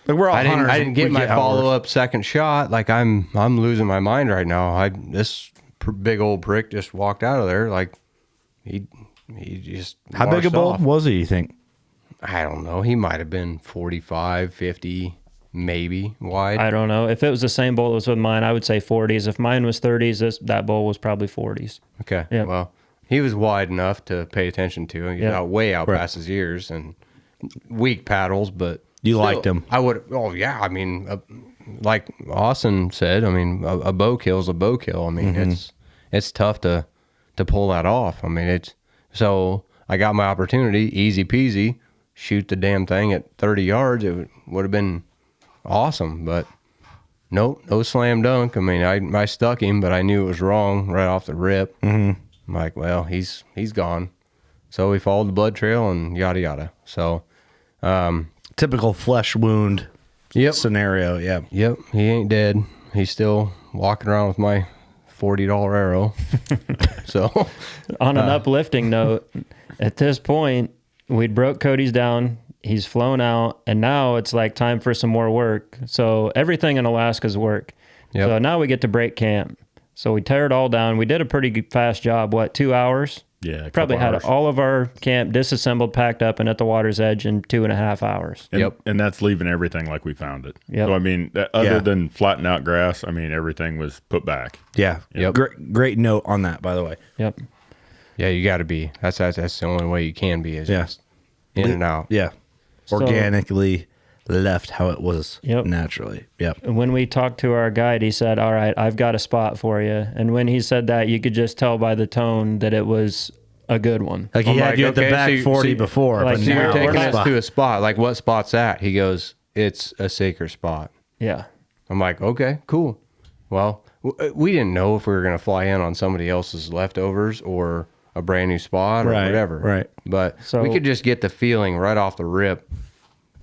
like we're all I didn't get my follow-up second shot. Like, I'm losing my mind right now. This big old prick just walked out of there. Like, he just How big a bull was he, you think? I don't know. He might have been 45, 50, maybe wide. I don't know. If it was the same bull that was with mine, I would say 40s. If mine was 30s, that bull was probably 40s. Okay. Yeah. Well, he was wide enough to pay attention to. He's way out past his ears and weak paddles, but you still, liked him. I would. Oh yeah. I mean, like Austin said, I mean, a bow kill's a bow kill. I mean, it's tough to pull that off. I mean, so I got my opportunity, easy peasy, shoot the damn thing at 30 yards. It would have been awesome, but nope, no slam dunk. I mean, I stuck him, but I knew it was wrong right off the rip. Mm-hmm. I'm like, well, he's gone. So we followed the blood trail and yada yada. So typical flesh wound scenario. Yeah. Yep. He ain't dead. He's still walking around with my $40 arrow. So on an uplifting note, at this point, we'd broke Cody's down. He's flown out, and now it's like time for some more work. So everything in Alaska's work. Yep. So now we get to break camp. So we tear it all down. We did a pretty fast job. 2 hours? Yeah, probably had all of our camp disassembled, packed up, and at the water's edge in 2.5 hours. And that's leaving everything like we found it. Yep. So I mean, other than flattening out grass, I mean, everything was put back. Yeah. Yep. Great note on that, by the way. Yep. Yeah, you got to be. That's the only way you can be, is just in and out. Yeah. Organically left how it was naturally. Yep. When we talked to our guide, he said, all right, I've got a spot for you. And when he said that, you could just tell by the tone that it was a good one. Like he had you at the back 40 before. Like, but so now you're taking us spot. to a spot. Like, what spot's that? He goes, it's a sacred spot. Yeah. I'm like, okay, cool. Well, we didn't know if we were going to fly in on somebody else's leftovers or a brand new spot or whatever. Right. But we could just get the feeling right off the rip.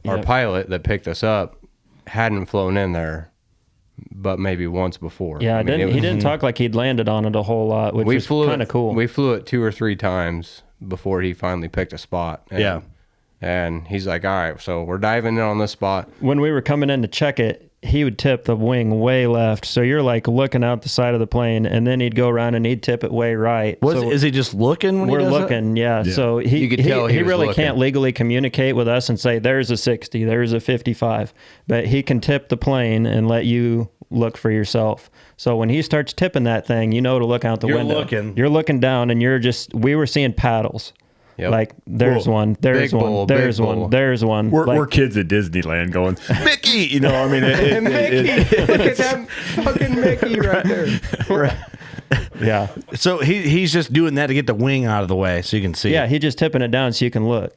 Our pilot that picked us up hadn't flown in there, but maybe once before. Yeah, he didn't talk like he'd landed on it a whole lot, which was kind of cool. We flew it 2 or 3 times before he finally picked a spot. And he's like, all right, so we're diving in on this spot. When we were coming in to check it, he would tip the wing way left. So you're like looking out the side of the plane, and then he'd go around and he'd tip it way right. Is he just looking when we're he does looking, yeah. So he really can't legally communicate with us and say, there's a 60, there's a 55. But he can tip the plane and let you look for yourself. So when he starts tipping that thing, you know to look out the window. You're looking down, and we were seeing paddles. Yep. Like, there's one, there's one, bull, there's one, bull. There's one. We're kids at Disneyland going, Mickey! You know, I mean, Mickey! Look at that fucking Mickey right there. Right. Yeah. So he's just doing that to get the wing out of the way so you can see. Yeah, he's just tipping it down so you can look.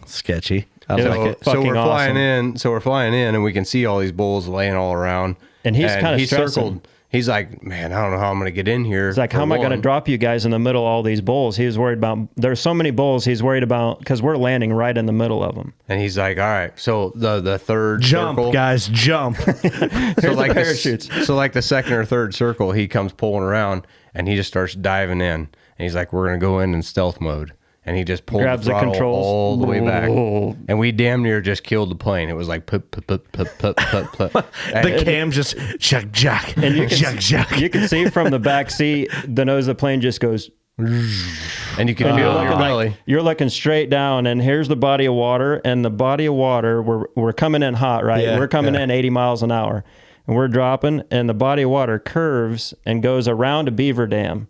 Sketchy. So we're flying in. So we're flying in, and we can see all these bulls laying all around. And he's kind of stressing. He's like, man, I don't know how I'm going to get in here. He's like, how am I going to drop you guys in the middle of all these bulls? He was worried about, there's so many bulls he's worried about because we're landing right in the middle of them. And he's like, all right, so the third jump, circle, guys, jump. So like parachutes. So like the second or third circle, he comes pulling around and he just starts diving in. And he's like, we're going to go in stealth mode. And he just pulled the throttle all the way back. And we damn near just killed the plane. It was like, pup. The cam just, jack. And you can see from the back seat, the nose of the plane just goes. And you can feel it in your belly. You're looking straight down, and here's the body of water. And the body of water, we're coming in hot, right? Yeah, we're coming in 80 miles an hour. And we're dropping, and the body of water curves and goes around a beaver dam.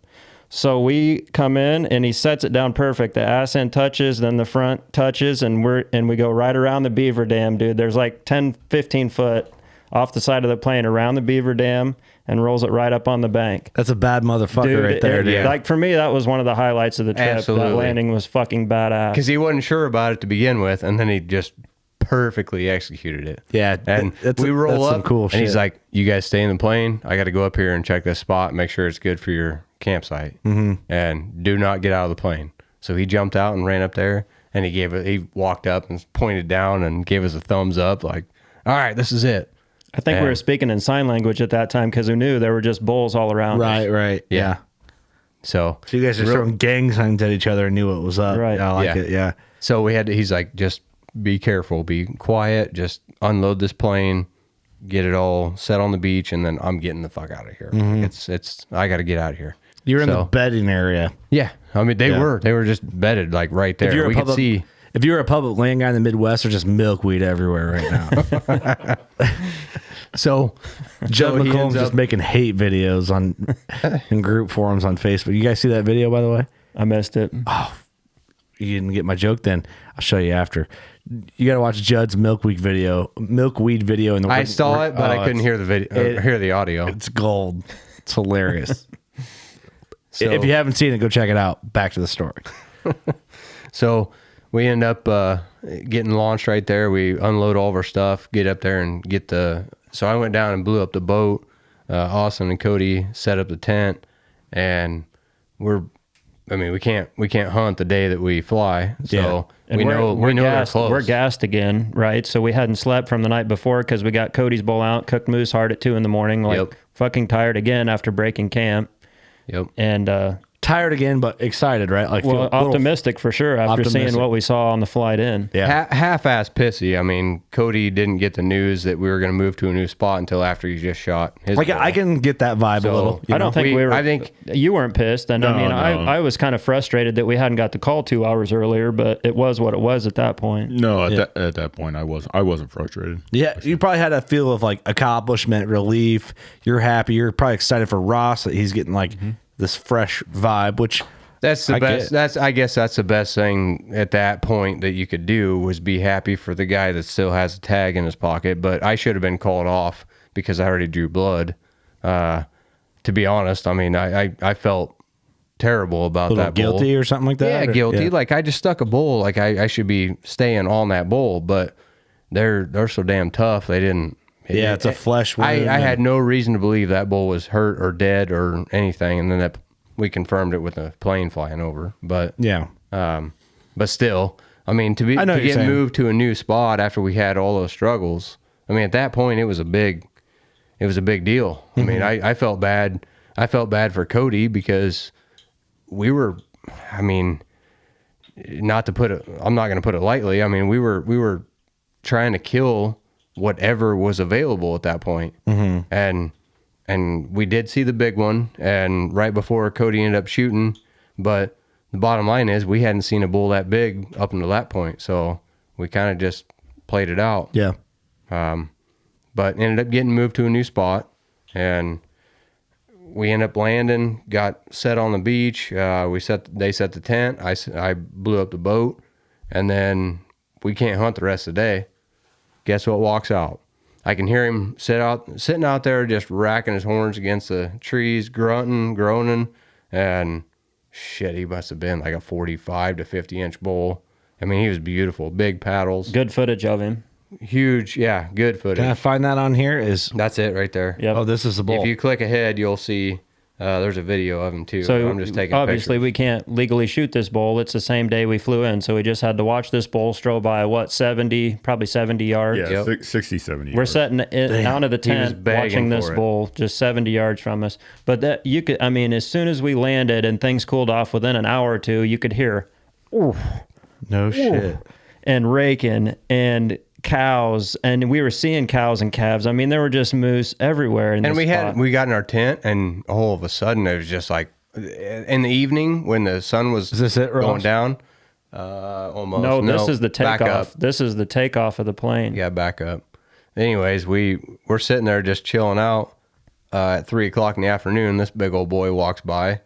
So we come in, and he sets it down perfect. The ass end touches, then the front touches, and we go right around the beaver dam, dude. There's like 10, 15 foot off the side of the plane around the beaver dam and rolls it right up on the bank. That's a bad motherfucker right there, dude. Like, for me, that was one of the highlights of the trip. Absolutely. That landing was fucking badass. Because he wasn't sure about it to begin with, and then he just perfectly executed it. Yeah, and we roll up, some cool and shit. he's like, you guys stay in the plane. I got to go up here and check this spot, make sure it's good for your campsite, and do not get out of the plane. So he jumped out and ran up there, And he walked up and pointed down and gave us a thumbs up, like, all right, this is it. I think we were speaking in sign language at that time because we knew there were just bulls all around us. Right. Yeah. So you guys are throwing gang signs at each other and knew what was up. Right. I like it. Yeah. So he's like, just be careful, be quiet, just unload this plane, get it all set on the beach, and then I'm getting the fuck out of here. I got to get out of here. You're in the bedding area. Yeah. I mean, they were just bedded like right there. We could see. If you were a public land guy in the Midwest, there's just milkweed everywhere right now. So Judd McCollum's just making hate videos in group forums on Facebook. You guys see that video, by the way? I missed it. Oh, you didn't get my joke then. I'll show you after. You got to watch Judd's milkweed video. I saw it, but I couldn't hear the video, hear the audio. It's gold. It's hilarious. So, if you haven't seen it, go check it out. Back to the story. So we end up getting launched right there. We unload all of our stuff, get up there and so I went down and blew up the boat. Austin and Cody set up the tent, and we can't hunt the day that we fly. So we know they're close. We're gassed again, right? So we hadn't slept from the night before because we got Cody's bull out, cooked moose hard at 2 a.m, like fucking tired again after breaking camp. Yep. And tired again, but excited, right? Like optimistic for sure after seeing what we saw on the flight in. Yeah. Half-ass pissy. I mean, Cody didn't get the news that we were going to move to a new spot until after he just shot his bull. I can get that vibe a little. I don't think I think you weren't pissed. And I was kind of frustrated that we hadn't got the call 2 hours earlier, but it was what it was at that point. No, at that point, I wasn't frustrated. Yeah, you probably had a feel of like accomplishment, relief. You're happy. You're probably excited for Ross that he's getting like this fresh vibe, which that's the best. I guess that's the best thing at that point that you could do was be happy for the guy that still has a tag in his pocket. But I should have been called off because I already drew blood. To be honest, I mean, I felt terrible about that. Guilty bull. Or something like that. Yeah, guilty. Yeah. Like I just stuck a bull. Like I should be staying on that bull, but they're so damn tough. They didn't. It's a flesh wound. I had no reason to believe that bull was hurt or dead or anything, and then we confirmed it with a plane flying over. But but still, I mean, to get moved to a new spot after we had all those struggles. I mean, at that point, it was a big deal. I mean, I felt bad. I felt bad for Cody because we were. I mean, I'm not going to put it lightly. I mean, we were trying to kill whatever was available at that point. And we did see the big one, and right before Cody ended up shooting, but the bottom line is we hadn't seen a bull that big up until that point, so we kind of just played it out. But ended up getting moved to a new spot, and we ended up landing, got set on the beach. They set the tent. I blew up the boat, and then we can't hunt the rest of the day. Guess what walks out? I can hear him sitting out there just racking his horns against the trees, grunting, groaning, and shit, he must have been like a 45 to 50-inch bull. I mean, he was beautiful. Big paddles. Good footage of him. Huge, yeah, good footage. Can I find that on here? That's it right there. Yep. Oh, this is the bull. If you click ahead, you'll see there's a video of him too. So I'm just taking obviously pictures. We can't legally shoot this bull. It's the same day we flew in, so we just had to watch this bull stroll by probably 70 yards. Yeah, 60, 70 yards. We're sitting out of the tent watching this bull just 70 yards from us. But as soon as we landed and things cooled off within an hour or two, you could hear, oof, no shit, and raking and cows, and we were seeing cows and calves. I mean, there were just moose everywhere. We got in our tent, and all of a sudden it was just like in the evening when the sun was going down. Almost. No, this is the takeoff. This is the takeoff of the plane. Yeah, back up. Anyways, we're sitting there just chilling out. At 3:00 in the afternoon, this big old boy walks by.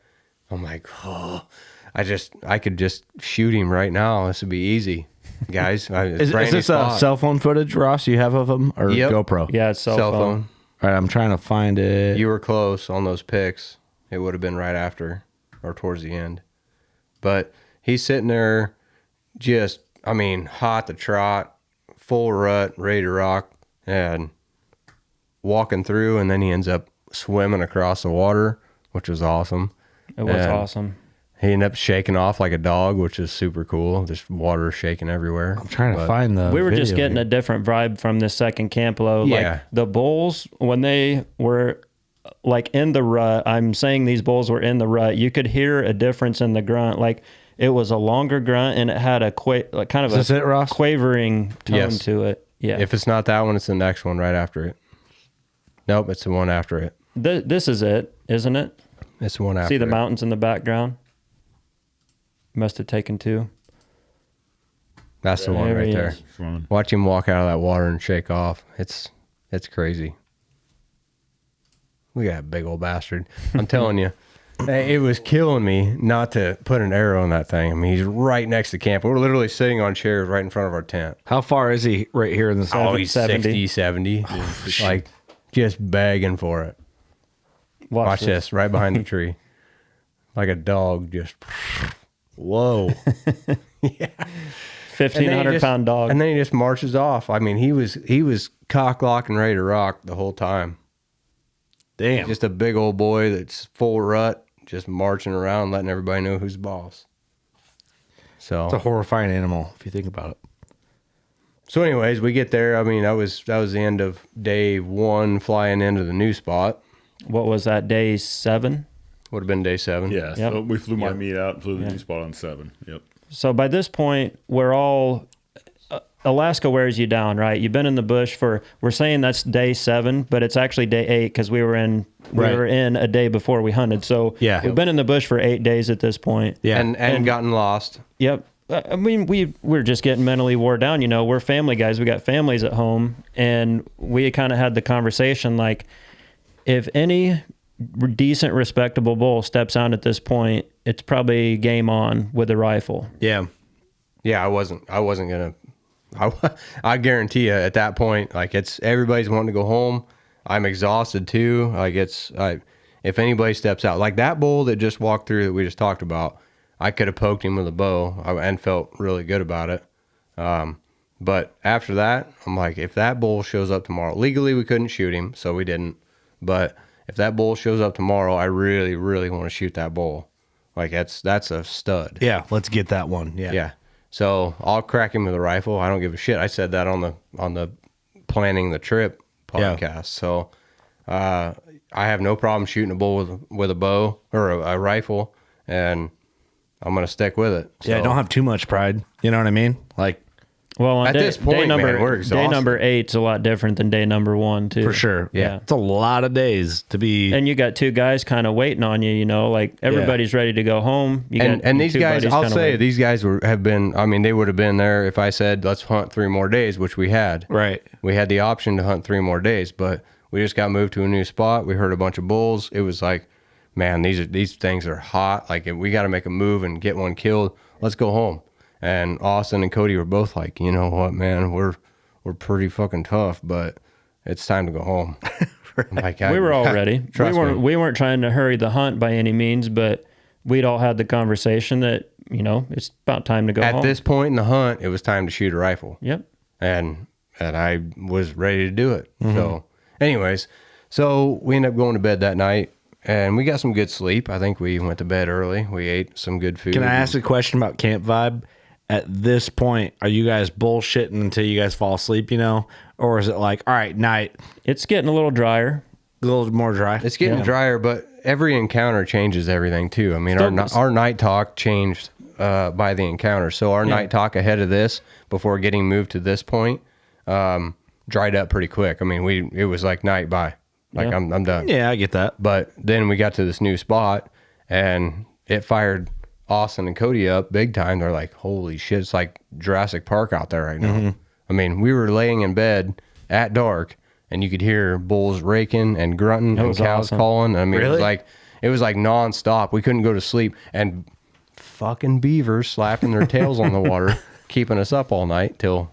I'm like, oh, I could just shoot him right now. This would be easy. Guys, is this cell phone footage, Ross, you have of him, or GoPro? Yeah, it's cell phone. All right, I'm trying to find it. You were close on those pics. It would have been right after or towards the end. But he's sitting there just, hot to trot, full rut, ready to rock, and walking through, and then he ends up swimming across the water, which was awesome. It was awesome. He ended up shaking off like a dog, which is super cool. Just water shaking everywhere. I'm trying to find the We were just getting here. a different vibe from this second camp load. Yeah. Like the bulls, when they were like in the rut, I'm saying these bulls were in the rut, you could hear a difference in the grunt. Like it was a longer grunt and it had a kind of a quavering tone to it. Yeah. If it's not that one, it's the next one right after it. Nope, it's the one after it. This is it, isn't it? It's the one after See the it. mountains in the background? Must have taken 2. That's the one There right he there. is. Watch him walk out of that water and shake off. It's crazy. Look at that big old bastard. I'm telling you, it was killing me not to put an arrow in that thing. I mean, he's right next to camp. We're literally sitting on chairs right in front of our tent. How far is he right here in the Oh, he's 60, 70. Like, just begging for it. Watch this, right behind the tree. Like a dog, just... Whoa. Yeah. 1,500-pound dog. And then he just marches off. I mean, he was cock locking ready to rock the whole time. Damn. Just a big old boy that's full rut, just marching around, letting everybody know who's boss. So it's a horrifying animal if you think about it. So anyways, we get there. I mean, that was the end of day 1 flying into the new spot. What was that, day 7? Would have been day 7. Yeah, so we flew my meat out and flew the new spot on 7. Yep. So by this point, we're all... Alaska wears you down, right? You've been in the bush we're saying that's day 7, but it's actually day 8 because we were in a day before we hunted. So we've been in the bush for 8 days at this point. Yeah. And gotten lost. Yep. I mean, we're just getting mentally wore down. You know, we're family guys. We got families at home. And we kind of had the conversation like, if any decent, respectable bull steps out at this point, it's probably game on with a rifle. Yeah. Yeah, I wasn't going to. I guarantee you at that point, like everybody's wanting to go home. I'm exhausted too. Like if anybody steps out, like that bull that just walked through that we just talked about, I could have poked him with a bow and felt really good about it. But after that, I'm like, if that bull shows up tomorrow, legally we couldn't shoot him, so we didn't. But if that bull shows up tomorrow, I really, really want to shoot that bull. Like that's a stud. Yeah, let's get that one. Yeah. Yeah. So I'll crack him with a rifle. I don't give a shit. I said that on the planning the trip podcast. Yeah. So I have no problem shooting a bull with a bow or a rifle, and I'm gonna stick with it. So, yeah, don't have too much pride. You know what I mean? Like, well, at this point, man, we're exhausted. Day number 8's a lot different than day number 1 too. For sure. Yeah. It's a lot of days to be. And you got 2 guys kind of waiting on you. You know, like everybody's ready to go home. And these guys, I'll say, these guys have been. I mean, they would have been there if I said let's hunt 3 more days, which we had. Right. We had the option to hunt 3 more days, but we just got moved to a new spot. We heard a bunch of bulls. It was like, man, these things are hot. Like we got to make a move and get one killed. Let's go home. And Austin and Cody were both like, you know what, man, we're pretty fucking tough, but it's time to go home. Right. Like, we were all ready. We weren't trying to hurry the hunt by any means, but we'd all had the conversation that, you know, it's about time to go home. At this point in the hunt, it was time to shoot a rifle. Yep. And I was ready to do it. Mm-hmm. So anyways, so we ended up going to bed that night. And we got some good sleep. I think we went to bed early. We ate some good food. Can I ask a question about camp vibe? At this point, are you guys bullshitting until you guys fall asleep, you know? Or is it like, all right, night? It's getting a little drier. A little more dry? It's getting drier, but every encounter changes everything, too. I mean, our night talk changed by the encounter. So our night talk ahead of this, before getting moved to this point, dried up pretty quick. I mean, it was like night, bye. Like, I'm done. Yeah, I get that. But then we got to this new spot, and it fired Austin and Cody up big time. They're like, holy shit, it's like Jurassic Park out there right now. Mm-hmm. I mean, we were laying in bed at dark, and you could hear bulls raking and grunting and cows calling. I mean, really? it was like nonstop. We couldn't go to sleep, and fucking beavers slapping their tails on the water, keeping us up all night till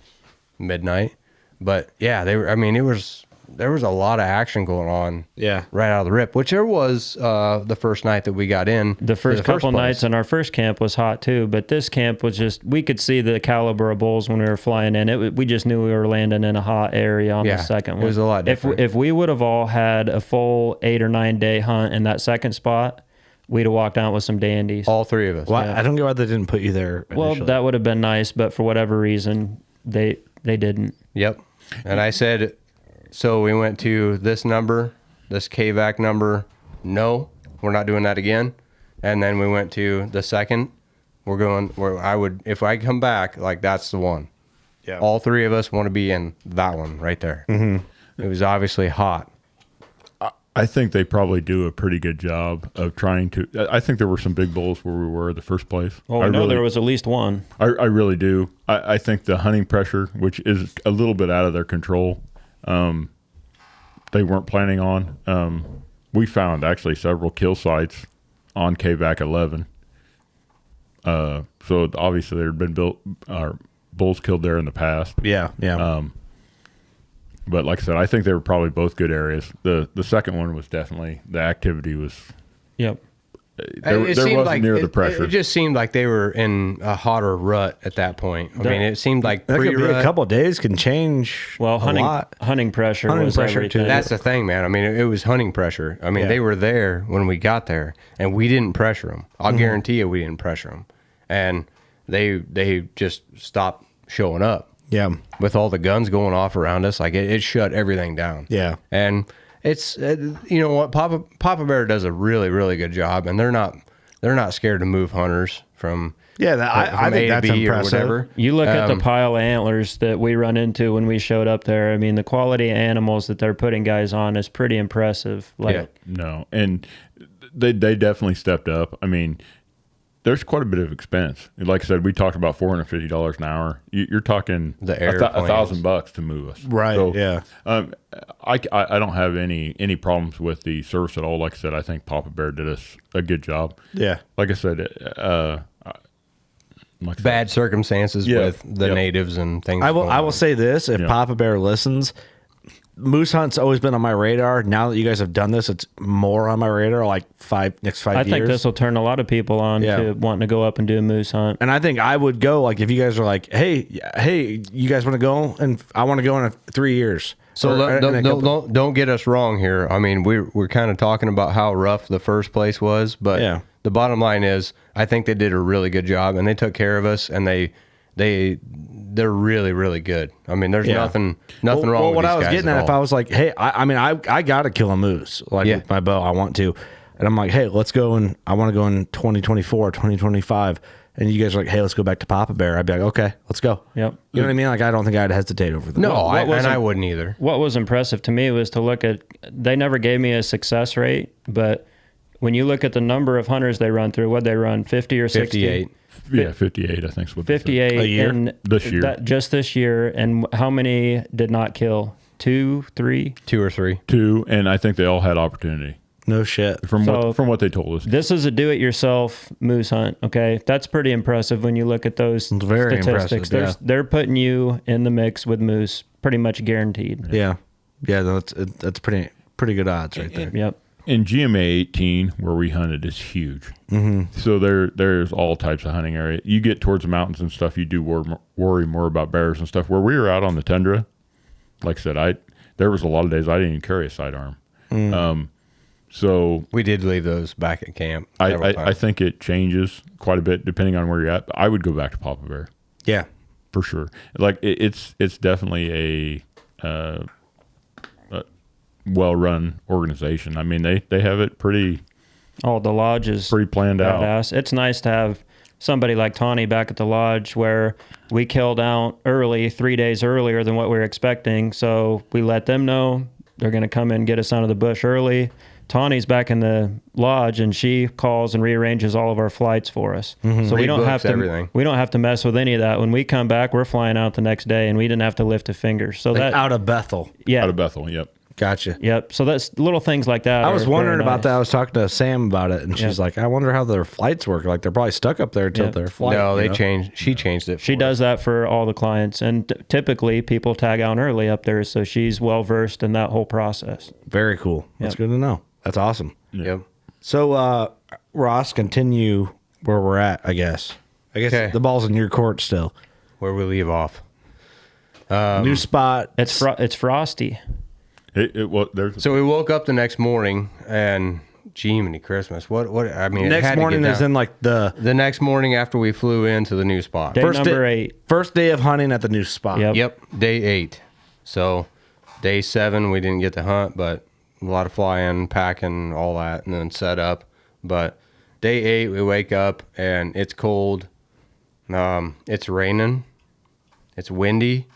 midnight. But yeah, there was a lot of action going on right out of the rip, which there was the first night that we got in. The first couple nights in our first camp was hot too, but this camp was just, we could see the caliber of bulls when we were flying in. We just knew we were landing in a hot area on the second one. It was a lot different. If we would have all had a full 8 or 9 day hunt in that second spot, we'd have walked out with some dandies. All three of us. Well, I don't get why they didn't put you there initially. Well, that would have been nice, but for whatever reason, they didn't. Yep. And I said, so we went to this number, this KVAC number. No, we're not doing that again. And then we went to the second. We're going where I would, if I come back, like that's the one. Yeah. All three of us want to be in that one right there. Mm-hmm. It was obviously hot. I think they probably do a pretty good job of trying to. I think there were some big bulls where we were the first place. Oh, I know there was at least one. I really do. I think the hunting pressure, which is a little bit out of their control, they weren't planning on. We found actually several kill sites on KVAC 11. So obviously there had been bulls killed there in the past. Yeah. But like I said, I think they were probably both good areas. The second one was definitely, the activity was. Yep. There wasn't like, near the pressure. It just seemed like they were in a hotter rut at that point. I mean, it seemed like that could be a couple of days can change. Well, hunting pressure was everything. That's the thing, man. I mean, it was hunting pressure. I mean, they were there when we got there, and we didn't pressure them. I'll guarantee you, we didn't pressure them, and they just stopped showing up. Yeah. With all the guns going off around us, like it shut everything down. Yeah. And it's you know what, Papa Bear does a really, really good job, and they're not scared to move hunters from I think that's impressive. Or whatever. You look at the pile of antlers that we run into when we showed up there. I mean, the quality of animals that they're putting guys on is pretty impressive. No, and they definitely stepped up. I mean, there's quite a bit of expense. Like I said, we talked about $450 an hour. You're talking $1,000 to move us, right? So, yeah. I don't have any problems with the service at all. Like I said, I think Papa Bear did us a good job. Yeah. Like I said, bad circumstances with the natives and things. I will say this: if Papa Bear listens, moose hunt's always been on my radar. Now that you guys have done this, it's more on my radar. Like next 5 years. I think this will turn a lot of people on to wanting to go up and do a moose hunt. And I think I would go. Like if you guys are like, hey, you guys want to go, and I want to go in 3 years. So don't get us wrong here. I mean, we're kind of talking about how rough the first place was, but the bottom line is, I think they did a really good job, and they took care of us, and they're really, really good. I mean, there's nothing wrong with these guys. Well, what I was getting at, if I was like, hey, I got to kill a moose, with my bow, I want to. And I'm like, hey, let's go, and I want to go in 2024, 2025. And you guys are like, hey, let's go back to Papa Bear. I'd be like, okay, let's go. Yep. You know what I mean? Like, I don't think I'd hesitate over them. No, I wouldn't either. What was impressive to me was to look at, they never gave me a success rate, but when you look at the number of hunters they run through, what'd they run, 50 or 60? 58. Yeah, 58, I think is what 58 a year? This year. Just this year. And how many did not kill? 2, 3? 2 or 3. 2, and I think they all had opportunity. No shit. From what they told us. This is a do-it-yourself moose hunt, okay? That's pretty impressive when you look at those statistics. They're putting you in the mix with moose, pretty much guaranteed. Yeah. That's pretty good odds right there. Yep. In GMA 18, where we hunted, is huge. Mm-hmm. So there's all types of hunting area. You get towards the mountains and stuff, you do worry more about bears and stuff. Where we were out on the tundra, like I said, there was a lot of days I didn't even carry a sidearm. So we did leave those back at camp. I think it changes quite a bit depending on where you're at. I would go back to Papa Bear. Yeah, for sure. Like it's definitely a well-run organization. I mean, they have it pretty. Oh, the lodge is pretty planned out. It's nice to have somebody like Tawny back at the lodge where we killed out early, 3 days earlier than what we were expecting. So we let them know they're going to come in and get us out of the bush early. Tawny's back in the lodge, and she calls and rearranges all of our flights for us. Mm-hmm. So we don't have to mess with any of that. When we come back, we're flying out the next day, and we didn't have to lift a finger. So like out of Bethel. Yeah. Out of Bethel, yep. Gotcha. Yep. So that's little things like that. I was wondering about that. I was talking to Sam about it, and she's like, I wonder how their flights work. Like, they're probably stuck up there until their flight. No, they changed. She changed it. She does that for all the clients. And typically, people tag out early up there, so she's well-versed in that whole process. Very cool. That's good to know. That's awesome. Yep. So, Ross, continue where we're at, I guess. The ball's in your court still. Where we leave off. New spot. It's frosty. So we woke up the next morning, and Jiminy Christmas. What? I mean, next morning is in like the next morning after we flew into the new spot. Day number 8. First day of hunting at the new spot. Yep. Day 8. So day 7 we didn't get to hunt, but a lot of flying, packing, all that, and then set up. But day 8 we wake up and it's cold. It's raining. It's windy,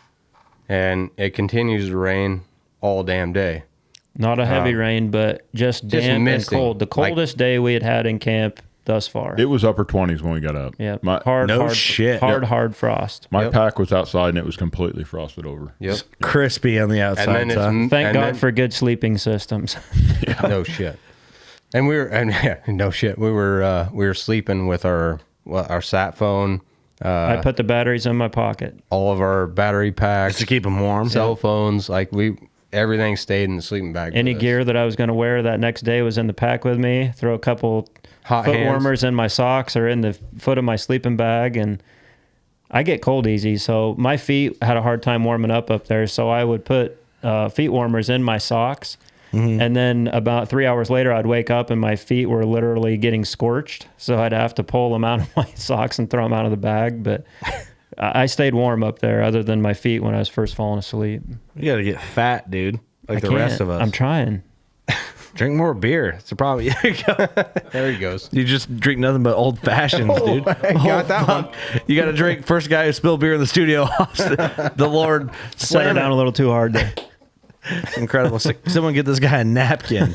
and it continues to rain all damn day. Not a heavy rain, but just damp misting. And cold. The coldest day we had in camp thus far. It was upper 20s when we got up. Yeah, hard frost. My pack was outside and it was completely frosted over. Yep, crispy on the outside. Thank God for good sleeping systems. No shit. And no shit. We were sleeping with our sat phone. I put the batteries in my pocket. All of our battery packs just to keep them warm. Cell phones, everything stayed in the sleeping bag. Any gear that I was going to wear that next day was in the pack with me. Throw a couple hot foot warmers in my socks or in the foot of my sleeping bag, and I get cold easy, so my feet had a hard time warming up there. So I would put feet warmers in my socks, and then about 3 hours later, I'd wake up and my feet were literally getting scorched. So I'd have to pull them out of my socks and throw them out of the bag, but. I stayed warm up there other than my feet when I was first falling asleep. You got to get fat, dude, like the rest of us. I'm trying. Drink more beer. It's a problem. There he goes. You just drink nothing but old fashions, dude. I got that one. You got to drink. First guy who spilled beer in the studio, the Lord set her down a little too hard there. Incredible. Someone get this guy a napkin.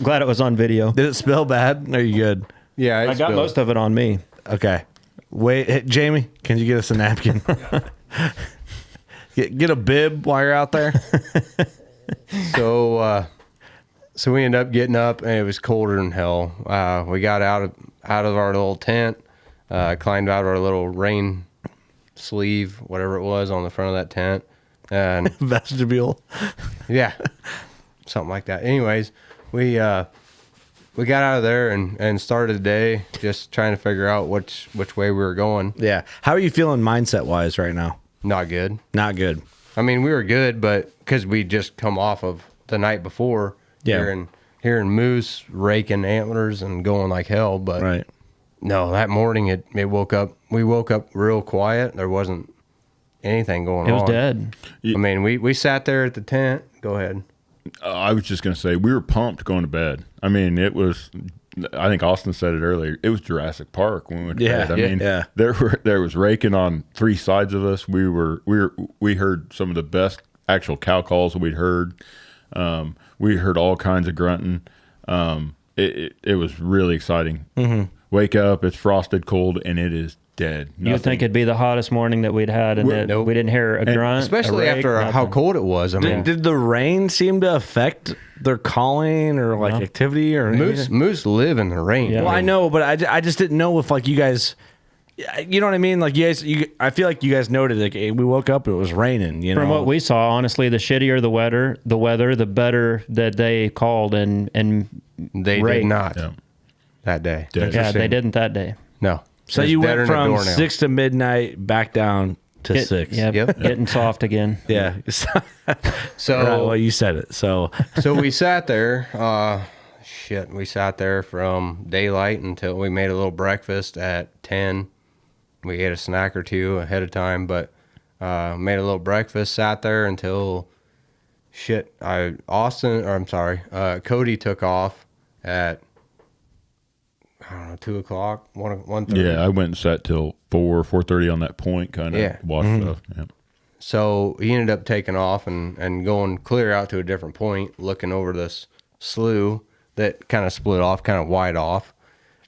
Glad it was on video. Did it spill bad? Are you good? Yeah, I got most of it on me. Okay. Wait, Jamie, can you get us a napkin? Get a bib while you're out there. So we ended up getting up, and it was colder than hell. We got out of our little tent, climbed out of our little rain sleeve, whatever it was, on the front of that tent, and vestibule. Yeah, something like that. Anyways, we got out of there and started the day just trying to figure out which way we were going. Yeah. How are you feeling mindset wise right now? Not good. Not good. I mean, we were good, but because we just come off of the night before, hearing moose raking antlers and going like hell. But right. No, that morning it woke up. We woke up real quiet. There wasn't anything going on. It was dead. I mean, we sat there at the tent. Go ahead. I was just going to say, we were pumped going to bed. I mean, it was, I think Austin said it earlier, it was Jurassic Park when we went to bed. I mean, there was raking on 3 sides of us. We heard some of the best actual cow calls that we'd heard. We heard all kinds of grunting. It was really exciting. Mm-hmm. Wake up, it's frosted cold, and it is dead. You would think it'd be the hottest morning that we'd had, and we didn't hear a grunt, especially after how cold it was. I mean, did the rain seem to affect their calling or activity or moose live in the rain? Yeah. Well, I know, but I just didn't know if you guys, you know what I mean? Like I feel like you guys noted like we woke up, it was raining. From what we saw, honestly, the shittier the weather, the better that they called and they did not that day. Yeah, they didn't that day. No. So you went from 6 to midnight back down to 6. Yep. Getting soft again. Yeah. So right, well, you said it. So we sat there. We sat there from daylight until we made a little breakfast at 10. We ate a snack or two ahead of time, but made a little breakfast. Sat there until Cody took off at 2 o'clock, 1:30. Yeah, I went and sat till 4:30 on that point, kind of watched stuff. Yeah. So he ended up taking off and going clear out to a different point, looking over this slough that kind of split off, kind of wide off.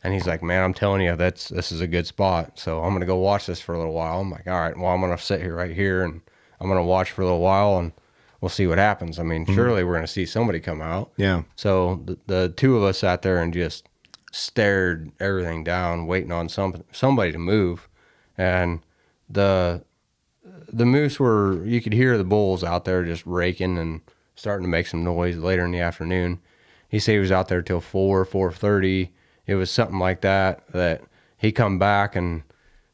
And he's like, "Man, I'm telling you, this is a good spot. So I'm gonna go watch this for a little while." I'm like, "All right, well, I'm gonna sit here right here and I'm gonna watch for a little while and we'll see what happens. I mean, surely we're gonna see somebody come out." Yeah. So the two of us sat there and just stared everything down, waiting on somebody to move. And the moose you could hear the bulls out there just raking and starting to make some noise later in the afternoon. He said he was out there till 4:30. It was something like that he come back and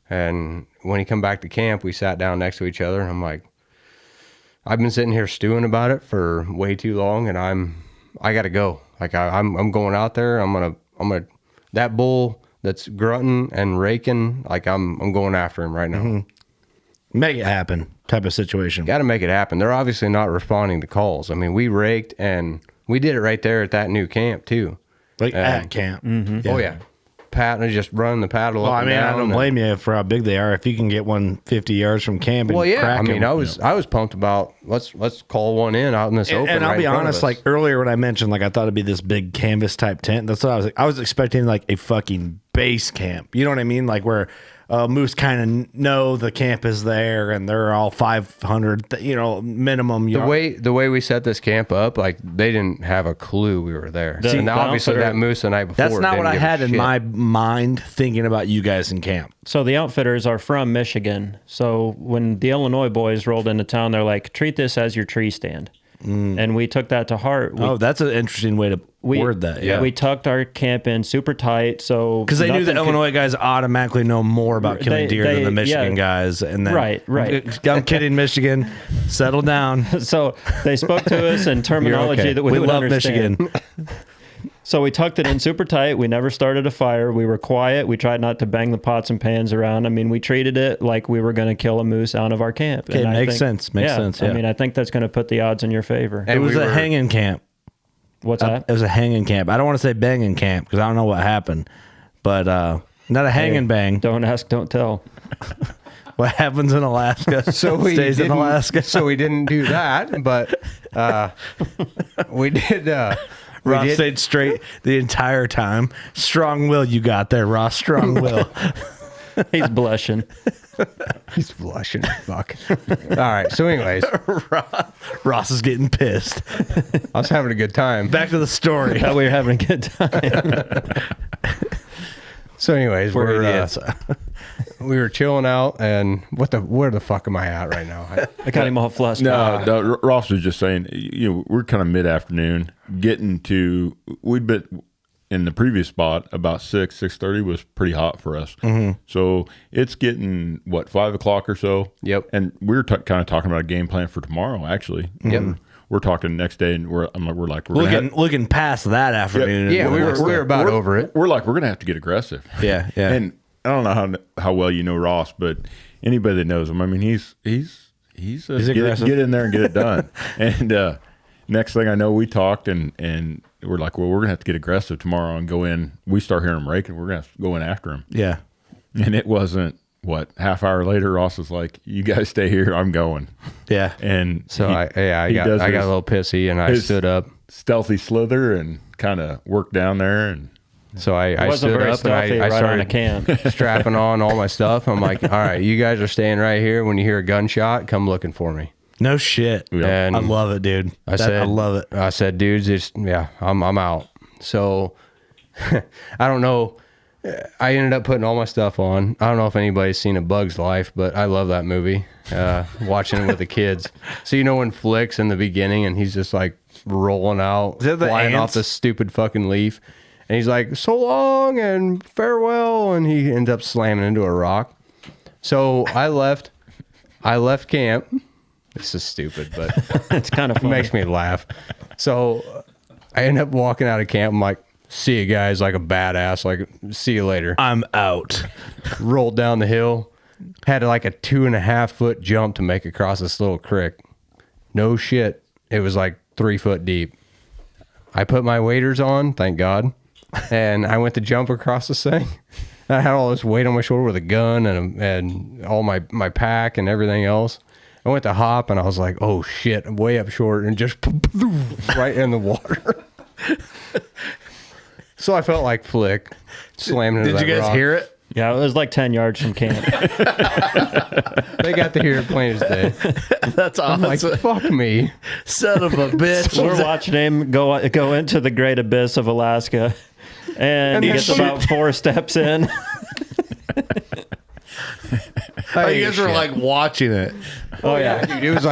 when he come back to camp, we sat down next to each other and I'm like, I've been sitting here stewing about it for way too long and I got to go. Like I'm going out there. I'm gonna that bull that's grunting and raking. Like I'm going after him right now. Mm-hmm. Make it happen type of situation. Got to make it happen. They're obviously not responding to calls. I mean, we raked and we did it right there at that new camp too. Like at camp. Mm-hmm. Yeah. Oh yeah. Paddling, just running the paddle up and down. I don't blame you for how big they are. If you can get one 50 yards from camp, and crack them, I was pumped about let's call one in out in this open. And I'll be honest, like earlier when I mentioned, like I thought it'd be this big canvas type tent. That's what I was expecting, like a fucking base camp. You know what I mean? Like where moose kind of know the camp is there, and they're all 500, minimum. The way we set this camp up, like they didn't have a clue we were there. And obviously that moose the night before. That's not what I had in my mind thinking about you guys in camp. So the outfitters are from Michigan. So when the Illinois boys rolled into town, they're like, treat this as your tree stand. And we took that to heart. That's an interesting way to word that. Yeah, we tucked our camp in super tight, so because they knew the Illinois guys automatically know more about killing deer than the Michigan guys. And then right. I'm kidding, Michigan, settle down. So they spoke to us in terminology that we would love understand. Michigan. So we tucked it in super tight. We never started a fire. We were quiet. We tried not to bang the pots and pans around. I mean, we treated it like we were going to kill a moose out of our camp. Okay, makes sense. Makes sense. Yeah. I mean, I think that's going to put the odds in your favor. It was a hanging camp. What's that? It was a hanging camp. I don't want to say banging camp because I don't know what happened, but not a hang and bang. Don't ask, don't tell. What happens in Alaska stays in Alaska. So we didn't do that, but we did. Ross stayed straight the entire time. Strong will you got there, Ross. Strong will. He's blushing. He's blushing. Fuck. All right. So anyways. Ross is getting pissed. I was having a good time. Back to the story. How we were having a good time. So anyways, we were chilling out, and where the fuck am I at right now? I got him all flushed. No, Ross was just saying, we're kind of mid-afternoon we'd been in the previous spot about 6:30 was pretty hot for us. Mm-hmm. So it's getting 5 o'clock or so. Yep. And we were kind of talking about a game plan for tomorrow, actually. Yep. We're talking next day, and we're looking past that afternoon. Yeah, we were about over it. We're going to have to get aggressive. Yeah. And I don't know how well you know Ross, but anybody that knows him, I mean, he's aggressive. Get in there and get it done. And next thing I know, we talked, and we're like, well, we're going to have to get aggressive tomorrow and go in. We start hearing him raking. We're going to have to go in after him. Yeah. And it wasn't, half hour later, Ross was like, you guys stay here. I'm going. Yeah. And so I got a little pissy, and I stood up. Stealthy slither and kind of worked down there. And so I stood up and I started camp. strapping on all my stuff. I'm like, all right, you guys are staying right here. When you hear a gunshot, come looking for me. No shit. And I love it, dude. I love it. I said, dudes, I'm out. So I don't know. I ended up putting all my stuff on. I don't know if anybody's seen A Bug's Life, but I love that movie. Watching it with the kids. So when Flick's in the beginning and he's just like rolling out, flying off the stupid fucking leaf. And he's like, so long and farewell. And he ends up slamming into a rock. So I left camp. This is stupid, but it's kind of funny. It makes me laugh. So I end up walking out of camp. I'm like, see you guys, like a badass. Like, see you later. I'm out. Rolled down the hill. Had like a 2.5 foot jump to make across this little creek. No shit. It was like 3 foot deep. I put my waders on, thank God. And I went to jump across this thing. I had all this weight on my shoulder with a gun and all my pack and everything else. I went to hop and I was like, oh shit, I'm way up short and just right in the water. So I felt like Flick slamming into that rock. Did you guys hear it? Yeah, it was like 10 yards from camp. They got to hear it plain as day. That's awesome. I'm like, fuck me. Son of a bitch. We're watching him go into the great abyss of Alaska. And he gets about 4 steps in. You guys were like watching it. Oh yeah, dude, it was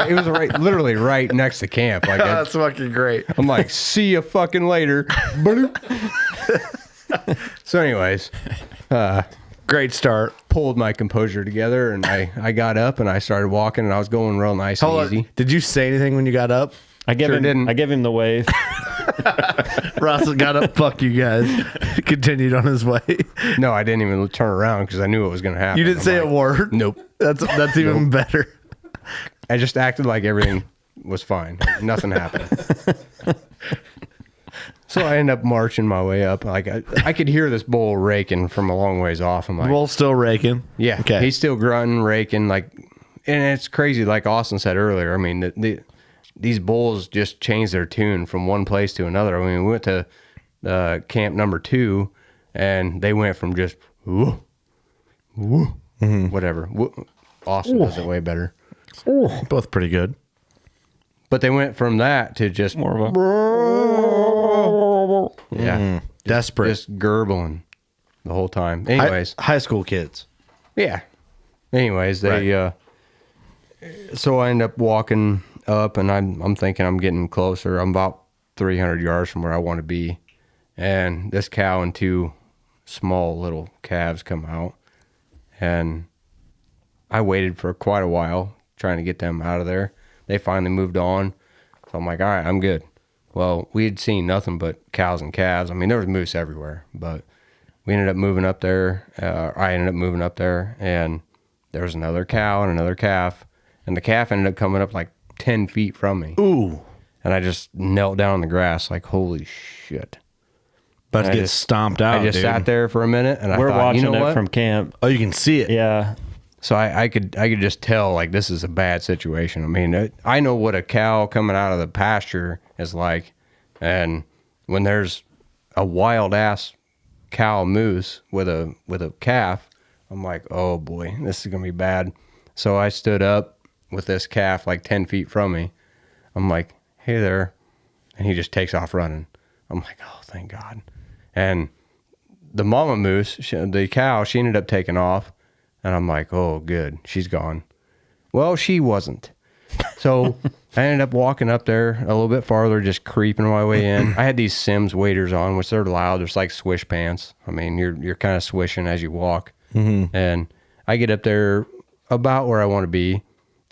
literally right next to camp. Like that's fucking great. I'm like, see you fucking later. So, anyways, great start. Pulled my composure together, and I got up and I started walking, and I was going real nice and easy. Did you say anything when you got up? I gave him the wave. Ross got up. Fuck you guys. Continued on his way. No, I didn't even turn around because I knew it was going to happen. You didn't say a word? Nope. That's even better. I just acted like everything was fine. Nothing happened. So I end up marching my way up. Like I could hear this bull raking from a long ways off. I'm like, bull's still raking. Yeah. Okay. He's still grunting, raking. Like, and it's crazy. Like Austin said earlier. I mean, these bulls just changed their tune from one place to another. I mean, we went to camp number 2, and they went from just woo, woo, whatever. Woo. Austin does it way better. Both pretty good. But they went from that to just more of a desperate, just gurgling the whole time. Anyways, high school kids. Yeah. Anyways, they so I end up walking up, and I'm thinking I'm getting closer. I'm about 300 yards from where I want to be, and this cow and 2 small little calves come out, and I waited for quite a while trying to get them out of there. They finally moved on. So I'm like, all right, I'm good. Well, we had seen nothing but cows and calves. I mean, there was moose everywhere, but we ended up moving up there. I ended up moving up there, and there was another cow and another calf, and the calf ended up coming up like 10 feet from me. Ooh. And I just knelt down on the grass like, holy shit. About to get stomped out, I just sat there for a minute, and we're I thought, watching you know it what? from camp. Oh, you can see it. Yeah. So I could just tell, like, this is a bad situation. I mean, I know what a cow coming out of the pasture is like, and when there's a wild ass cow moose with a calf, I'm like, oh boy, this is gonna be bad. So I stood up with this calf like 10 feet from me. I'm like, hey there, and he just takes off running. I'm like, oh, thank God. And the mama moose, the cow, she ended up taking off. And I'm like, oh, good. She's gone. Well, she wasn't. So I ended up walking up there a little bit farther, just creeping my way in. I had these Sims waders on, which they're loud. There's like swish pants. I mean, you're kind of swishing as you walk. Mm-hmm. And I get up there about where I want to be,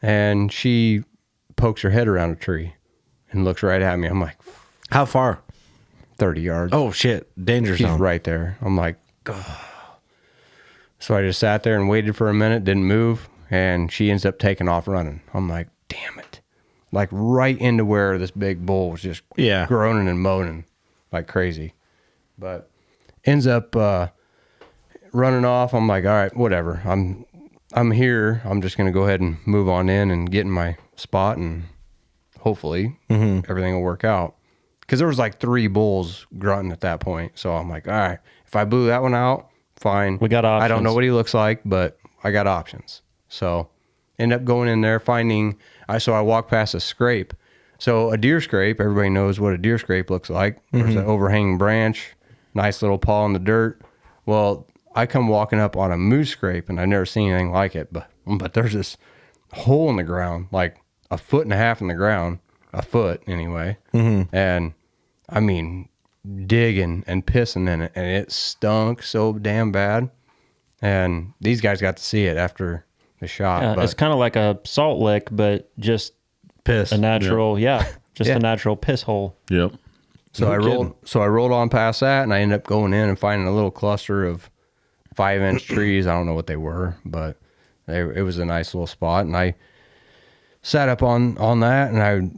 and she pokes her head around a tree and looks right at me. I'm like, how far? 30 yards. Oh, shit. Danger zone. She's right there. I'm like, oh. So I just sat there and waited for a minute, didn't move, and she ends up taking off running. I'm like, damn it. Like right into where this big bull was just groaning and moaning like crazy. But ends up running off. I'm like, all right, whatever. I'm here. I'm just going to go ahead and move on in and get in my spot, and hopefully everything will work out. Because there was like 3 bulls grunting at that point. So I'm like, all right, if I blew that one out, fine. We got options. I don't know what he looks like, but I got options. So end up going in there, finding, so I walk past a scrape. So a deer scrape, everybody knows what a deer scrape looks like. There's an overhanging branch, nice little paw in the dirt. Well, I come walking up on a moose scrape, and I've never seen anything like it, but there's this hole in the ground, like 1.5 feet in the ground, a foot anyway. And I mean, digging and pissing in it, and it stunk so damn bad. And these guys got to see it after the shot. Yeah, it's kind of like a salt lick, but just piss. A natural, a natural piss hole. Yep. So I rolled on past that, and I ended up going in and finding a little cluster of 5-inch trees. I don't know what they were, but it was a nice little spot. And I sat up on that, and I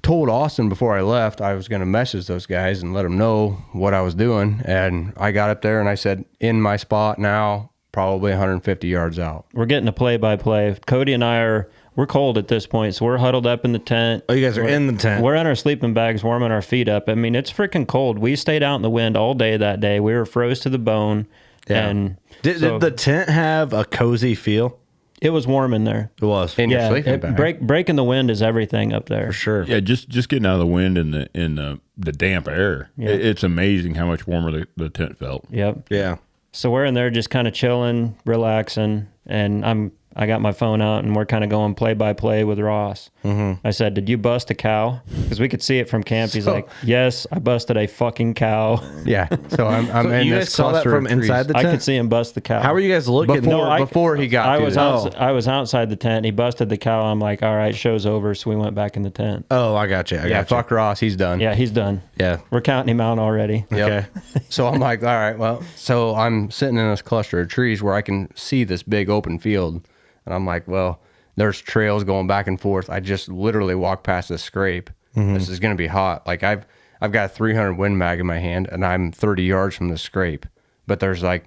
told Austin before I left I was going to message those guys and let them know what I was doing. And I got up there and I said, in my spot now, probably 150 yards out. We're getting a play-by-play. Cody and I we're cold at this point, so we're huddled up in the tent. Oh, you guys are in the tent. We're in our sleeping bags, warming our feet up. I mean, it's freaking cold. We stayed out in the wind all day that day. We were froze to the bone. Yeah. And did the tent have a cozy feel? It was warm in there. It was. In your sleeping bag. Breaking the wind is everything up there. For sure. Yeah, just getting out of the wind and the damp air. Yeah. It's amazing how much warmer the tent felt. Yep. Yeah. So we're in there just kind of chilling, relaxing, and I'm I got my phone out and we're kind of going play by play with Ross. I said, "Did you bust a cow?" Because we could see it from camp. He's like, "Yes, I busted a fucking cow." Yeah. So I'm So in you this guys saw that cluster from of trees. inside the I tent? could see him bust the cow. How were you guys looking? Before he got I to was this. I was outside the tent. He busted the cow. I'm like, all right, show's over. So we went back in the tent. Oh, I got you. I got you. Fuck Ross, he's done. Yeah, he's done. Yeah. We're counting him out already. Yep. Okay. So I'm like, all right, well, so I'm sitting in this cluster of trees where I can see this big open field. And I'm like, well, there's trails going back and forth. I just literally walked past this scrape. This is going to be hot. Like I've got a 300 Win Mag in my hand and I'm 30 yards from the scrape, but there's like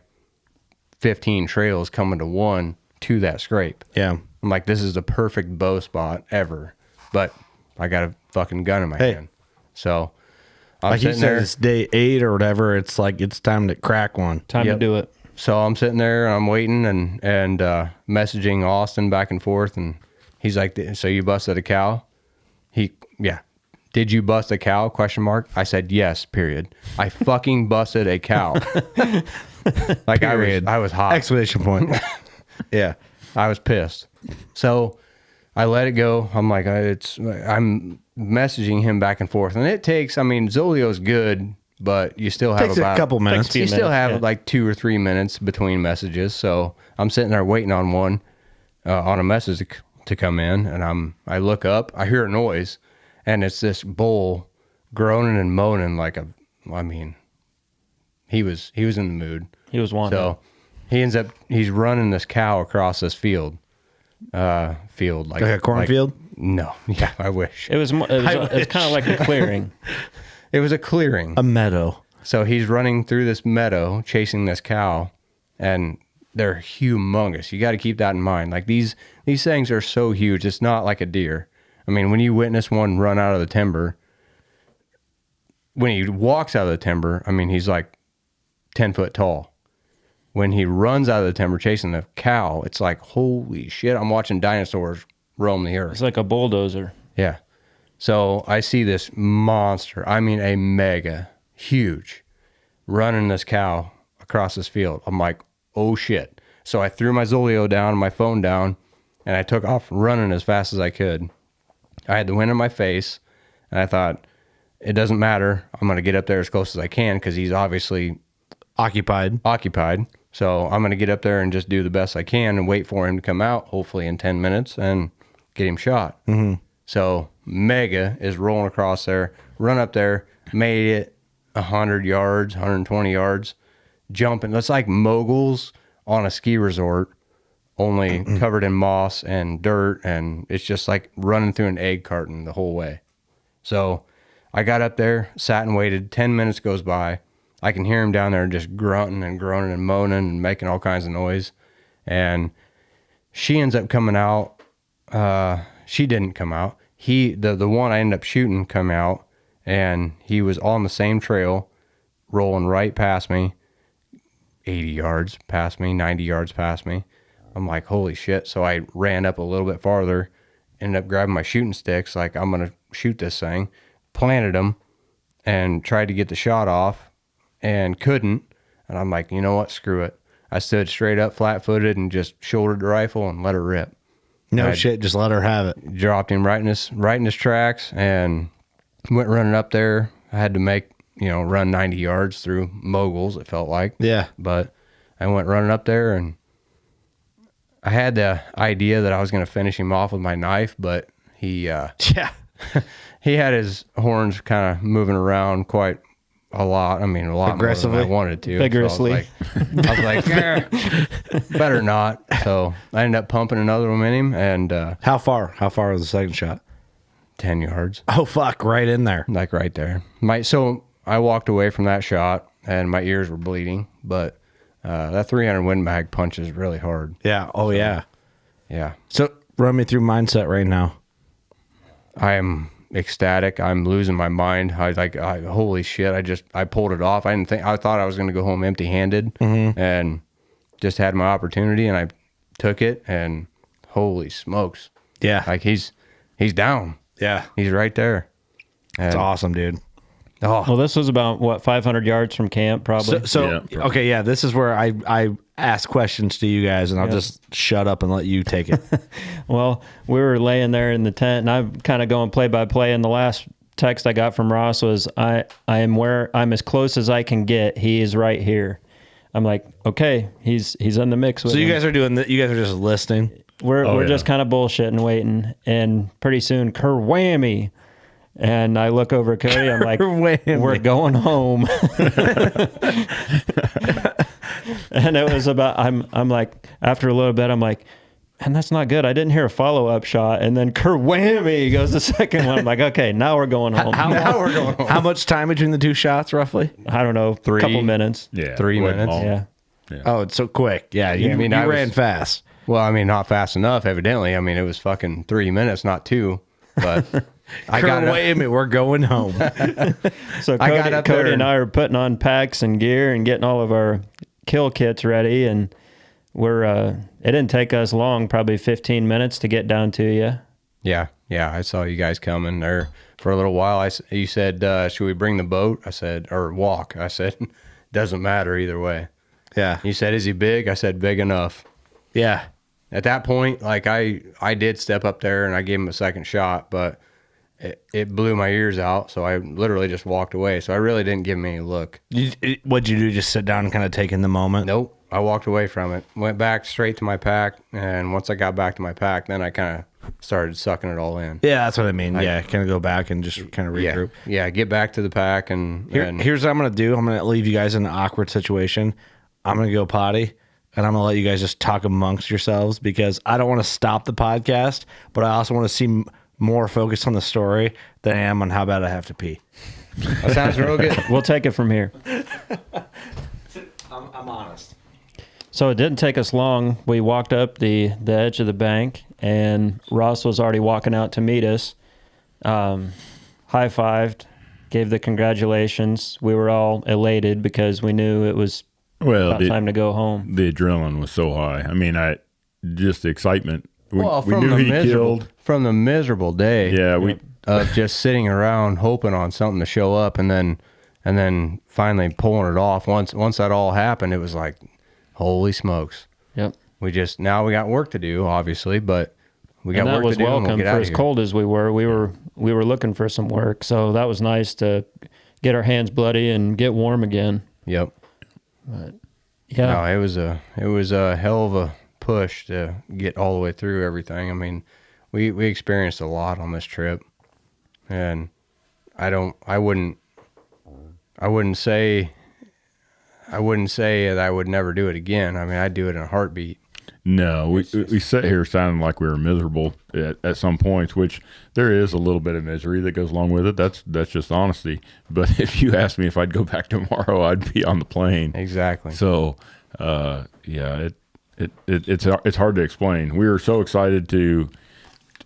15 trails coming to that scrape. Yeah. I'm like, this is the perfect bow spot ever, but I got a fucking gun in my hand. So I'm Like you sitting said, there. it's day 8 or whatever. It's like, it's time to crack one. Time to do it. So I'm sitting there and I'm waiting and messaging Austin back and forth, and he's like, "So you busted a cow?" Did you bust a cow? ? I said, "Yes." Period. I fucking busted a cow. Like Period. I was hot. Exclamation point. Yeah. I was pissed. So I let it go. I'm like, I'm messaging him back and forth, and it takes. I mean, Zolio's good. But you still have Takes about a couple minutes. You still have yeah. like 2 or 3 minutes between messages. So I'm sitting there waiting on one, on a message to come in, and I look up, I hear a noise, and it's this bull groaning and moaning he was in the mood. He was wanted. So he's running this cow across this field. Like a cornfield? No, yeah, I wish. It was kind of like a clearing. It was a clearing. A meadow. So he's running through this meadow, chasing this cow, and they're humongous. You got to keep that in mind. Like these things are so huge. It's not like a deer. I mean, when you witness one run out of the timber, when he walks out of the timber, I mean, he's like 10 foot tall. When he runs out of the timber chasing the cow, it's like, holy shit, I'm watching dinosaurs roam the earth. It's like a bulldozer. Yeah. So I see this monster, I mean a mega, huge, running this cow across this field. I'm like, oh shit. So I threw my Zolio down, my phone down, and I took off running as fast as I could. I had the wind in my face, and I thought, it doesn't matter. I'm going to get up there as close as I can because he's obviously Occupied. So I'm going to get up there and just do the best I can and wait for him to come out, hopefully in 10 minutes, and get him shot. So Mega is rolling across there, run up there, made it 100 yards, 120 yards, jumping. That's like moguls on a ski resort, only covered in moss and dirt, and it's just like running through an egg carton the whole way. So I got up there, sat and waited. 10 minutes goes by. I can hear him down there just grunting and groaning and moaning and making all kinds of noise. And she ends up coming out. She didn't come out. The one I ended up shooting come out, and he was on the same trail, rolling right past me, 80 yards past me, 90 yards past me. I'm like, holy shit. So I ran up a little bit farther, ended up grabbing my shooting sticks, like I'm going to shoot this thing, planted him, and tried to get the shot off, and couldn't. And I'm like, you know what? Screw it. I stood straight up, flat-footed, and just shouldered the rifle and let her rip. No shit, just let her have it. Dropped him right in his tracks and went running up there. I had to make, run 90 yards through moguls, it felt like. Yeah. But I went running up there, and I had the idea that I was going to finish him off with my knife, but he he had his horns kind of moving around quite a lot. I mean, a lot aggressively, more than I wanted to. Vigorously. So I was like, better not. So I ended up pumping another one in him, and How far was the second shot? 10 yards. Oh fuck, right in there. Like right there. So I walked away from that shot, and my ears were bleeding, but that 300 Win Mag punches really hard. Yeah. Oh yeah. Yeah. So run me through mindset right now. I am ecstatic. I'm losing my mind. Holy shit. I pulled it off. I thought I was going to go home empty handed, and just had my opportunity, and I took it, and holy smokes. Yeah. Like he's down. Yeah. He's right there. That's awesome, dude. Oh, Well, this was about 500 yards from camp, probably. So Yeah, probably. okay, yeah, this is where I ask questions to you guys, and I'll just shut up and let you take it. Well, we were laying there in the tent, and I'm kind of going play by play. And the last text I got from Ross was, I am where I'm as close as I can get. He is right here. I'm like, okay, he's in the mix with So you him. guys are doing that. You guys are just listening. We're just kind of bullshitting, waiting, and pretty soon, kerwhammy. And I look over at Cody. I'm like, we're going home. And it was about. I'm like, after a little bit, I'm like, and that's not good. I didn't hear a follow-up shot. And then kerwhammy goes the second one. I'm like, okay, now we're going home. Now we're going home. How much time between the two shots, roughly? I don't know, a couple minutes. Yeah, 3 minutes. Yeah. Oh, it's so quick. Yeah, you ran fast. Well, I mean, not fast enough, evidently. I mean, it was fucking 3 minutes, not 2. But I got wait a minute, we're going home. So Cody and I are putting on packs and gear and getting all of our kill kits ready, and we're it didn't take us long, probably 15 minutes to get down to you. Yeah, I saw you guys coming there for a little while. You said, should we bring the boat? I said, or walk. I said, doesn't matter either way. Yeah. You said, is he big? I said, big enough. Yeah. At that point, like I did step up there and I gave him a second shot, but it blew my ears out. So I literally just walked away. So I really didn't give him any look. What'd you do? Just sit down and kind of take in the moment? Nope. I walked away from it, went back straight to my pack. And once I got back to my pack, then I kind of started sucking it all in. Yeah, that's what I mean. Kind of go back and just kind of regroup. Yeah, get back to the pack. And here's what I'm going to do. I'm going to leave you guys in an awkward situation. I'm going to go potty. And I'm going to let you guys just talk amongst yourselves because I don't want to stop the podcast, but I also want to see more focus on the story than I am on how bad I have to pee. That sounds real good. We'll take it from here. I'm honest. So it didn't take us long. We walked up the edge of the bank, and Ross was already walking out to meet us. High-fived, gave the congratulations. We were all elated because we knew it was time to go home. The adrenaline was so high. I mean, just the excitement. We knew he killed from the miserable day. Yeah, of just sitting around hoping on something to show up, and then finally pulling it off. Once that all happened, it was like, holy smokes! Yep. We got work to do, obviously, but we got work to do. That was welcome. And we'll get for out of as here. cold as we were. We were looking for some work, so that was nice to get our hands bloody and get warm again. Yep. But yeah, no, it was a hell of a push to get all the way through everything. I mean, we experienced a lot on this trip, and I wouldn't say that I would never do it again. I mean, I'd do it in a heartbeat. No, we sit here sounding like we were miserable at some points, which there is a little bit of misery that goes along with it. That's just honesty. But if you ask me if I'd go back tomorrow, I'd be on the plane. Exactly. So, it's hard to explain. We were so excited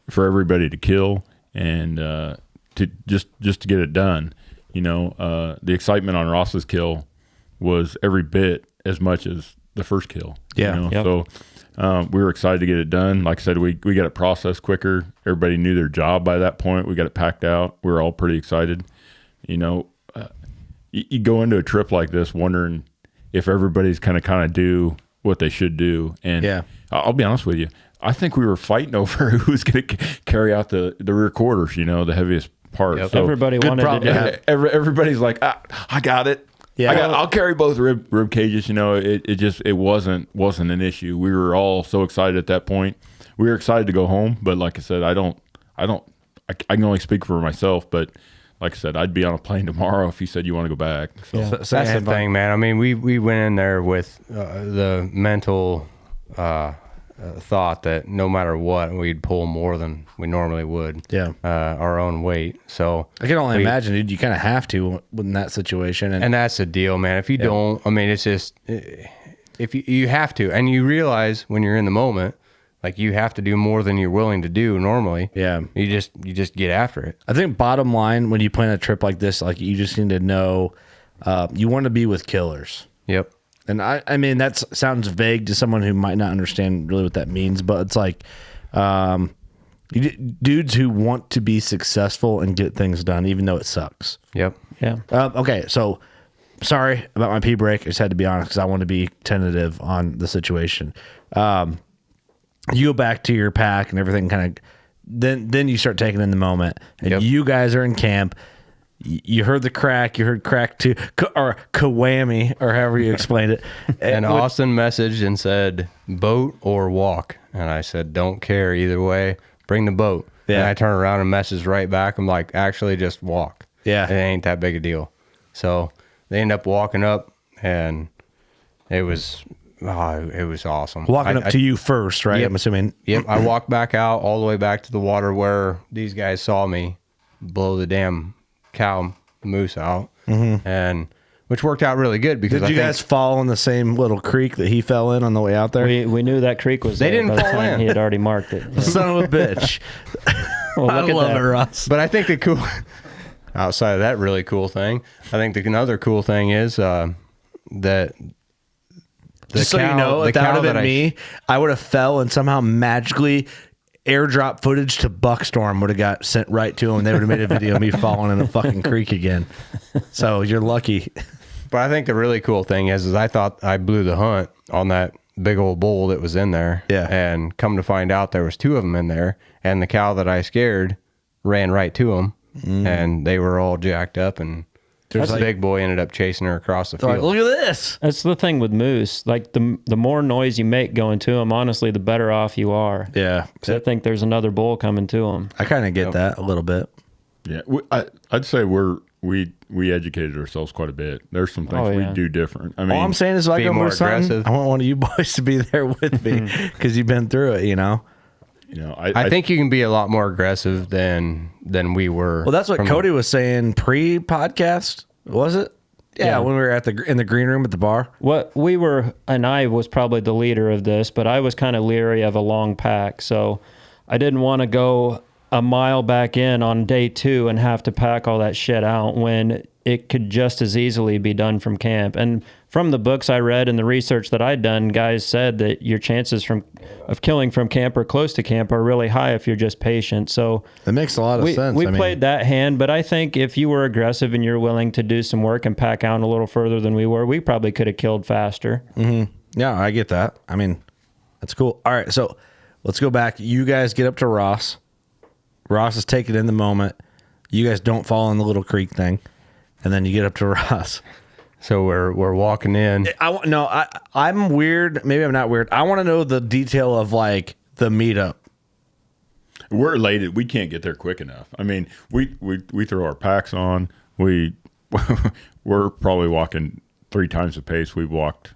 for everybody to kill and to just to get it done. You know, the excitement on Ross's kill was every bit as much as the first kill. Yeah. You know? Yep. So we were excited to get it done. Like I said, we got it processed quicker. Everybody knew their job by that point. We got it packed out. We were all pretty excited. You know, you go into a trip like this wondering if everybody's kind of do what they should do. And I'll be honest with you, I think we were fighting over who was going to carry out the rear quarters, you know, the heavest part. Yep. So Everybody wanted to do it. Everybody's like, I got it. Yeah, I'll carry both rib cages. You know, it wasn't an issue. We were all so excited at that point. We were excited to go home, but like I said, I can only speak for myself. But like I said, I'd be on a plane tomorrow if you said you want to go back. So that's the thing, man. I mean, we went in there with the mental thought that no matter what, we'd pull more than we normally would. Yeah. Our own weight. So I can only imagine, dude. You kind of have to in that situation, and that's the deal, man. If you don't, I mean, it's just if you have to, and you realize when you're in the moment, like you have to do more than you're willing to do normally. Yeah. You just get after it. I think bottom line, when you plan a trip like this, like you just need to know you want to be with killers. Yep. And I mean, that sounds vague to someone who might not understand really what that means, but it's like dudes who want to be successful and get things done, even though it sucks. Yep. Yeah. Okay, so sorry about my pee break. I just had to be honest because I want to be tentative on the situation. You go back to your pack and everything kind of, then you start taking in the moment. And you guys are in camp. You heard the crack. You heard crack two, or kawami, or however you explained it. And Austin messaged and said, boat or walk. And I said, don't care either way. Bring the boat. Yeah. And I turn around and message right back. I'm like, actually, just walk. Yeah. It ain't that big a deal. So they end up walking up, and it was awesome. Walking up to you first, right? Yep, I'm assuming. Yep. I walked back out all the way back to the water where these guys saw me blow the damn cow moose out, and which worked out really good because did you guys fall in the same little creek that he fell in on the way out there? We knew that creek was. They there didn't by fall the time in. He had already marked it. Son of a bitch. Well, I love it, Ross. But I think the cool, outside of that really cool thing, I think another cool thing is that. Just so you know, if that would have been me, I would have fell and somehow magically airdrop footage to Buckstorm would have got sent right to him. They would have made a video of me falling in a fucking creek again. So you're lucky. But I think the really cool thing is I thought I blew the hunt on that big old bull that was in there. Yeah. And come to find out there was two of them in there, and the cow that I scared ran right to them, and they were all jacked up, and the big boy ended up chasing her across the field. Like, look at this. That's the thing with moose. Like the more noise you make going to them, honestly, the better off you are. Yeah. Because I think there's another bull coming to them. I kind of get that a little bit. Yeah. I'd say we educated ourselves quite a bit. There's some things we do different. I mean, all I'm saying is, if I go more moose hunting, I want one of you boys to be there with me because you've been through it, you know? I think you can be a lot more aggressive than we were. Well, that's what Cody was saying pre-podcast, was it? Yeah, when we were in the green room at the bar. What we were, and I was probably the leader of this, but I was kind of leery of a long pack, so I didn't want to go a mile back in on day 2 and have to pack all that shit out when it could just as easily be done from camp. And from the books I read and the research that I'd done, guys said that your chances of killing from camp or close to camp are really high if you're just patient. So it makes a lot of sense. We played that hand, but I think if you were aggressive and you're willing to do some work and pack out a little further than we were, we probably could have killed faster. Mm-hmm. Yeah, I get that. I mean, that's cool. All right, so let's go back. You guys get up to Ross. Ross is taking in the moment. You guys don't fall in the little creek thing. And then you get up to Ross. So we're walking in. I'm weird. Maybe I'm not weird. I want to know the detail of like the meetup. We're elated. We can't get there quick enough. I mean, we throw our packs on. We're probably walking 3 times the pace we've walked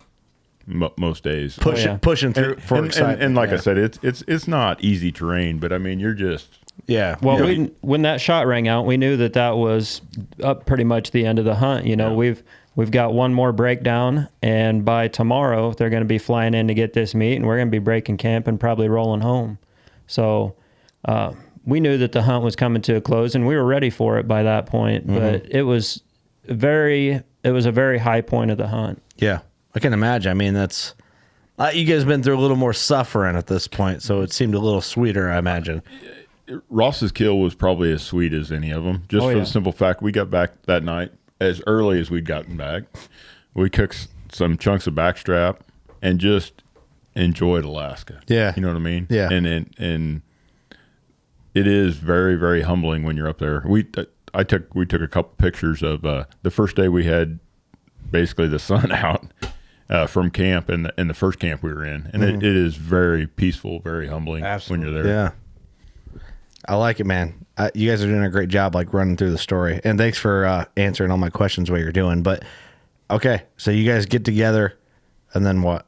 most days. Pushing through for excitement. And like I said, it's not easy terrain, but I mean, you're just. Yeah. Well, when that shot rang out, we knew that was up pretty much the end of the hunt. You know, we've got one more breakdown, and by tomorrow they're going to be flying in to get this meat, and we're going to be breaking camp and probably rolling home. So we knew that the hunt was coming to a close, and we were ready for it by that point. Mm-hmm. But it was a very high point of the hunt. Yeah, I can imagine. I mean, that's you guys have been through a little more suffering at this point, so it seemed a little sweeter, I imagine. Ross's kill was probably as sweet as any of them, just for the simple fact we got back that night as early as we'd gotten back. We cooked some chunks of backstrap and just enjoyed Alaska. Yeah. You know what I mean? Yeah. And it is very, very humbling when you're up there. We took a couple pictures of the first day we had basically the sun out from camp and the first camp we were in. And it is very peaceful, very humbling when you're there. Yeah. I like it, man. You guys are doing a great job, like running through the story. And thanks for answering all my questions while you're doing. But okay, so you guys get together, and then what?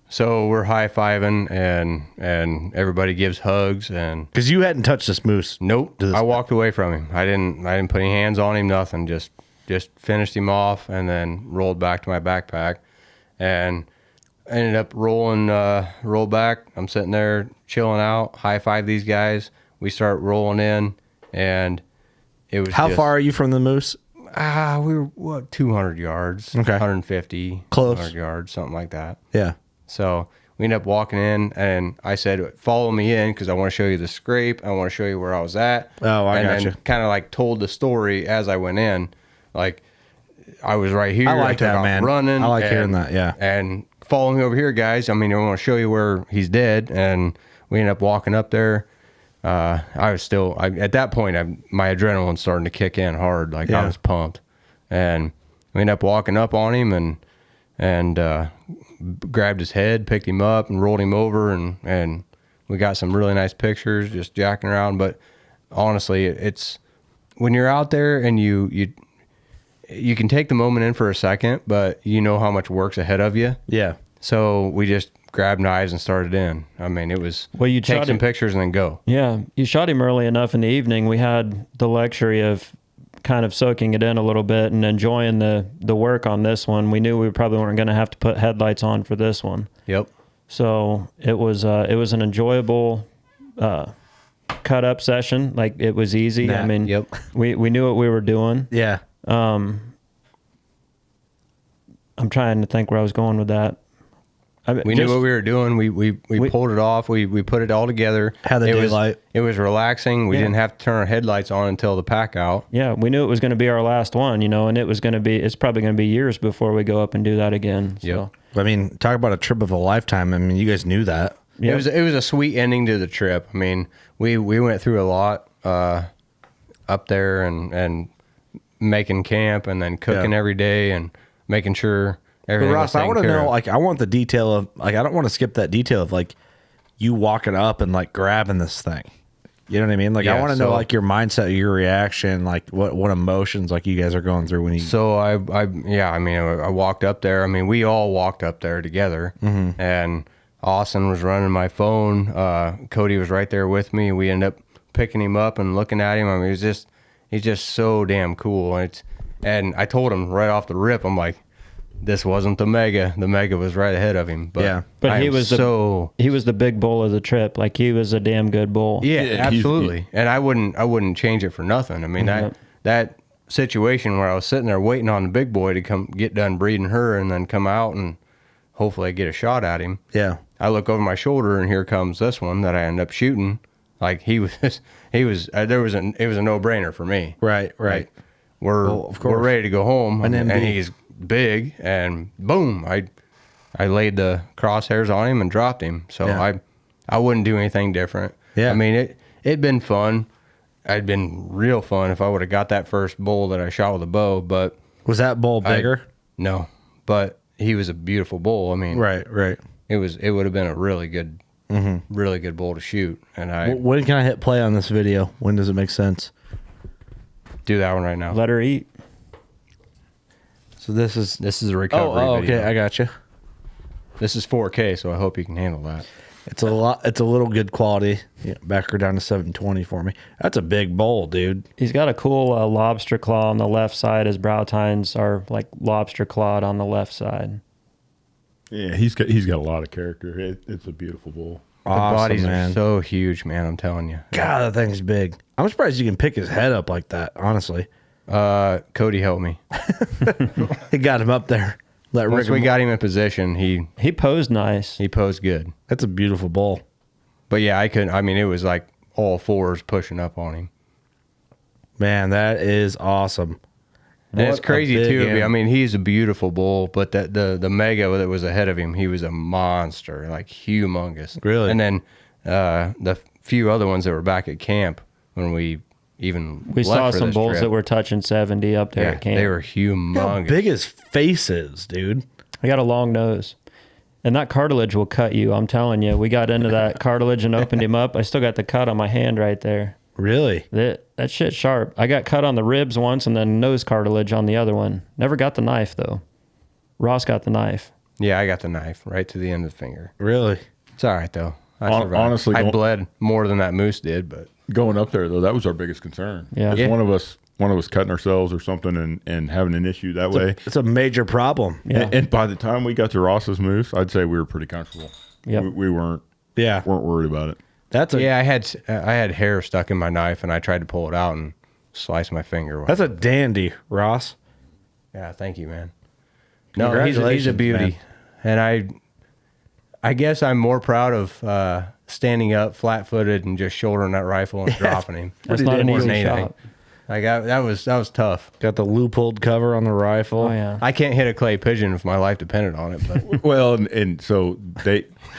So we're high-fiving, and everybody gives hugs, and because you hadn't touched this moose. Nope. I walked away from him. I didn't put any hands on him. Nothing. Just finished him off, and then rolled back to my backpack, and ended up roll back. I'm sitting there chilling out. High-five these guys. We start rolling in, and it was How far are you from the moose? We were 200 yards, okay, 150, close, 200 yards, something like that. Yeah. So we ended up walking in, and I said, "Follow me in, because I want to show you the scrape. I want to show you where I was at." Oh, I got you. And kind of like told the story as I went in, like I was right here. I like that, man. Running. I like hearing that. Yeah. And follow me over here, guys. I mean, I want to show you where he's dead. And we ended up walking up there. I was still at that point. My adrenaline's starting to kick in hard. Like I was pumped, and we ended up walking up on him and grabbed his head, picked him up, and rolled him over, and we got some really nice pictures, just jacking around. But honestly, it's when you're out there and you can take the moment in for a second, but you know how much work's ahead of you. Yeah. So we just grabbed knives and started in. I mean, it was you take some pictures and then go. Yeah, you shot him early enough in the evening. We had the luxury of kind of soaking it in a little bit and enjoying the work on this one. We knew we probably weren't going to have to put headlights on for this one. Yep. So it was an enjoyable cut up session. Like it was easy. I mean, we knew what we were doing. Yeah. I'm trying to think where I was going with that. We knew what we were doing. We pulled it off. We put it all together. Had the daylight. It was relaxing. We didn't have to turn our headlights on until the pack out. Yeah, we knew it was going to be our last one, and it's probably going to be years before we go up and do that again. So. Yep. I mean, talk about a trip of a lifetime. I mean, you guys knew that. Yep. It was a sweet ending to the trip. I mean, we went through a lot up there and making camp and then cooking every day and making sure everything. But Ross, I want to know, like, I want the detail of, like, I don't want to skip that detail of, like, you walking up and, like, grabbing this thing. You know what I mean? Like, I want to know, like, your mindset, your reaction, like, what emotions, like, you guys are going through when you... So, I walked up there. I mean, we all walked up there together. Mm-hmm. And Austin was running my phone. Cody was right there with me. We ended up picking him up and looking at him. I mean, he's just so damn cool. And I told him right off the rip, I'm like, this wasn't the Mega. The Mega was right ahead of him. But he was the big bull of the trip. Like, he was a damn good bull. Yeah, absolutely. And I wouldn't change it for nothing. I mean, that situation where I was sitting there waiting on the big boy to come get done breeding her and then come out and hopefully get a shot at him. Yeah. I look over my shoulder and here comes this one that I end up shooting. Like, it was a no-brainer for me. Right. Like, we're ready to go home and he's big, and boom, I laid the crosshairs on him and dropped him. So I wouldn't do anything different. Yeah. I mean, it'd been fun. It'd been real fun if I would have got that first bull that I shot with a bow. But was that bull bigger? No, but he was a beautiful bull. I mean, right. It would have been a really good bull to shoot. And when can I hit play on this video? When does it make sense? Do that one right now. Let her eat. So this is a recovery video. Okay, I got you. This is 4K, so I hope you can handle that. It's a little good quality. Yeah, back her down to 720 for me. That's a big bowl, dude. He's got a cool lobster claw on the left side. His brow tines are like lobster clawed on the left side. Yeah, he's got a lot of character. It's a beautiful bull. The bodies are so huge, man. I'm telling you. God, that thing's big. I'm surprised you can pick his head up like that. Honestly. Cody helped me. He got him up there. Once we got him in position, he posed nice. He posed good. That's a beautiful bull. But yeah, it was like all fours pushing up on him. Man, that is awesome. And it's crazy too. I mean, he's a beautiful bull, but the Mega that was ahead of him, he was a monster, like humongous. Really? And then the few other ones that were back at camp when we saw some bulls that were touching 70 up there at camp. They were humongous. How big his face is, dude. I got a long nose. And that cartilage will cut you, I'm telling you. We got into that cartilage and opened him up. I still got the cut on my hand right there. Really? That shit's sharp. I got cut on the ribs once and then nose cartilage on the other one. Never got the knife, though. Ross got the knife. Yeah, I got the knife right to the end of the finger. Really? It's all right, though. Honestly, I bled more than that moose did, but... Going up there, though, that was our biggest concern. Yeah. One of us cutting ourselves or something and having an issue that way. It's a major problem. Yeah. And by the time we got to Ross's moose, I'd say we were pretty comfortable. Yep. We weren't worried about it. I had hair stuck in my knife, and I tried to pull it out and slice my finger. That's a dandy, Ross. Yeah, thank you, man. No, he's a beauty. Man. And I guess I'm more proud of standing up flat-footed and just shouldering that rifle and dropping him. That's not an easy shot. that was tough. Got the loopholed cover on the rifle. Oh yeah. I can't hit a clay pigeon if my life depended on it. But well, and so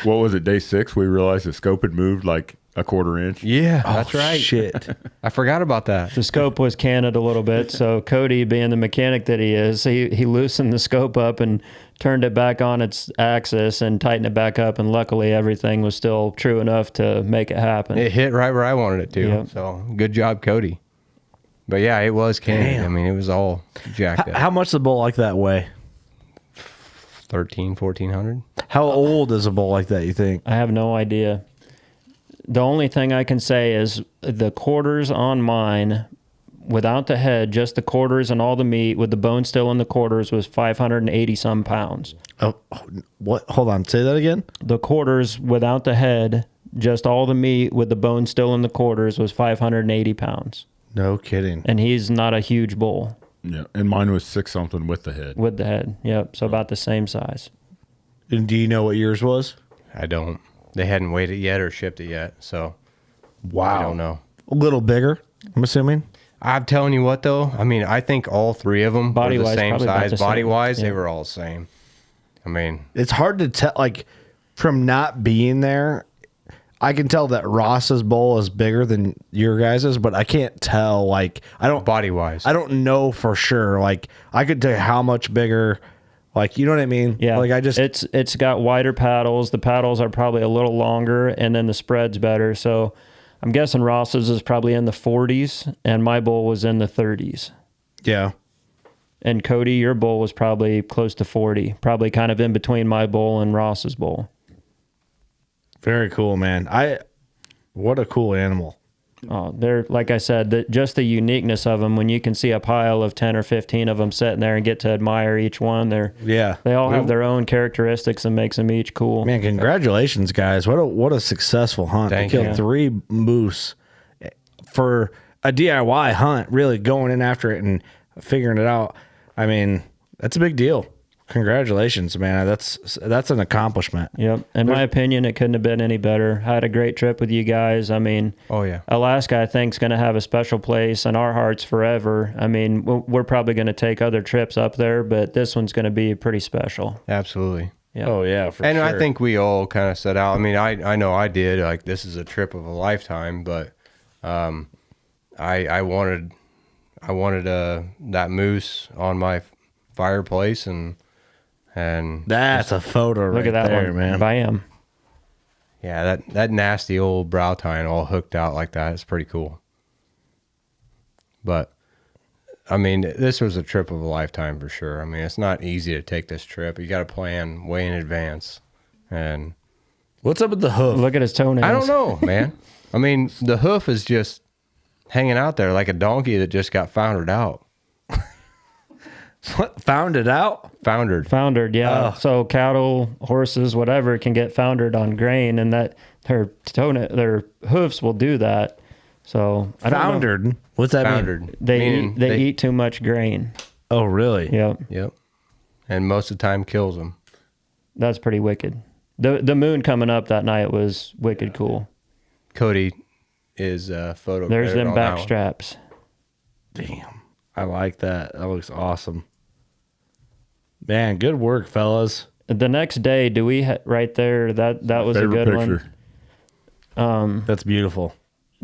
what was it? Day 6, we realized the scope had moved like a 1/4 inch. Yeah, that's right. Shit. I forgot about that. The scope was canted a little bit, so Cody, being the mechanic that he is, he loosened the scope up and turned it back on its axis and tightened it back up, and luckily everything was still true enough to make it happen. It hit right where I wanted it to. Yep. So good job, Cody. But yeah, it was canted. I mean, it was all jacked up. How much does a bull like that weigh? 1,400. How old is a bull like that, you think? I have no idea. The only thing I can say is the quarters on mine, without the head, just the quarters and all the meat, with the bone still in the quarters, was 580 some pounds. Oh, what? Hold on. Say that again. The quarters without the head, just all the meat with the bone still in the quarters, was 580 pounds. No kidding. And he's not a huge bull. Yeah, and mine was 6 something with the head. With the head, yep. So about the same size. And do you know what yours was? I don't. They hadn't weighed it yet or shipped it yet, so Wow. I don't know. A little bigger, I'm assuming. I'm telling you what, though. I mean, I think all 3 of them were the Body-wise, same probably about size. the same. Body-wise, Yeah. they were all the same. I mean, It's hard to tell, like, from not being there. I can tell that Ross's bull is bigger than your guys's, but I can't tell. Like, body-wise. I don't know for sure. Like, I could tell you how much bigger. Like, you know what I mean? Yeah. Like, it's got wider paddles. The paddles are probably a little longer, and then the spread's better. So I'm guessing Ross's is probably in the 40s, and my bull was in the 30s. Yeah. And Cody, your bull was probably close to 40, probably kind of in between my bull and Ross's bull. Very cool, man. What a cool animal. Oh, they're, like I said, just the uniqueness of them. When you can see a pile of 10 or 15 of them sitting there and get to admire each one, they all have their own characteristics and makes them each cool. Man, congratulations, guys. What a successful hunt. Thank They killed you. 3 moose for a DIY hunt, really going in after it and figuring it out. I mean, that's a big deal. Congratulations, man. That's an accomplishment. Yep. In my opinion, it couldn't have been any better. I had a great trip with you guys. I mean, Oh, yeah. Alaska, I think, is going to have a special place in our hearts forever. I mean, we're probably going to take other trips up there, but this one's going to be pretty special. Absolutely. Yeah. Oh, yeah, for And sure. I think we all kind of set out. I mean, I know I did. Like, this is a trip of a lifetime, but I wanted that moose on my fireplace, and That's a photo Look right at that there, one. man. Bam. yeah, that nasty old brow tine all hooked out like that. It's pretty cool. But I mean, this was a trip of a lifetime for sure. I mean, it's not easy to take this trip. You got to plan way in advance. And What's up with the hoof? Look at his toenails. I don't know, man. I mean, the hoof is just hanging out there like a donkey that just got foundered out. Found it out? Foundered, yeah. So cattle, horses, whatever can get foundered on grain, and that their hoofs will do that. So I don't know. Foundered? What's that mean? Foundered. They Meaning eat too much grain. Oh, really? Yep. Yep. And most of the time kills them. That's pretty wicked. The moon coming up that night was wicked cool. Cody is photo. There's them on back that one. straps. Damn. I like that. That looks awesome. Man, good work, fellas. The next day, do we right there? That was a Favorite good picture. one. That's beautiful.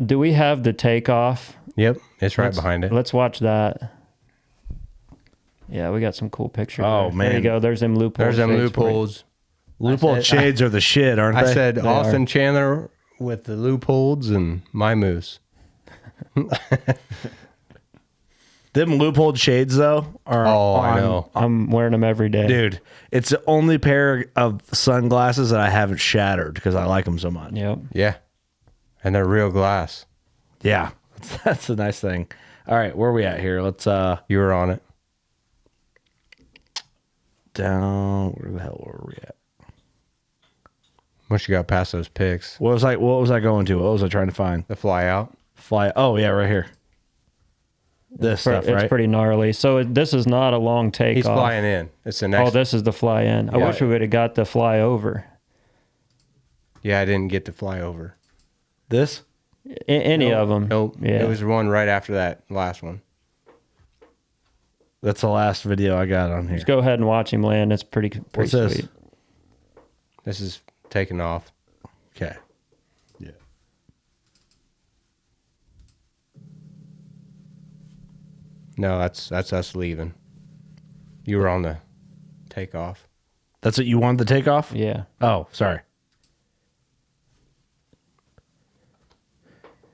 Do we have the takeoff? Yep, it's right behind it. Let's watch that. Yeah, we got some cool pictures. Oh, there. There you man. go. There's them loopholes. There's them shades for you. loopholes. Loophole shades are the shit, aren't they? I said They Austin are. Chandler with the loopholes and my moose. Them loophole shades, though, are I know. I'm wearing them every day. Dude, it's the only pair of sunglasses that I haven't shattered because I like them so much. Yep. Yeah, and they're real glass. Yeah, that's a nice thing. All right, where are we at here? Let's You were on it. down. Where the hell were we at? Once you got past those pics, What was I going to? What was I trying to find? the fly out. Fly. Oh yeah, right here. This stuff, It's right? pretty gnarly. So this is not a long takeoff. He's flying in. It's the next. Oh, this is the fly in. I Yeah. wish we would have got the fly over. Yeah, I didn't get to fly over. This? Any of them. Nope. Yeah. It was one right after that last one. That's the last video I got on here. Just go ahead and watch him land. It's pretty What's sweet. This? This is taking off. Okay. Yeah. No, that's us leaving. You were on the takeoff. That's what you wanted to take off? Yeah. Oh, sorry.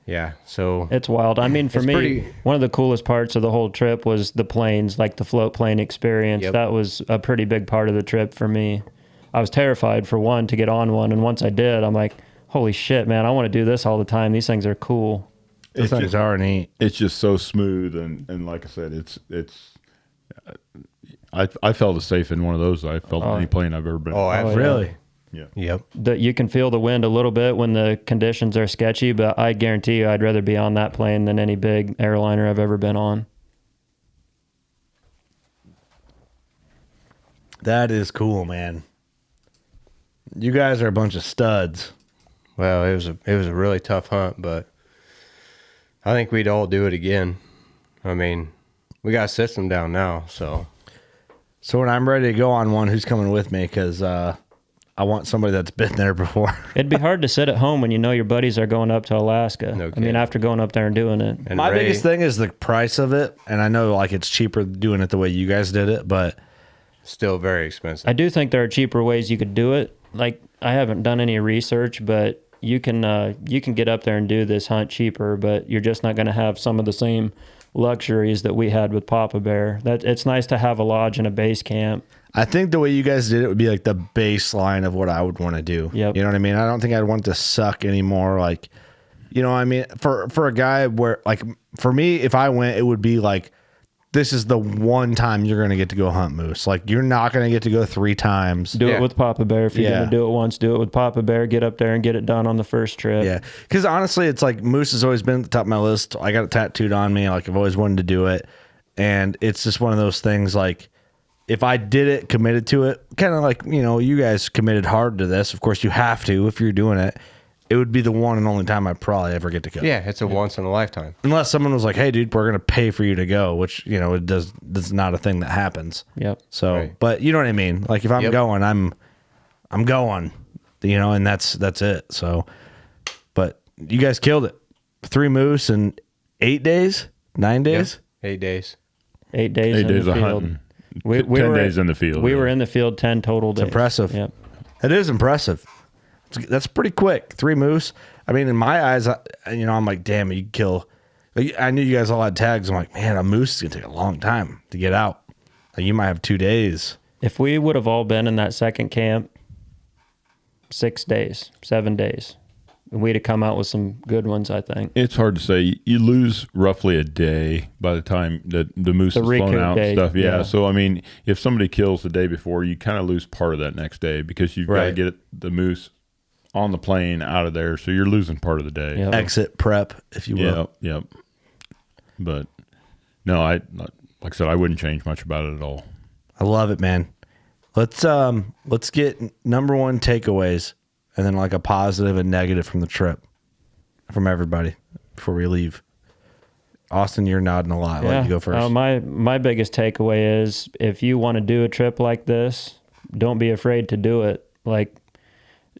Yeah, so It's wild. I mean, for me, one of the coolest parts of the whole trip was the planes, like the float plane experience. Yep. That was a pretty big part of the trip for me. I was terrified, for one, to get on one. And once I did, I'm like, holy shit, man, I want to do this all the time. These things are cool. Those things are neat. It's just so smooth. And like I said, I felt as safe in one of those I felt in any plane I've ever been. Oh, Really? Yeah. Yep. You can feel the wind a little bit when the conditions are sketchy, but I guarantee you I'd rather be on that plane than any big airliner I've ever been on. That is cool, man. You guys are a bunch of studs. Well, it was a really tough hunt, but I think we'd all do it again. I mean, we got a system down now, so. So when I'm ready to go on one, who's coming with me? Because I want somebody that's been there before. It'd be hard to sit at home when you know your buddies are going up to Alaska. No I kidding. mean, after going up there and doing it. And My Ray- biggest thing is the price of it, and I know like it's cheaper doing it the way you guys did it, but Still very expensive. I do think there are cheaper ways you could do it. Like, I haven't done any research, but you can get up there and do this hunt cheaper, but you're just not going to have some of the same luxuries that we had with Papa Bear. That it's nice to have a lodge and a base camp. I think the way you guys did it would be like the baseline of what I would want to do. Yep. You know what I mean? I don't think I'd want to suck anymore. Like, you know what I mean? For a guy where, like, for me, if I went, it would be like, this is the one time you're going to get to go hunt moose. Like, you're not going to get to go 3 times. Do it with Papa Bear. If you're Yeah. going to do it once, do it with Papa Bear. Get up there and get it done on the first trip. Yeah. Because honestly, it's like moose has always been at the top of my list. I got it tattooed on me. Like, I've always wanted to do it. And it's just one of those things, like, if I did it, committed to it, kind of like, you know, you guys committed hard to this. Of course, you have to if you're doing it. It would be the one and only time I probably ever get to go. Yeah, it's a once in a lifetime. Unless someone was like, hey, dude, we're going to pay for you to go, which, you know, that's not a thing that happens. Yep. So, Right. but you know what I mean? Like, if I'm going, I'm going, you know, and that's it. So, but you guys killed it. 3 moose in 8 days, 9 days. Yep. 8 days. 8 days 8 in days the of field. hunting. We 10 were days in the field. We were in the field 10 total days. Impressive. Yep. It is impressive. That's pretty quick. 3 moose. I mean, in my eyes, you know, I'm like, damn, you kill. I knew you guys all had tags. I'm like, man, a moose is gonna take a long time to get out. Like, you might have 2 days. If we would have all been in that second camp, 6 days, 7 days, we'd have come out with some good ones, I think. It's hard to say. You lose roughly a day by the time the moose is flown out and stuff. Yeah. So, I mean, if somebody kills the day before, you kind of lose part of that next day because you've got to get the moose on the plane out of there. So you're losing part of the day. Yep. Exit prep, if you will. Yep. But no, like I said, I wouldn't change much about it at all. I love it, man. Let's get number 1 takeaways and then like a positive and negative from the trip from everybody before we leave. Austin, you're nodding a lot. I'll let you go first. My biggest takeaway is if you want to do a trip like this, don't be afraid to do it. Like,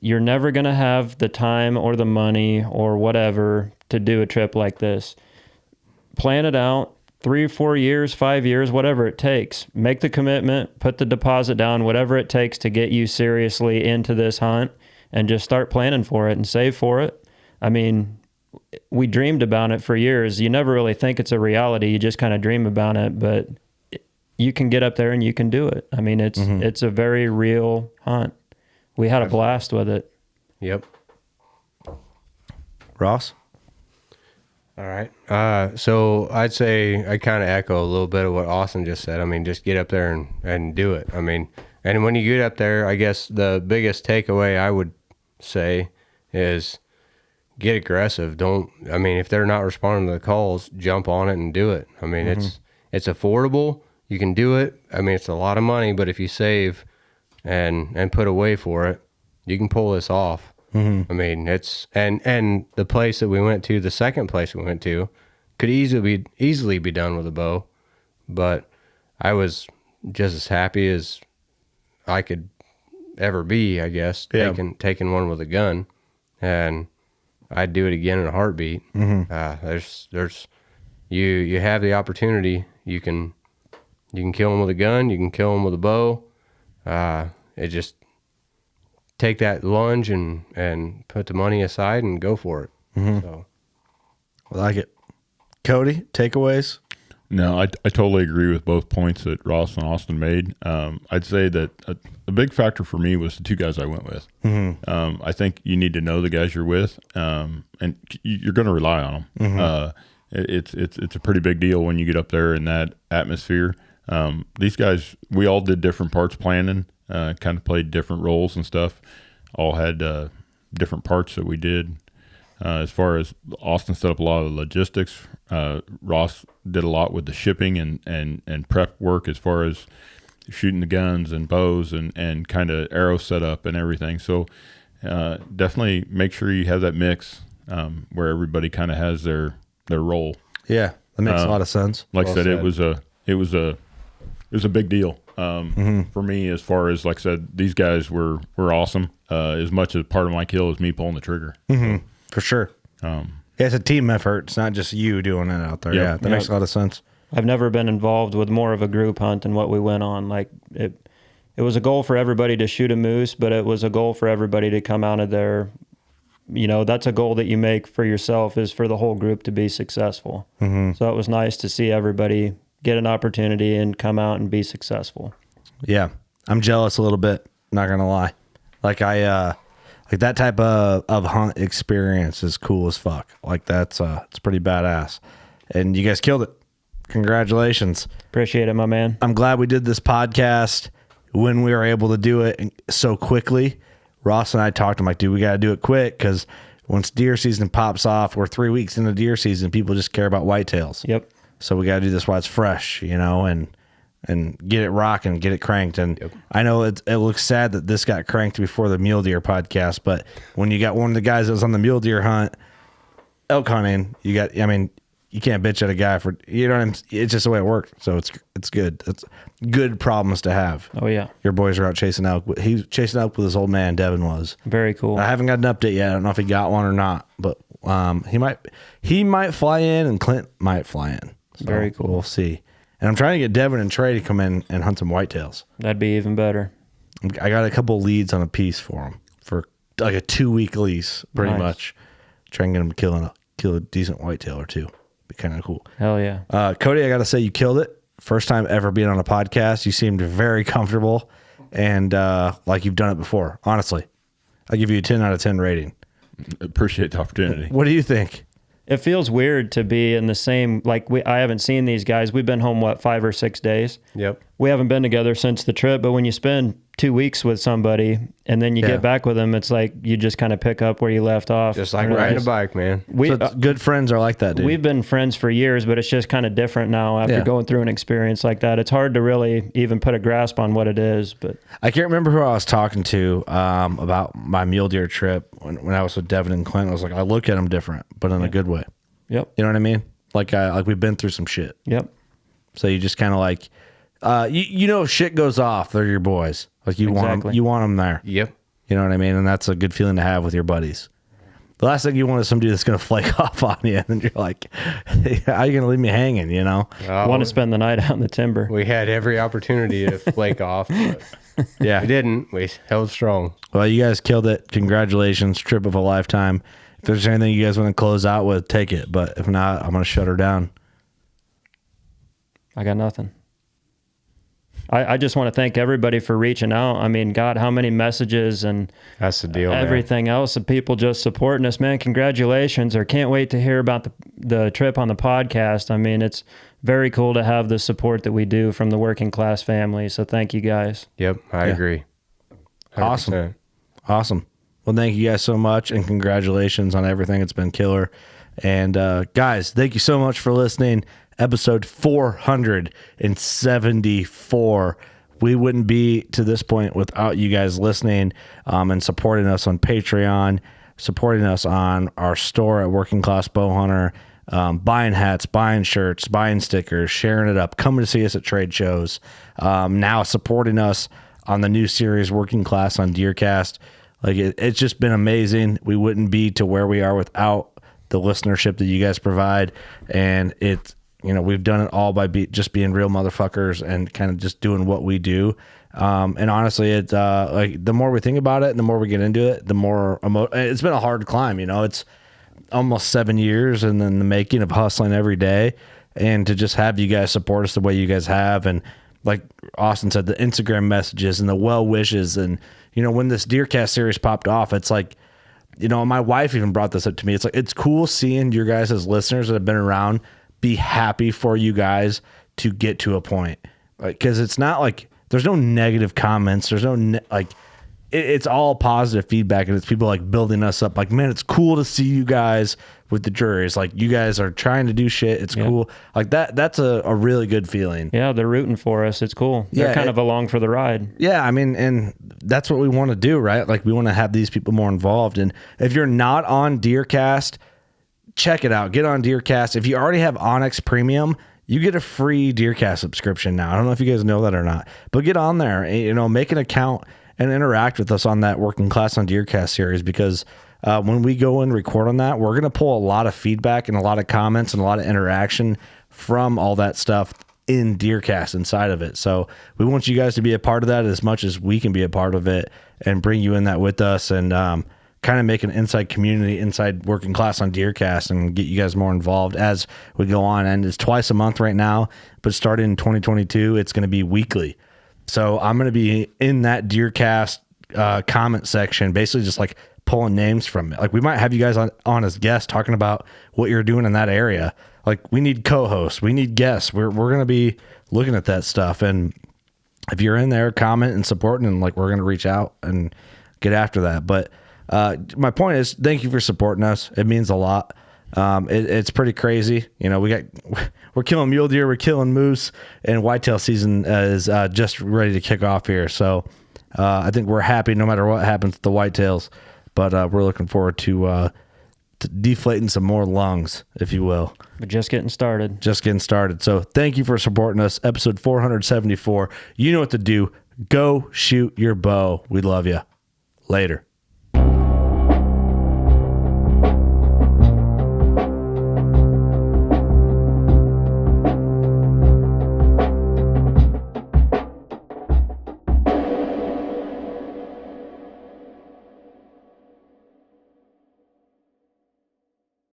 you're never going to have the time or the money or whatever to do a trip like this. Plan it out. 3 or 4 years, 5 years, whatever it takes. Make the commitment, put the deposit down, whatever it takes to get you seriously into this hunt, and just start planning for it and save for it. I mean, we dreamed about it for years. You never really think it's a reality. You just kind of dream about it, but you can get up there and you can do it. I mean, it's a very real hunt. We had a blast with it. Yep. Ross? All right. So I'd say I kind of echo a little bit of what Austin just said. I mean, just get up there and do it. I mean, and when you get up there, I guess the biggest takeaway I would say is get aggressive. If they're not responding to the calls, jump on it and do it. I mean, it's affordable. You can do it. I mean, it's a lot of money, but if you save and put away for it, you can pull this off. I mean, it's and the place that we went to, the second place we went to, could easily be done with a bow, but I was just as happy as I could ever be, I guess, taking one with a gun, and I'd do it again in a heartbeat. There's you have the opportunity. You can kill them with a gun. You can kill them with a bow. It just take that lunge and put the money aside and go for it. So, I like it. Cody, takeaways? No, I totally agree with both points that Ross and Austin made. I'd say that a big factor for me was the two guys I went with. I think you need to know the guys you're with, and you're going to rely on them. It's a pretty big deal when you get up there in that atmosphere. These guys, we all did different parts planning, kind of played different roles and stuff. All had different parts that we did. As far as Austin set up a lot of the logistics, Ross did a lot with the shipping and prep work as far as shooting the guns and bows and kind of arrow setup and everything. So definitely make sure you have that mix where everybody kind of has their role. Yeah, that makes a lot of sense. Like I said, it was a big deal for me. As far as, like I said, these guys were awesome. As much as part of my kill as me pulling the trigger. For sure. Yeah, it's a team effort. It's not just you doing it out there. Yeah, that makes a lot of sense. I've never been involved with more of a group hunt than what we went on. Like it was a goal for everybody to shoot a moose, but it was a goal for everybody to come out of there. You know, that's a goal that you make for yourself, is for the whole group to be successful. So it was nice to see everybody get an opportunity and come out and be successful. Yeah, I'm jealous a little bit. Not gonna lie. Like that type of hunt experience is cool as fuck. Like it's pretty badass, and you guys killed it. Congratulations. Appreciate it, my man. I'm glad we did this podcast when we were able to do it so quickly. Ross and I talked. I'm like, dude, we got to do it quick, because once deer season pops off, we're 3 weeks into deer season. People just care about whitetails. Yep. So we got to do this while it's fresh, and get it rocking, get it cranked. And I know it looks sad that this got cranked before the mule deer podcast, but when you got one of the guys that was on the mule deer hunt, elk hunting, you can't bitch at a guy for, it's just the way it works. So it's good. It's good problems to have. Oh yeah. Your boys are out chasing elk. He was chasing elk with his old man, Devin was. Very cool. I haven't got an update yet. I don't know if he got one or not, but he might fly in and Clint might fly in. So very cool. We'll see. And I'm trying to get Devin and Trey to come in and hunt some whitetails. That'd be even better. I got a couple leads on a piece for them for like a 2-week lease, pretty much. Try and get them to kill a decent whitetail or two. Be kind of cool. Hell yeah. Cody, I got to say, you killed it. First time ever being on a podcast. You seemed very comfortable and like you've done it before. Honestly, I'll give you a 10 out of 10 rating. Appreciate the opportunity. What do you think? It feels weird to be in the same, I haven't seen these guys. We've been home, 5 or 6 days? Yep. We haven't been together since the trip, but when you spend 2 weeks with somebody and then you get back with them, it's like you just kind of pick up where you left off. Just like riding a bike, man. Good friends are like that, dude. We've been friends for years, but it's just kind of different now after going through an experience like that. It's hard to really even put a grasp on what it is. But I can't remember who I was talking to about my mule deer trip when I was with Devin and Clint. I was like, I look at them different, but in a good way. Yep. You know what I mean? Like we've been through some shit. Yep. So you just kind of like, if shit goes off, they're your boys. Like you want them there. Yep. You know what I mean? And that's a good feeling to have with your buddies. The last thing you want is somebody that's going to flake off on you, and you're like, hey, how are you going to leave me hanging? I want to spend the night out in the timber. We had every opportunity to flake off, but we didn't. We held strong. Well, you guys killed it. Congratulations. Trip of a lifetime. If there's anything you guys want to close out with, take it. But if not, I'm going to shut her down. I got nothing. I just want to thank everybody for reaching out. I mean, God, how many messages and that's the deal, everything else of people just supporting us, man. Congratulations, or can't wait to hear about the trip on the podcast. I mean, it's very cool to have the support that we do from the working class family. So thank you guys. Yep, I agree. 100%. Awesome. Well, thank you guys so much, and congratulations on everything. It's been killer. And guys, thank you so much for listening. Episode 474. we wouldn't be to this point without you guys listening and supporting us on Patreon, supporting us on our store at Working Class Bowhunter, buying hats, buying shirts, buying stickers, sharing it up, coming to see us at trade shows, now supporting us on the new series Working Class on DeerCast. Like it's just been amazing. We wouldn't be to where we are without the listenership that you guys provide, and it's, you know, we've done it all by just being real motherfuckers and kind of just doing what we do. And honestly, it's like the more we think about it and the more we get into it, the more it's been a hard climb. You know, it's almost 7 years and then the making of hustling every day, and to just have you guys support us the way you guys have. And like Austin said, the Instagram messages and the well wishes. And, you know, when this DeerCast series popped off, it's like, you know, my wife even brought this up to me. It's like, it's cool seeing your guys as listeners that have been around be happy for you guys to get to a point. Like, cause it's not like there's no negative comments. There's no it's all positive feedback, and it's people like building us up. Like, man, it's cool to see you guys with the juries. Like, you guys are trying to do shit. It's cool. Like that's a really good feeling. Yeah. They're rooting for us. It's cool. They're kind of along for the ride. Yeah. I mean, and that's what we want to do, right? Like, we want to have these people more involved. And if you're not on DeerCast, check it out. Get on DeerCast. If you already have Onyx Premium, you get a free DeerCast subscription now. I don't know if you guys know that or not, but get on there, you know, make an account and interact with us on that Working Class on DeerCast series, because when we go and record on that, we're going to pull a lot of feedback and a lot of comments and a lot of interaction from all that stuff in DeerCast inside of it. So we want you guys to be a part of that as much as we can be a part of it, and bring you in that with us, and kind of make an inside community inside Working Class on DeerCast, and get you guys more involved as we go on. And it's twice a month right now, but starting in 2022, it's going to be weekly. So I'm going to be in that DeerCast comment section, basically just like pulling names from it. Like, we might have you guys on as guests talking about what you're doing in that area. Like, we need co-hosts, we need guests. We're going to be looking at that stuff. And if you're in there, comment and supporting, and like, we're going to reach out and get after that. But my point is, thank you for supporting us. It means a lot. It's pretty crazy. You know, we're killing mule deer, we're killing moose, and whitetail season is just ready to kick off here. So I think we're happy no matter what happens to the whitetails, but we're looking forward to deflating some more lungs, if you will. We're just getting started. Just getting started. So thank you for supporting us. Episode 474. You know what to do. Go shoot your bow. We love you. Later.